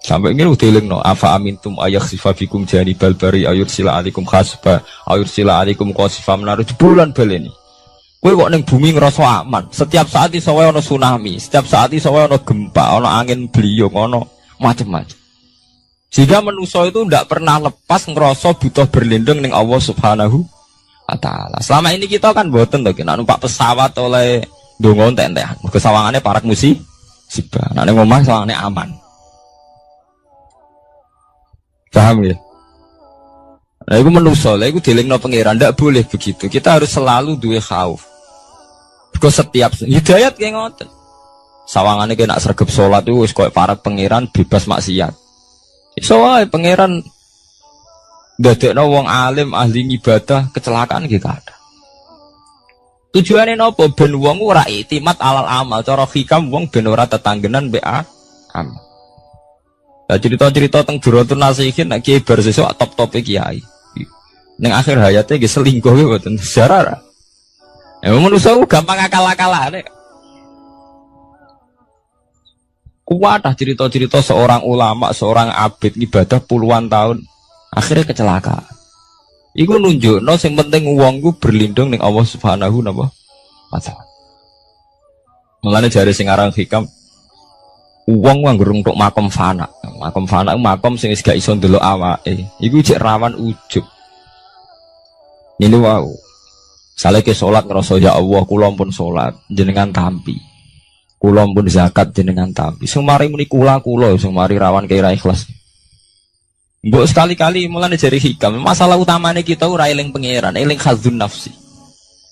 Sampai ini udah dilingno afa amintum ayakhsifa fikum janibal bari ayursila alaikum khasba ayursila alaikum qasifa menaruh bulan baleni. Kowe kok ning bumi ngerasa aman. Setiap saat iso wae ana tsunami, setiap saat iso wae ana gempa, ana angin beliung, ana macam-macam. Sehingga manusia itu tidak pernah lepas ngerasa butuh berlindung ning Allah Subhanahu wa taala. Selama ini kita kan boten to nek numpak pesawat oleh ndonga entek-entekan. Mergo sawangane parak musibah. Nek ning omah sawangane aman. Paham ya? Nah, itu manusia, itu dilingno pangeran, tidak boleh begitu. Kita harus selalu duwe khauf. Because setiap hidayat kayak ngoten. Sawangannya kena sergap sholat itu wis koyo para pangeran bebas maksiat. Iso wae pangeran ndadekno wong alim ahli ibadah kecelakaan gitu ada. Tujuannya nopo ben wong ora iktimat alal amal, cara hikam wong ben ora tetanggenan mbek amal. Nah, cerita-cerita tentang Duratun Nasihin nek kiai bar sesuk top-top kiai. Ning akhir hayate nggih selingkuh nggih mboten sejarah. Ya manusa gampang akal-akalane. Kuat cerita-cerita seorang ulama, seorang abid ibadah puluhan tahun akhirnya kecelakaan. Iku nunjukno sing penting wong ku berlindung ning Allah Subhanahu wa taala. Mulane jare sing aran hikam wong nganggo untuk makom fana. Makom fana makom sing wis gak iso ndelok awake. Iku jek rawan ujub. Ini wow. Sale ke salat ngrasa ya Allah kula pun salat jenengan tampi. Kula pun zakat jenengan tampi. Sumari muni kula sumari rawan kira ikhlas. Mbok sekali-kali mulane jari hikam. Masalah utamane kita ora eling pangeran, eling khazun nafsi.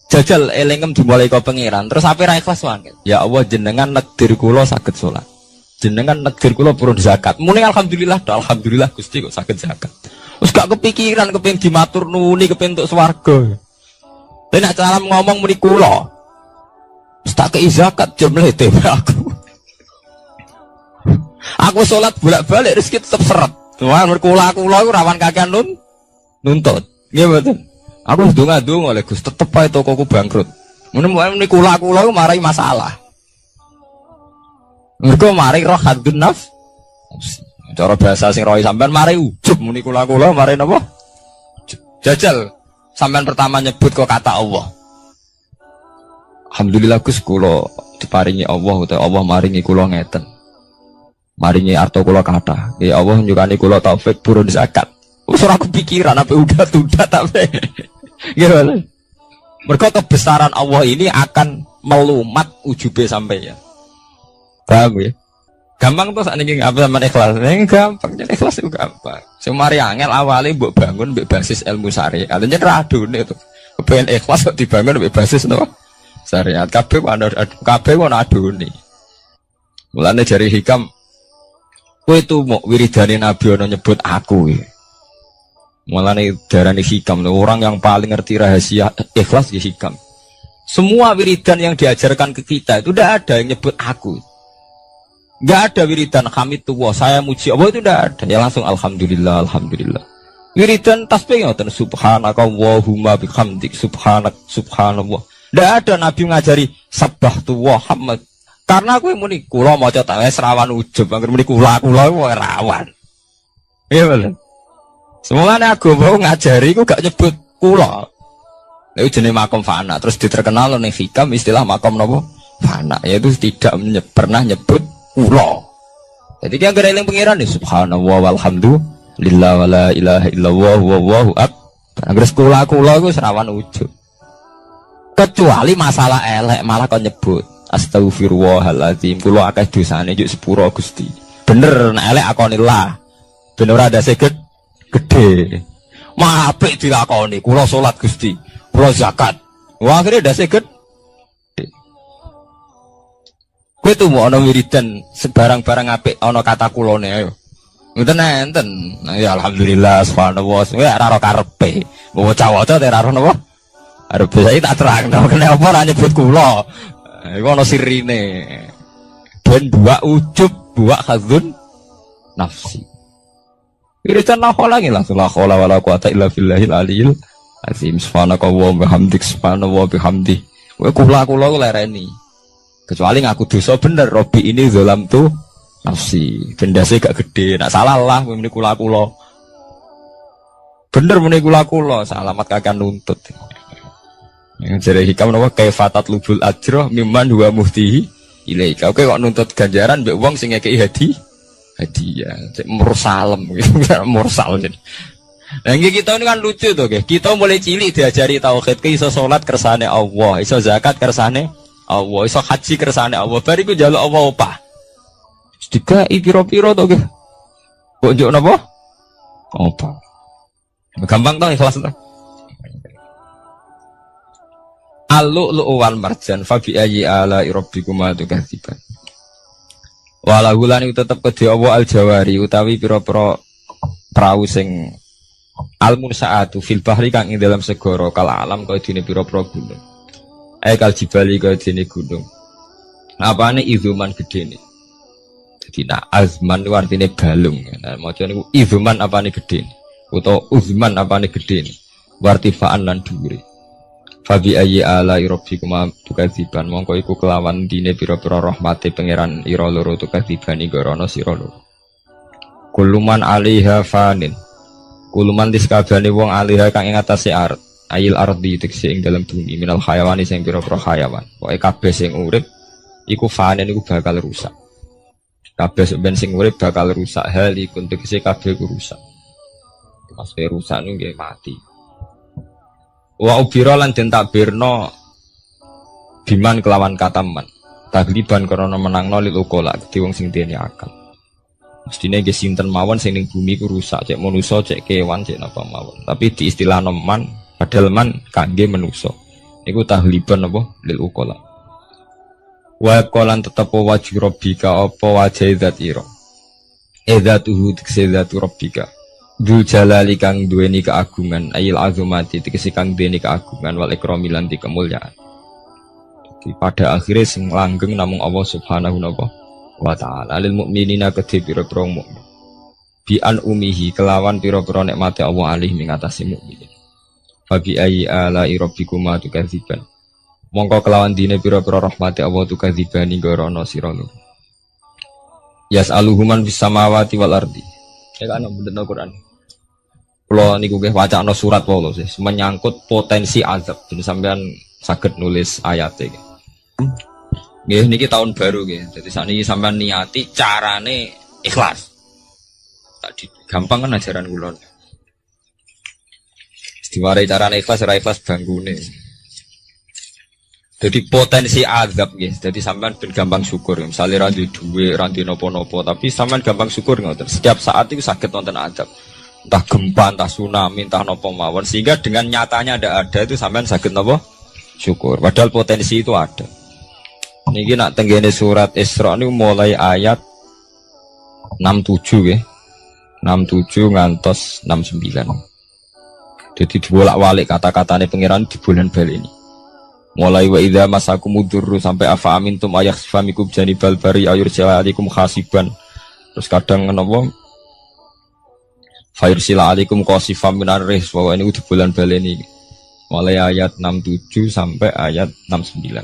Jajal elingem dimulai kok pangeran, terus ape ra ikhlas wae. Ya Allah jenengan nekdir kula saged salat. Jenengan negir kula purun zakat. Muni alhamdulillah Gusti kok saged zakat. Wis gak kepikiran kepengin dimatur nuni kepengin entuk swarga. Lah nek cara ngomong muni kula. Wis tak kei zakat jemle aku. Aku salat bolak-balik rezeki tetep seret. Tuhan kula iku rawan kakean nuntut. Nggih mboten. Aku ndonga-ndonga oleh Gus tetep ae tokoku bangkrut. Muni kula marai masalah. Mergo mari roh hadun nafs. Cara bahasa sing rohi sampean mari ujub muni kula mari napa? Jajal sampean pertama nyebut kok kata Allah. Alhamdulillah Gus kula diparingi Allah utawa Allah maringi kula ngeten. Maringi arto kula kathah. Ya Allah nyukani kula taufik purun zakat. Wis ora kepikiran apa udah tapi. Gimana? Mergo kebesaran Allah ini akan melumat ujube sampeyan. Paham ya? Gampang tuh saat ini apa sama ikhlas? Ini gampang, jadi ikhlas itu gampang. Semari angel awalnya buat bangun basis ilmu syariat. Artinya radun itu. Kepengen ikhlas kok dibangun basis no syariat. Kabeh wana aduni. Mulane jari hikam. Kowe itu mau wiridane Nabi ono nyebut aku. Mulane darani hikam. Orang yang paling ngerti rahasia ikhlas di hikam. Semua wiridan yang diajarkan ke kita itu udah ada yang nyebut aku. Gak ada wiridan hamidullah saya muji Allah itu tidak ada. Ya langsung alhamdulillah. Wiridan tasbih ngoten subhanaka wallahumma bihamdik subhanallah. Tidak ada nabi ngajari sabbahtu wa hamd. Karena aku muni kula maca wis rawan ujub angger muni kula wae rawan. Iya bener. Semuanya agama ngajari ku gak nyebut kula. Lha jenenge makom fana terus diterkenal ning hikam istilah makom napa? Fana yaitu tidak pernah nyebut kula. Jadi dia gara eling pangeran nih subhanallah walhamdulillah wala ilaha illallah wallahu akbar. Angger kula iku serawan ujug. Kecuali masalah elek malah kon nyebut astagfirullahaladzim kula akeh dosane juk sepuro Gusti. Bener nek elek akonillah. Ben ora ada gede. Mah apik dilakoni kula salat Gusti, kula zakat. Wah akhire ndase gede. Kowe tuh mau ana wiridan sebarang-barang apik ana kata kulone ayo. Ngoten enten. Ya alhamdulillah subhanallah. Ya ora karepe. Bawa cawata teraro napa? Arep saya tak terang, kenapa ora nyebut kula. Iku ana sirine. Dan dua ujub, dua khadzun nafsi. Iritan la khola ngilah, la khola wala quwata illa billahil aliyil azim. Subhanaka wa bihamdik, subhanallah wa bihamdi. Kowe kula lereni. Kecuali ngaku dosa bener, Robi ini zalam tu nafsi. Gendase gak gede, nak salah lah muni kula. Bener muni kula, salamat kakak nuntut. Yang jare hikam napa kaifatat lubul ajroh mimman huwa muhtihi ilaika. Oke kok nuntut ganjaran mbek wong sing ngekeki hadiah, cek mursalem gitu, mursal jadi. Nah kita ini kan lucu tuh, kita mulai cilik diajari tauhid, iso sholat kersane Allah, iso zakat kersane Allah, iso haji kersane Allah. Bariku jaluk Allah opah. Sedika piro-piro tuh, kok njuk napa? Opah. Gampang tuh ikhlas tuh. Al-lu'lu'u wal marjan fa bi ayyi ala rabbikuma tukadziban. Walau lan iku tetep kedhe Allah al-jawari utawi pira-pira prau sing al-munsaatu fil bahri kang ing dalam segara kal alam kaya dene pira-pira gunung. Kal jibali kaya dene gunung. Apane izuman gedene. Dadi nak azman ku artine balung. Nah maca niku izuman apane gedene utawa uzman apane gedene. Wartifaan lan dhuwure. Fabi ayyi ala rabbikuma tukadziban mongko iku kelawan dine pira-pira rahmate pangeran ira loro tukadziban igorono sira loro. Kuluman alaiha fanin. Kuluman diskabane wong alaiha kang ing atase art. Ayil ardi tekse ing dalam bumi minal hayawani sing pira-pira hayawan. Pokoke kabeh sing urip iku fanin iku bakal rusak. Kabeh sing urip bakal rusak hal iku tekse kabeh ku rusak. Pas rusak niku nggih mati. Wa ubira lan den takbirno biman kelawan kataman tagliban karena menangno lil ukola di wong sing dene akal mestine nggih sinten mawon sing ning bumi ku rusak cek manusa cek kewan cek napa mawon tapi di istilah man padahal man kangge manusa niku tagliban apa lil ukola wa qalan tetep wajib rabbika apa wajah zat ira edzatuhu tikzatu rabbika Dul jalali kang duweni keagungan ayil azumati tegese kang duweni keagungan wal ikrami lan kemuliaan. Pada akhirnya sing langgeng namung Allah Subhanahu wa taala lil mukminina kedhe pira-pira mukmin. Bi an umihi kelawan pira-pira nikmate Allah alih ing atase mukmin. Bagi ayi ala rabbikuma tukadziban. Mongko kelawan dine pira-pira rahmate Allah tukadzibani gorono sira nu. Yas'aluhuman bis samawati wal ardi. Ya kan bener Al-Qur'an. Kalau niku nggih wacana surat wae sih menyangkut potensi azab. Jadi sampean saged nulis ayate. Nggih niki tahun baru nggih. Jadi sakniki sampean niati carane ikhlas. Tadi gampang kan ajaran kula. Diwarai carane ikhlas ora ikhlas banggune. Jadi potensi azab nggih. Jadi sampean ben gampang syukur. Misalnya ra duwe dhuwit, ra napa-napa, tapi sampean gampang syukur ngoten. Setiap saat itu saged wonten azab. Entah gempa, entah tsunami, entah nopo mawon, sehingga dengan nyatanya ada itu sampean sakit nopo syukur. Padahal potensi itu ada. Niki nak tenggene surat Isra ini mulai ayat 67 ya, 67 ngantos 69. Jadi dibolak-balik kata-katanya pengiran di bulan bal ini. Mulai wa idza masakumudurru sampai afa amintum ayakhfamikum janibal bari ayurja'alikum khasiban. Terus kadang nopo Fairsila alaikum qasifam minar ris bahwa ini di bulan baleni mulai ayat 67 sampai ayat 69.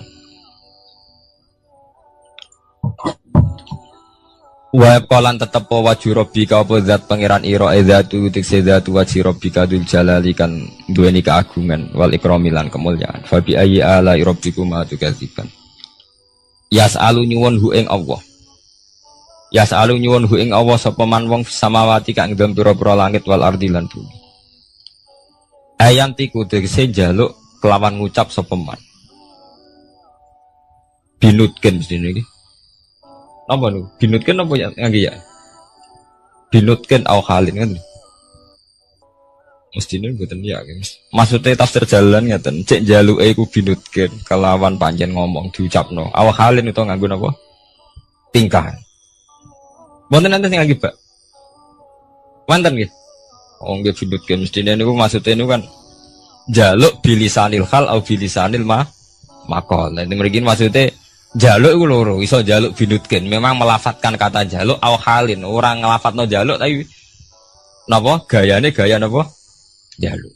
Wa qalan tetep wajhu rabbika apa zat pangeran ira zatu tikse zatu wajhi rabbika dzul jalali kan duweni keagungan wal ikrami lan kemuliaan. Fa bi ayyi ala rabbikuma tukadziban. Yas'alu nyuwun hu ing Allah. Ya sa'alu nyuwun hu ing Allah sapa man wong samawati kang ing dalem pira-pira langit wal ardi lan bumi. Ayantiku tegese njaluk kelawan ngucap sapa man. Binutken mestine iki. Napa niku? Binutken apa ya ngangge ya? Binutken au halin kan. Mestine mboten ya. Maksudnya tafsir jalan ngaten, cek njaluke iku binutken kelawan panjen ngomong diucapno. Au halin utawa nganggo napa? Tingkah. Wonten nanti sing lagi, Pak. Wonten nggih. Oh, nggih bidut kan mestine niku maksudnya niku kan jaluk bilisanil hal au bilisanil maqal. Nah, mriki maksudnya jaluk iku loro, iso jaluk binutkin. Memang melafatkan kata jaluk au halin. Orang ngelafatno jaluk tapi napa gayane gaya napa? Jaluk.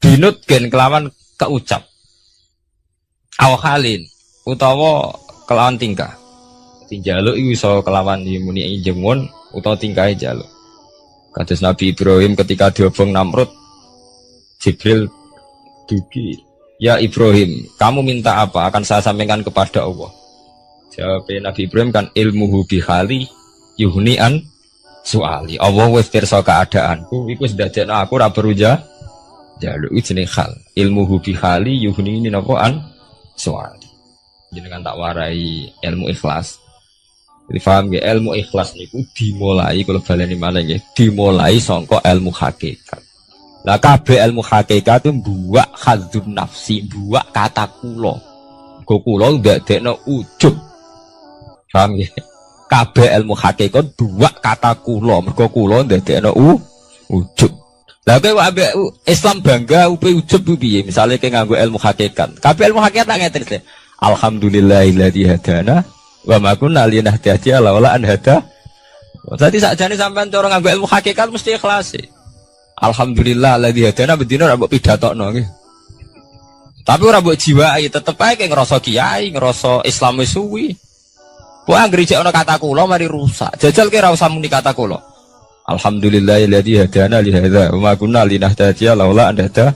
Binutkin kelawan keucap. Au halin utawa kelawan tingkah. Jaluk iku iso kelawan muni jengon utawa tingkahe jaluk. Kados Nabi Ibrahim ketika diobong Namrud, Jibril dugi, ya Ibrahim, kamu minta apa? Akan saya sampaikan kepada Allah. Jawab Nabi Ibrahim kan ilmuhu bihali yuhni'an su'ali. Allah wis pirsa keadaanku, iku wis dadekno aku ora perlu jaluk jenenge hal. Ilmuhu bihali yuhni'ini napa an su'ali. Jenengan tak warai ilmu ikhlas. Jadi paham ya, ilmu ikhlas niku dimulai kalau baleni malah ya, dimulai sangka ilmu hakikat. Lah kabeh ilmu hakikat itu buak hadzun nafsi, buak kata kula. Go kula ndadekno ujub. Paham ya? Kabeh ilmu hakikat buak kata kula, mergo kula ndadekno ujub. Lah kowe ambek Islam bangga upe ujub piye? Misale kowe nganggo ilmu hakikat. Kabeh ilmu hakikat tak ngeten. Alhamdulillahilladzi hadana wa ma kunna linahtadiya laula an hada. Dadi sakjane sampean cara nganggo ilmu hakikat mesti ikhlas. Alhamdulillah alladzi hadana bedino ora mbok pidatokno nggih. Tapi ora mbok jiwai, tetep ae ngrasa kiai, ngrasa Islam wis suwi. Kok anggere jek ana kata kula mari rusak. Jajal ki ora usah muni kata kula. Alhamdulillah alladzi hadana li hadza wa ma kunna linahtadiya laula an hada.